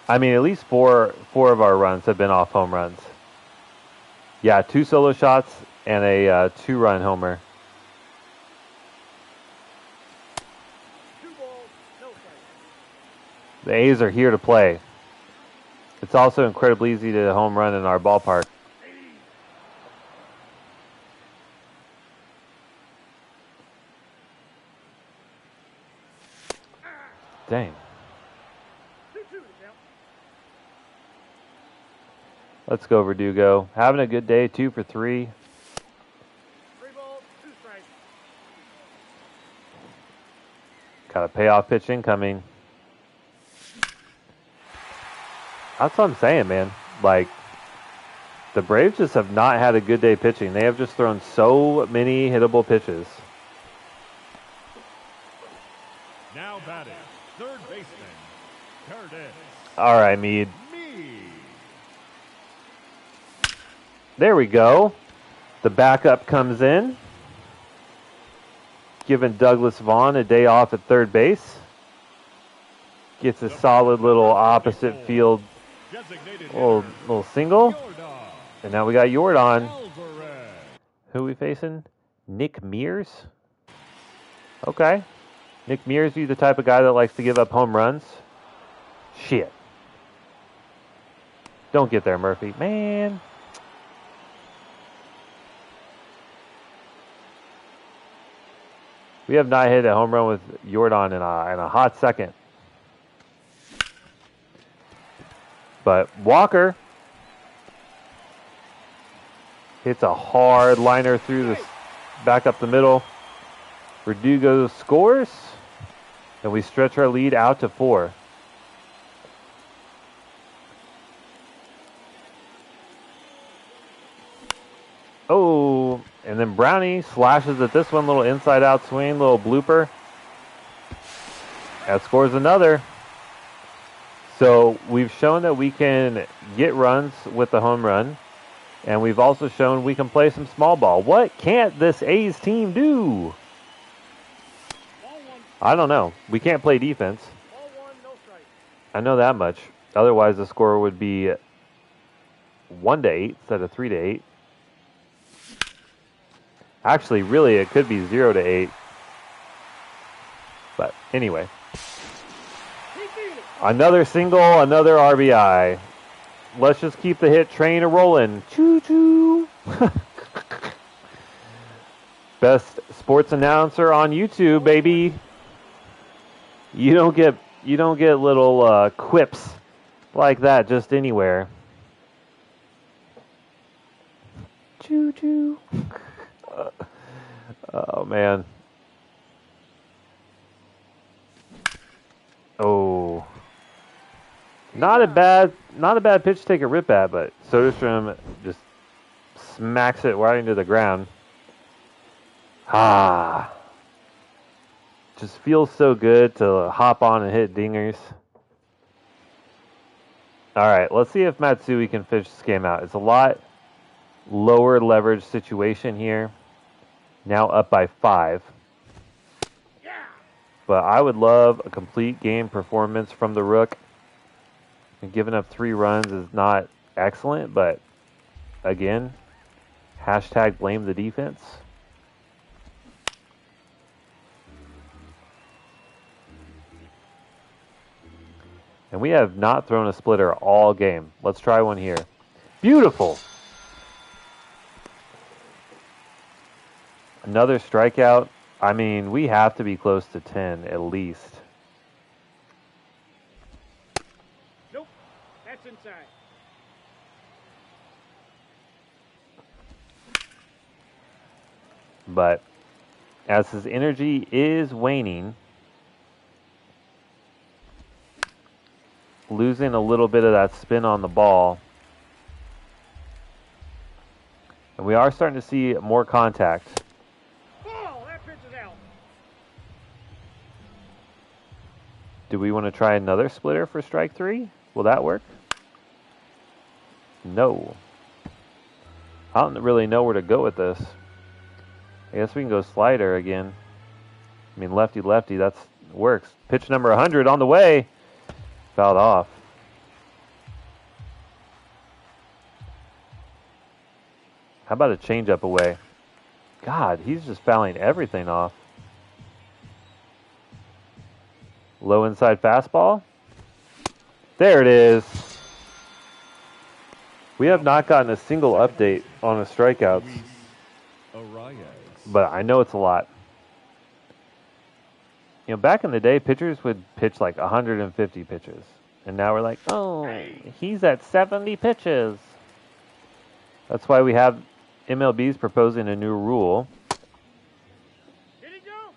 I mean, at least four of our runs have been off home runs. Yeah, 2 solo shots and a 2-run homer. 2 balls, no strikes. The A's are here to play. It's also incredibly easy to home run in our ballpark. Dang. 2-2 to count. Let's go, Verdugo. Having a good day, 2 for 3. 3 balls, 2 strikes. Got a payoff pitch incoming. That's what I'm saying, man. Like, The Braves just have not had a good day pitching. They have just thrown so many hittable pitches. Now batting, third baseman, Curtis. All right, Meade. There we go. The backup comes in, giving Douglas Vaughn a day off at third base. Gets a solid little opposite field little single. And now we got Jordan. Who are we facing? Nick Mears? Okay. Nick Mears, you the type of guy that likes to give up home runs? Shit. Don't get there, Murphy. Man. We have not hit a home run with Jordan in a hot second. But Walker hits a hard liner through the back up the middle. Verdugo scores, and we stretch our lead out to 4. Oh, and then Brownie slashes at this one, little inside-out swing, little blooper. That scores another. So we've shown that we can get runs with the home run, and we've also shown we can play some small ball. What can't this A's team do? I don't know. We can't play defense. I know that much. Otherwise, the score would be 1-8 instead of 3-8. Actually, really, it could be 0-8. But anyway. Another single, another RBI. Let's just keep the hit train a-rolling. Choo-choo. Best sports announcer on YouTube, baby. You don't get little quips like that just anywhere. Choo-choo. Oh man. Oh. Not a bad pitch to take a rip at, but Soderstrom just smacks it right into the ground. Ah. Just feels so good to hop on and hit dingers. All right, let's see if Matsui can finish this game out. It's a lot lower leverage situation here. Now up by 5. But I would love a complete game performance from the Rook. And giving up 3 runs is not excellent, but again, hashtag blame the defense. And we have not thrown a splitter all game. Let's try one here. Beautiful. Another strikeout. I mean, we have to be close to 10 at least. Nope, that's inside. But as his energy is waning, losing a little bit of that spin on the ball, and we are starting to see more contact. Oh, that pitch is out. Do we want to try another splitter for strike 3? Will that work? No. I don't really know where to go with this. I guess we can go slider again. I mean, lefty, that works. Pitch number 100 on the way. Fouled off. How about a changeup away? God, he's just fouling everything off. Low inside fastball. There it is. We have not gotten a single update on the strikeouts, but I know it's a lot. You know, back in the day, pitchers would pitch like 150 pitches. And now we're like, oh, he's at 70 pitches. That's why we have MLB's proposing a new rule. Did he go?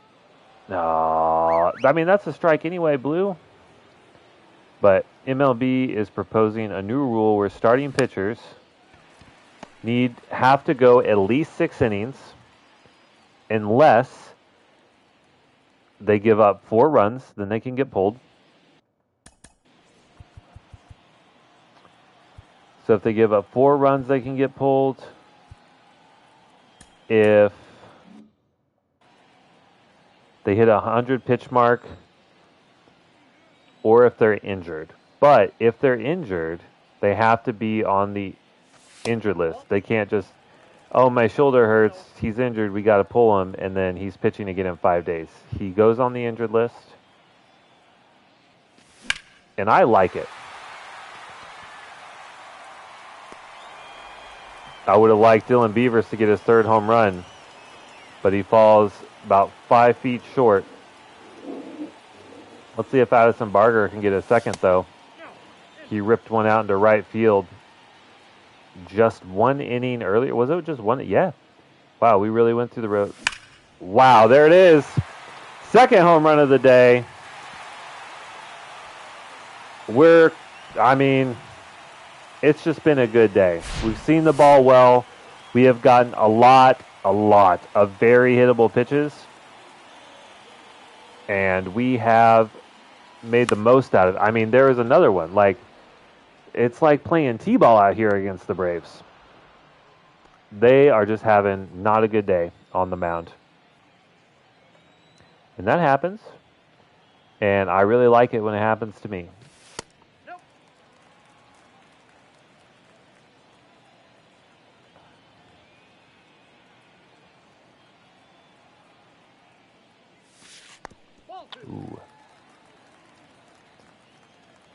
No, I mean, that's a strike anyway, Blue. But MLB is proposing a new rule where starting pitchers have to go at least 6 innings unless they give up 4 runs, then they can get pulled. So if they give up 4 runs, they can get pulled. If they hit a 100 pitch mark, or if they're injured. But if they're injured, they have to be on the injured list. They can't just, oh, my shoulder hurts, he's injured, we got to pull him, and then he's pitching again in 5 days. He goes on the injured list, and I like it. I would have liked Dylan Beavers to get his 3rd home run, but he falls about 5 feet short. Let's see if Addison Barger can get a 2nd, though. He ripped one out into right field just 1 inning earlier. Was it just 1? Yeah. Wow, we really went through the road. Wow, there it is. 2nd home run of the day. It's just been a good day. We've seen the ball well. We have gotten a lot of very hittable pitches. And we have made the most out of it. There is another one. It's like playing T-ball out here against the Braves. They are just having not a good day on the mound. And that happens. And I really like it when it happens to me. Ooh.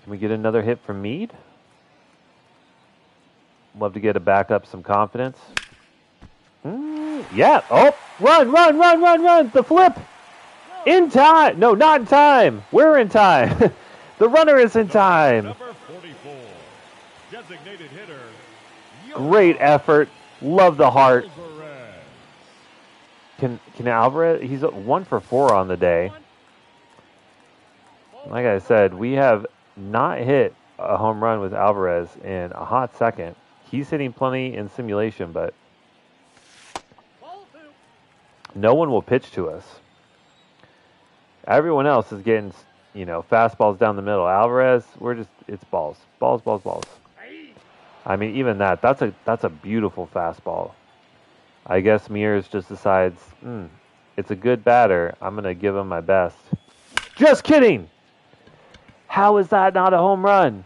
Can we get another hit from Meade? Love to get a back up some confidence. Yeah. Oh, run. The flip. In time. No, not in time. We're in time. The runner is in time. Number 44, designated hitter. Great effort. Love the heart. Alvarez. Can Alvarez? He's 1 for 4 on the day. Like I said, we have not hit a home run with Alvarez in a hot second. He's hitting plenty in simulation, but no one will pitch to us. Everyone else is getting, fastballs down the middle. Alvarez, it's balls. Balls. Even that's a beautiful fastball. I guess Mears just decides, it's a good batter. I'm going to give him my best. Just kidding! How is that not a home run?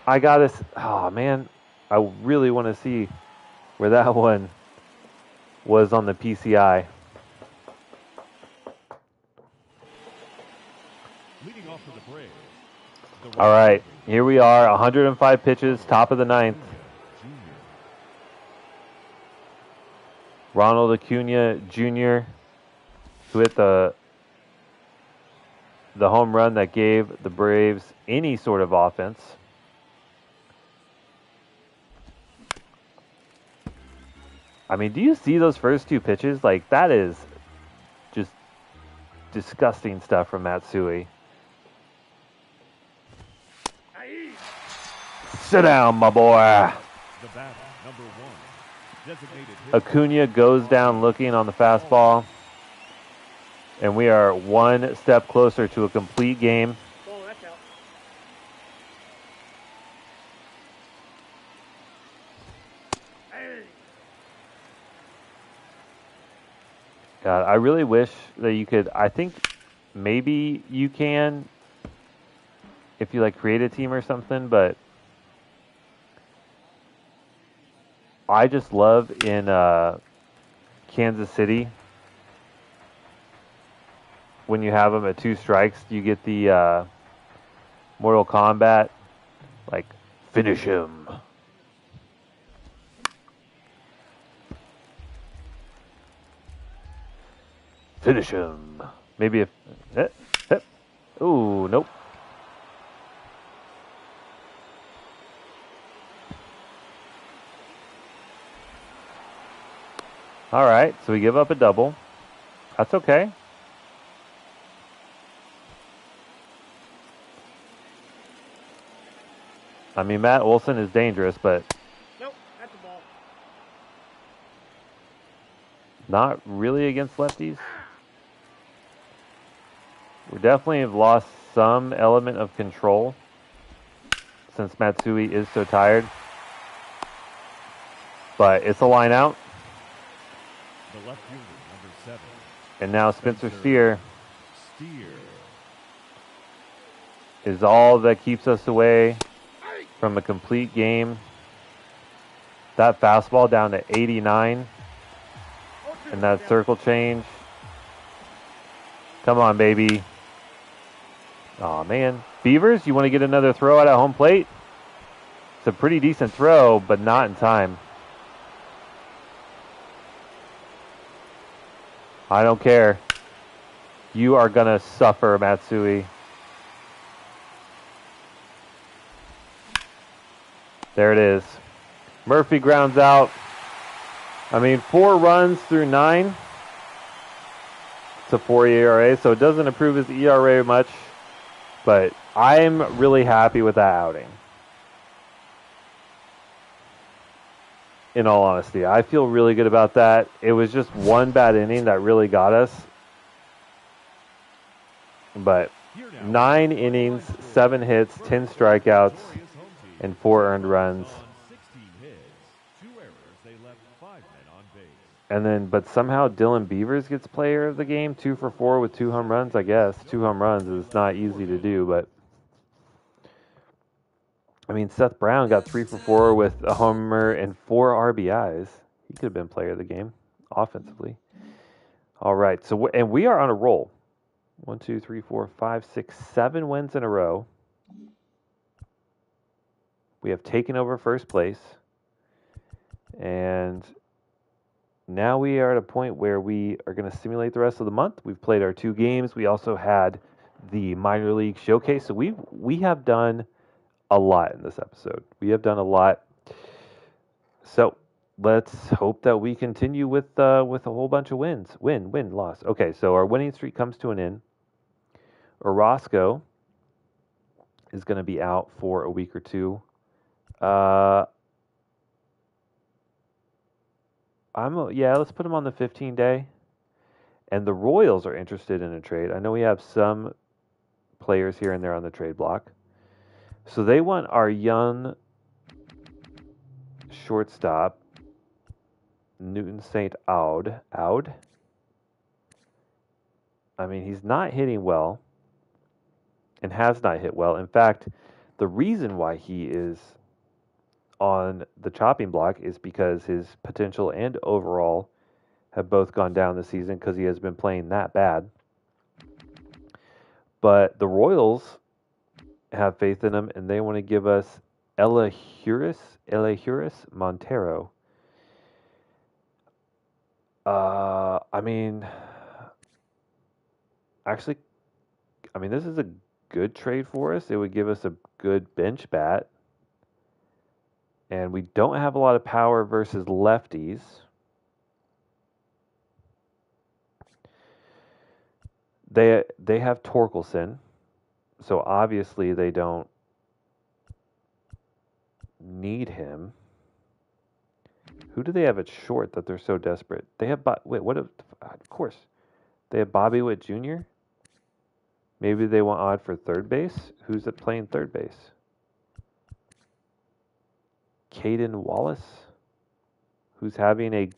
Oh man, I really want to see where that one was on the PCI. Leading off for the Braves. All right, here we are, 105 pitches, top of the 9th. Ronald Acuna Jr., who hit the home run that gave the Braves any sort of offense. Do you see those first 2 pitches? That is just disgusting stuff from Matsui. Sit down, my boy. The batter, number 1, designated hitter. Acuna goes down looking on the fastball. And we are 1 step closer to a complete game. Oh, that's out. God, I really wish that you could. I think maybe you can if you create a team or something, but I just love in Kansas City when you have them at 2 strikes, you get the Mortal Kombat, finish him. Finish him. Maybe if... Ooh, nope. All right, so we give up a double. That's okay. Matt Olson is dangerous, but Nope, that's a ball. Not really against lefties. We definitely have lost some element of control since Matsui is so tired. But it's a line out. The left fielder, number 7. And now Spencer Steer Steer. is all that keeps us away from a complete game. That fastball down to 89. And that circle change. Come on, baby. Aw, man. Beavers, you want to get another throw out at home plate? It's a pretty decent throw, but not in time. I don't care. You are going to suffer, Matsui. There it is. Murphy grounds out. I mean, 4 runs through 9. It's a 4 ERA, so it doesn't improve his ERA much. But I'm really happy with that outing. In all honesty, I feel really good about that. It was just one bad inning that really got us. But 9 innings, 7 hits, 10 strikeouts, and 4 earned runs. And then, but somehow Dylan Beavers gets player of the game, 2 for 4 with 2 home runs, I guess. 2 home runs is not easy to do, but I mean, Seth Brown got 3 for 4 with a homer and 4 RBIs. He could have been player of the game offensively. All right, so and we are on a roll. 1, 2, 3, 4, 5, 6, 7 wins in a row. We have taken over first place, and now we are at a point where we are going to simulate the rest of the month. We've played our 2 games. We also had the minor league showcase. So we have done a lot in this episode. We have done a lot. So let's hope that we continue with a whole bunch of wins. Win, loss. Okay, so our winning streak comes to an end. Orozco is going to be out for a week or 2. Let's put him on the 15-day. And the Royals are interested in a trade. I know we have some players here and there on the trade block. So they want our young shortstop, Newton St. Aud. I mean, he's not hitting well and has not hit well. In fact, the reason why he is on the chopping block is because his potential and overall have both gone down this season because he has been playing that bad. But the Royals have faith in him, and they want to give us Elehuris Montero. This is a good trade for us. It would give us a good bench bat. And we don't have a lot of power versus lefties. They have Torkelson. So obviously they don't need him. Who do they have at short that they're so desperate? They have of course. They have Bobby Witt Jr. Maybe they want Odd for third base. Who's at playing third base? Caden Wallace, who's having a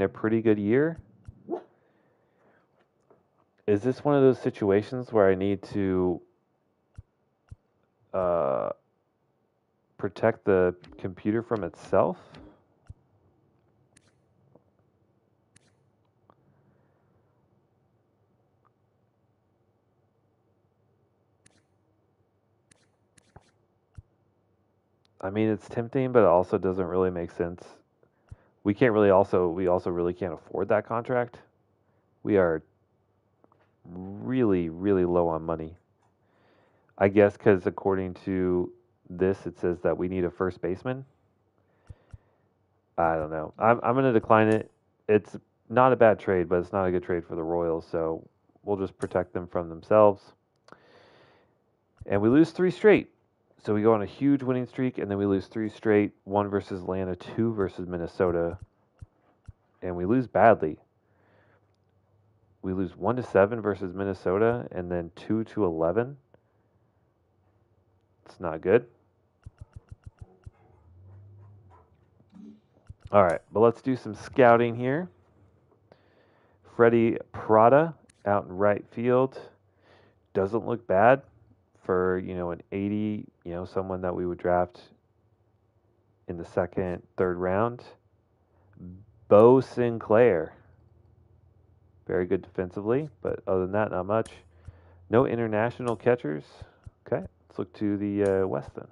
pretty good year. Is this one of those situations where I need to protect the computer from itself? I mean, it's tempting, but it also doesn't really make sense. We also really can't afford that contract. We are really, really low on money. I guess because according to this, it says that we need a first baseman. I don't know. I'm going to decline it. It's not a bad trade, but it's not a good trade for the Royals, so we'll just protect them from themselves. And we lose 3 straight. So we go on a huge winning streak, and then we lose 3 straight, 1 versus Atlanta, 2 versus Minnesota, and we lose badly. We lose 1-7 versus Minnesota, and then 2-11. It's not good. All right, but let's do some scouting here. Freddie Prada out in right field doesn't look bad for, an 80, someone that we would draft in the second, third round. Bo Sinclair, very good defensively, but other than that, not much. No international catchers. Okay, let's look to the West then.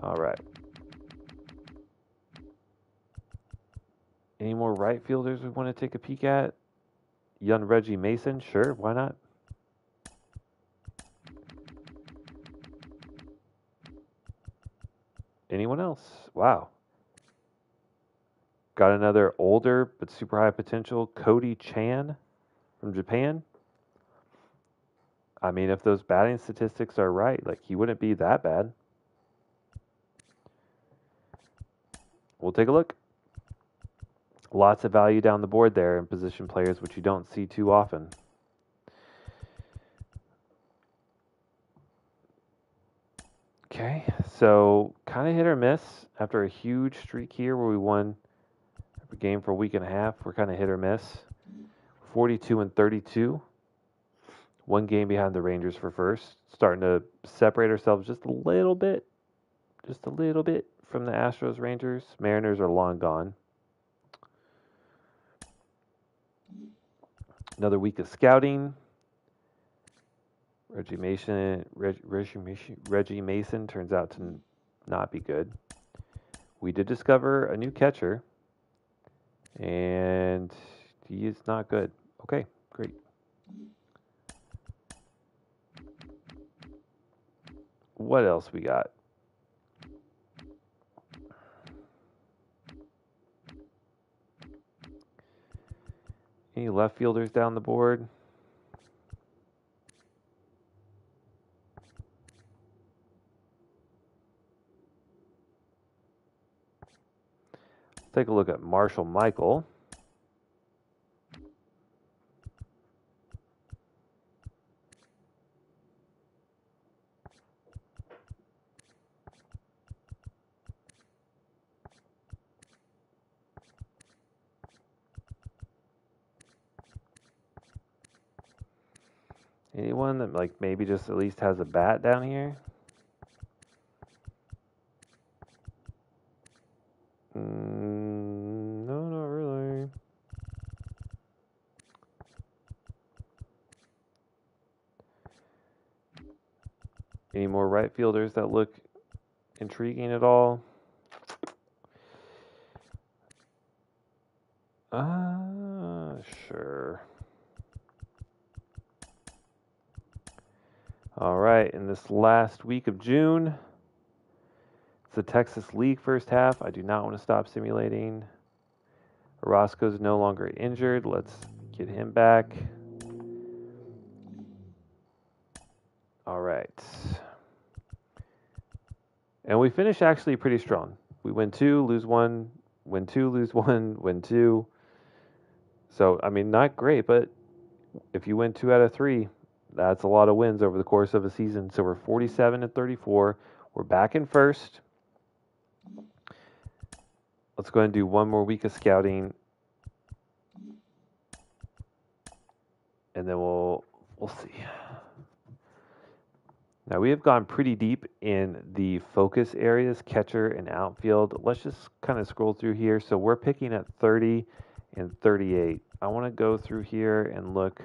All right. Any more right fielders we want to take a peek at? Young Reggie Mason, sure, why not? Anyone else? Wow. Got another older but super high potential, Cody Chan from Japan. I mean, if those batting statistics are right, like he wouldn't be that bad. We'll take a look. Lots of value down the board there in position players, which you don't see too often. Okay, so kind of hit or miss after a huge streak here where we won every game for a week and a half. We're kind of hit or miss. 42-32. 1 game behind the Rangers for first. Starting to separate ourselves just a little bit from the Astros, Rangers. Mariners are long gone. Another week of scouting. Reggie Mason turns out to not be good. We did discover a new catcher, and he is not good. Okay, great. What else we got? Any left fielders down the board? Let's take a look at Marshall Michael. Anyone that like maybe just at least has a bat down here? No, not really. Any more right fielders that look intriguing at all? Sure. All right, in this last week of June, it's the Texas League first half. I do not want to stop simulating. Orozco's no longer injured. Let's get him back. All right. And we finish actually pretty strong. We win 2, lose 1, win 2, lose 1, win 2. So, I mean, not great, but if you win 2 out of 3, that's a lot of wins over the course of a season. So we're 47-34. We're back in first. Let's go ahead and do one more week of scouting, and then we'll see. Now we have gone pretty deep in the focus areas, catcher and outfield. Let's just kind of scroll through here. So we're picking at 30 and 38. I want to go through here and look,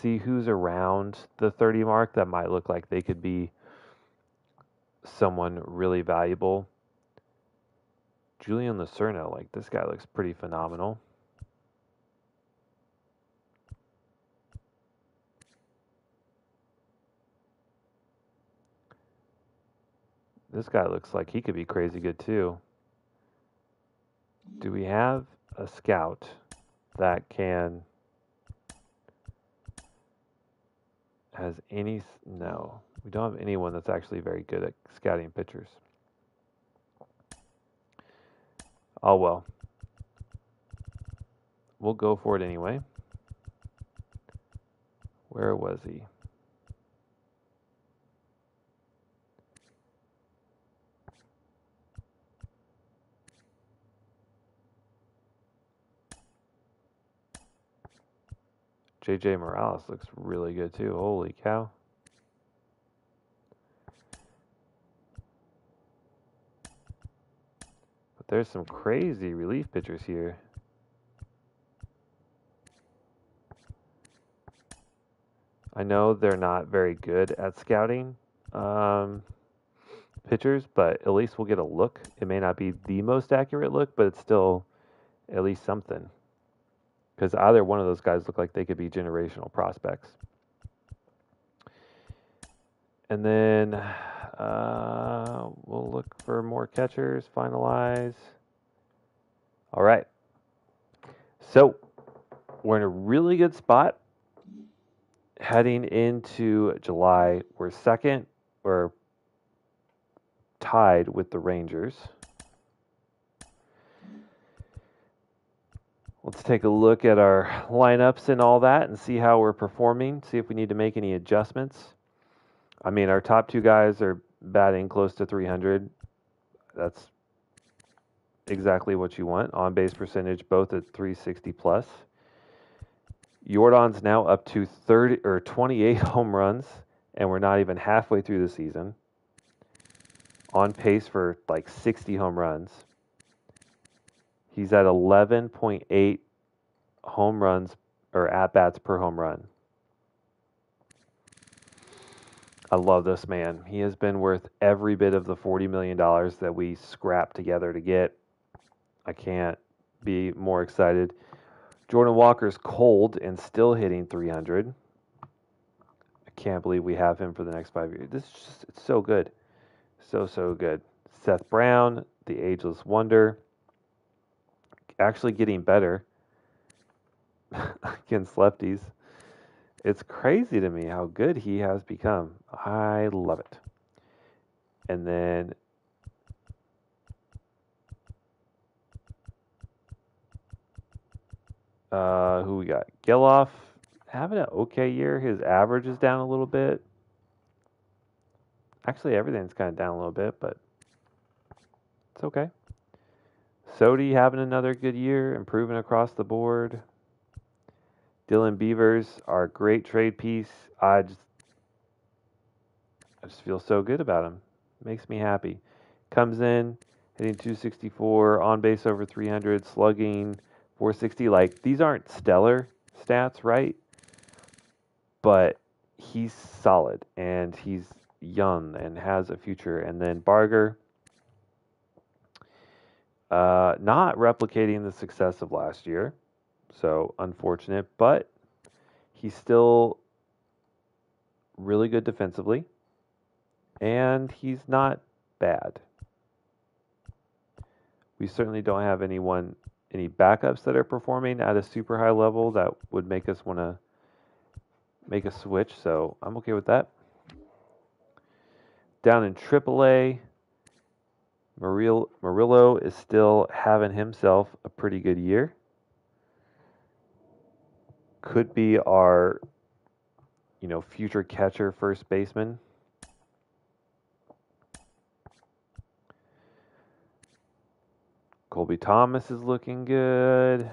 see who's around the 30 mark that might look like they could be someone really valuable. Julian Lucerno, like this guy looks pretty phenomenal. This guy looks like he could be crazy good too. Do we have a scout that can has any. No, we don't have anyone that's actually very good at scouting pitchers. Oh well. We'll go for it anyway. Where was he? JJ Morales looks really good too. Holy cow. But there's some crazy relief pitchers here. I know they're not very good at scouting pitchers, but at least we'll get a look. It may not be the most accurate look, but it's still at least something. Because either one of those guys look like they could be generational prospects. And then we'll look for more catchers, finalize. All right. So we're in a really good spot heading into July. We're second. We're tied with the Rangers. Let's take a look at our lineups and all that and see how we're performing, see if we need to make any adjustments. I mean, our top two guys are batting close to 300. That's exactly what you want. On base percentage, both at 360 plus. Jordan's now up to 30 or 28 home runs, and we're not even halfway through the season. On pace for like 60 home runs. He's at 11.8 home runs or at-bats per home run. I love this man. He has been worth every bit of the $40 million that we scrapped together to get. I can't be more excited. Jordan Walker's cold and still hitting 300. I can't believe we have him for the next 5 years. This is just, it's so good. So good. Seth Brown, the ageless wonder, actually getting better against lefties. It's crazy to me how good he has become. I love it. And then who we got? Geloff having an okay year. His average is down a little bit. Actually, everything's kind of down a little bit, but it's okay. Sodi having another good year, improving across the board. Dylan Beavers, our great trade piece. I just feel so good about him. Makes me happy. Comes in, hitting 264, on base over 300, slugging 460. Like, these aren't stellar stats, right? But he's solid, and he's young and has a future. And then Barger, not replicating the success of last year. So unfortunate, but he's still really good defensively, and he's not bad. We certainly don't have any backups that are performing at a super high level that would make us want to make a switch, so I'm okay with that. Down in AAA, Murillo is still having himself a pretty good year. Could be our, future catcher, first baseman. Colby Thomas is looking good.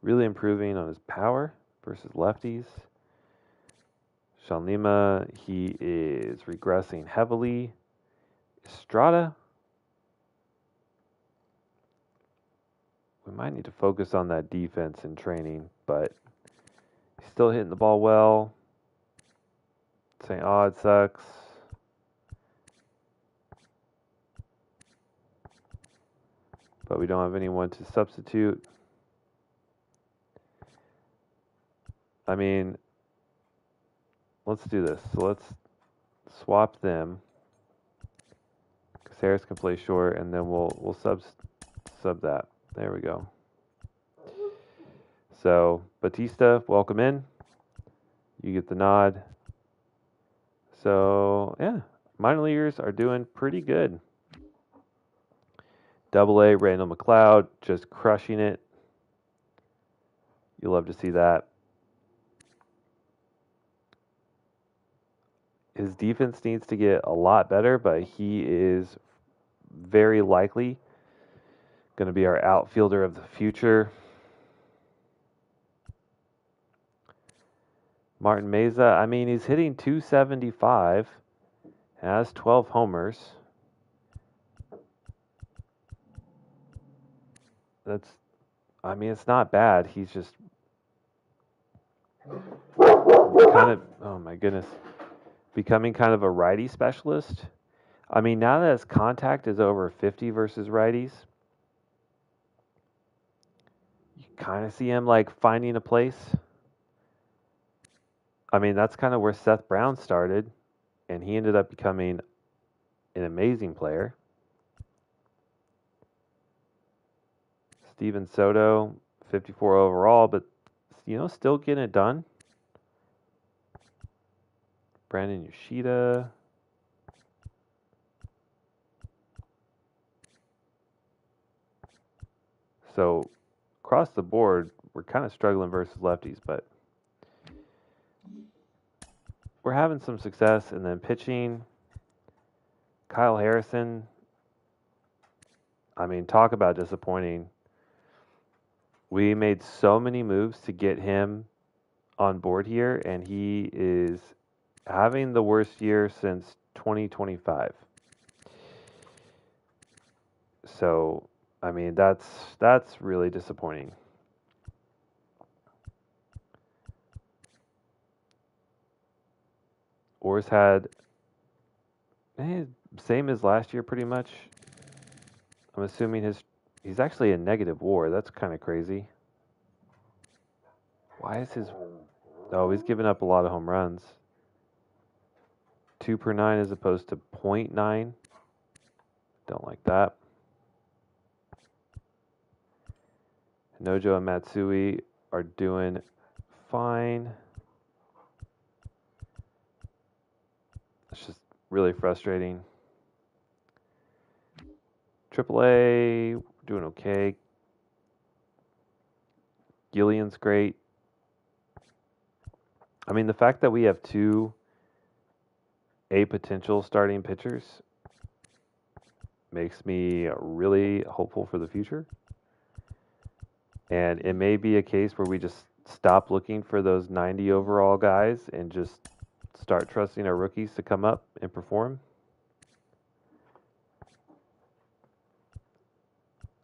Really improving on his power versus lefties. Sean Lima, he is regressing heavily. Estrada, we might need to focus on that defense and training, but he's still hitting the ball well. St. Aud sucks. But we don't have anyone to substitute. I mean, let's do this. So let's swap them. Because Harris can play short, and then we'll sub that. There we go. So Batista, welcome in. You get the nod. So, yeah, minor leaguers are doing pretty good. Double A, Randall McLeod, just crushing it. You love to see that. His defense needs to get a lot better, but he is very likely going to be our outfielder of the future. Martin Meza, I mean, he's hitting 275, has 12 homers. I mean, it's not bad. He's just kind of, oh my goodness, becoming kind of a righty specialist. I mean, now that his contact is over 50 versus righties, you kind of see him like finding a place. I mean, that's kind of where Seth Brown started, and he ended up becoming an amazing player. Steven Soto, 54 overall, but still getting it done. Brandon Yoshida. So across the board, we're kind of struggling versus lefties, but we're having some success. And then pitching, Kyle Harrison. I mean, talk about disappointing. We made so many moves to get him on board here, and he is having the worst year since 2025. So, I mean, that's really disappointing. Orr's had same as last year pretty much. I'm assuming he's actually a negative WAR. That's kind of crazy. Why is his... Oh, he's giving up a lot of home runs. 2 per 9 as opposed to 0.9. Don't like that. Nojo and Matsui are doing fine. It's just really frustrating. AAA, doing okay. Gillian's great. I mean, the fact that we have 2 A potential starting pitchers makes me really hopeful for the future. And it may be a case where we just stop looking for those 90 overall guys and just start trusting our rookies to come up and perform.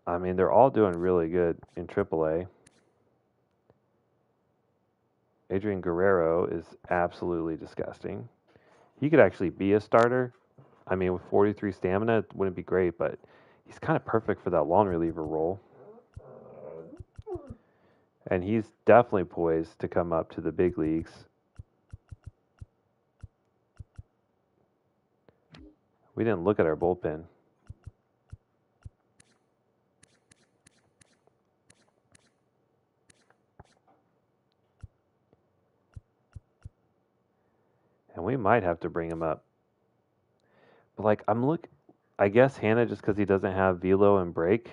I mean, they're all doing really good in AAA. Adrian Guerrero is absolutely disgusting. He could actually be a starter. I mean, with 43 stamina, it wouldn't be great, but he's kind of perfect for that long reliever role. And he's definitely poised to come up to the big leagues. We didn't look at our bullpen. And we might have to bring him up. But like, I guess Hannah, just because he doesn't have velo and break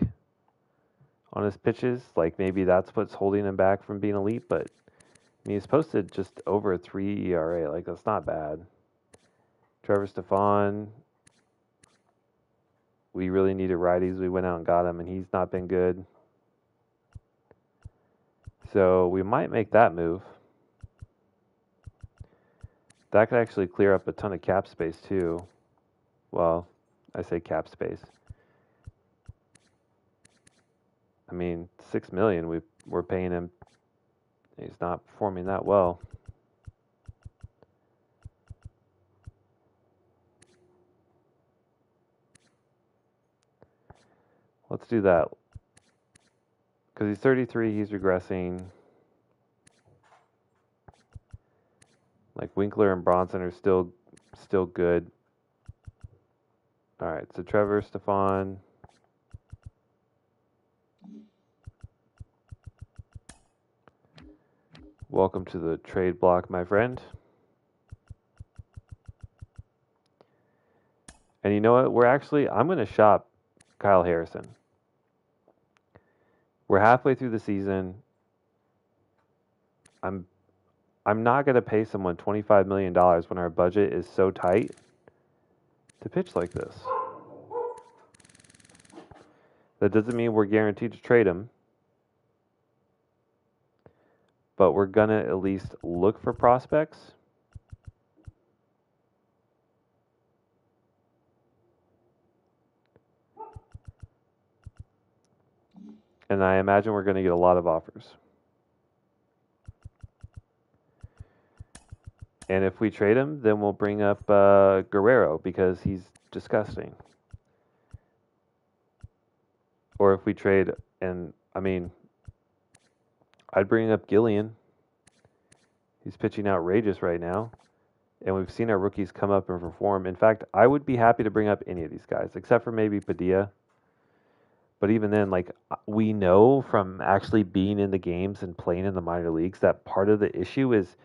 on his pitches, like maybe that's what's holding him back from being elite. But I mean, he's posted just over a 3 ERA. Like, that's not bad. Trevor Stefan, we really needed righties. We went out and got him, and he's not been good. So we might make that move. That could actually clear up a ton of cap space too. Well, I say cap space. I mean, $6 million. We're paying him. He's not performing that well. Let's do that. Because he's 33, he's regressing. Like Winkler and Bronson are still good. All right, so Trevor Stefan. Welcome to the trade block, my friend. And you know what? I'm going to shop Kyle Harrison. We're halfway through the season. I'm not going to pay someone $25 million when our budget is so tight to pitch like this. That doesn't mean we're guaranteed to trade him, but we're going to at least look for prospects. And I imagine we're going to get a lot of offers. And if we trade him, then we'll bring up Guerrero because he's disgusting. Or if we trade, I'd bring up Gillian. He's pitching outrageous right now. And we've seen our rookies come up and perform. In fact, I would be happy to bring up any of these guys, except for maybe Padilla. But even then, we know from actually being in the games and playing in the minor leagues that part of the issue is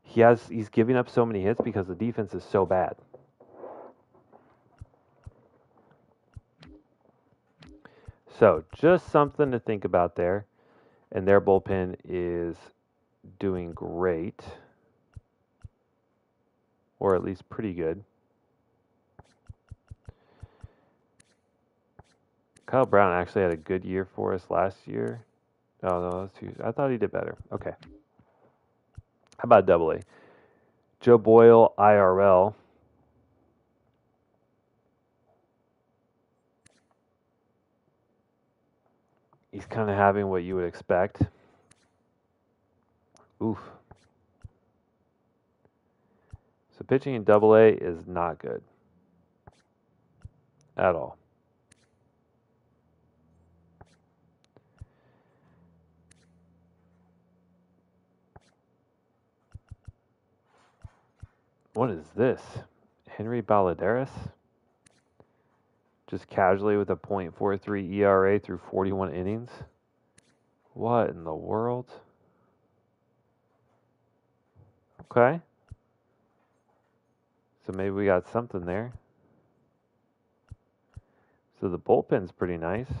he's giving up so many hits because the defense is so bad. So just something to think about there. And their bullpen is doing great. Or at least pretty good. Kyle Brown actually had a good year for us last year. Oh, no, that's too. I thought he did better. Okay. How about Double-A? Joe Boyle, IRL. He's kind of having what you would expect. Oof. So pitching in Double-A is not good. At all. What is this? Henry Baladeras? Just casually with a .43 ERA through 41 innings? What in the world? Okay. So maybe we got something there. So the bullpen's pretty nice.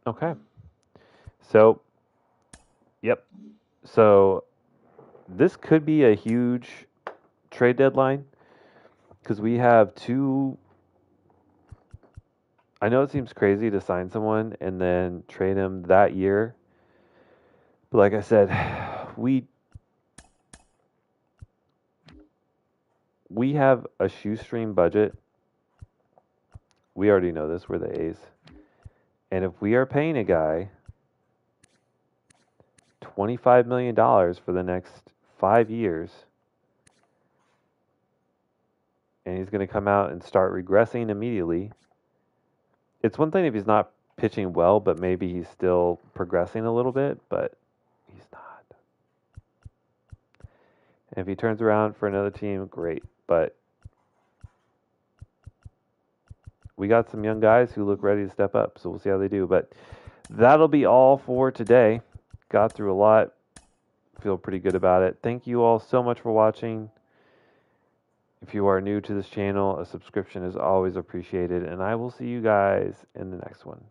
Okay. So, yep. So this could be a huge trade deadline because we have two. I know it seems crazy to sign someone and then trade him that year. But like I said, we have a shoestring budget. We already know this. We're the A's. And if we are paying a guy $25 million for the next 5 years, and he's going to come out and start regressing immediately, it's one thing if he's not pitching well, but maybe he's still progressing a little bit, but he's not. And if he turns around for another team, great. But we got some young guys who look ready to step up, so we'll see how they do. But that'll be all for today. Got through a lot. Feel pretty good about it. Thank you all so much for watching. If you are new to this channel, a subscription is always appreciated, and I will see you guys in the next one.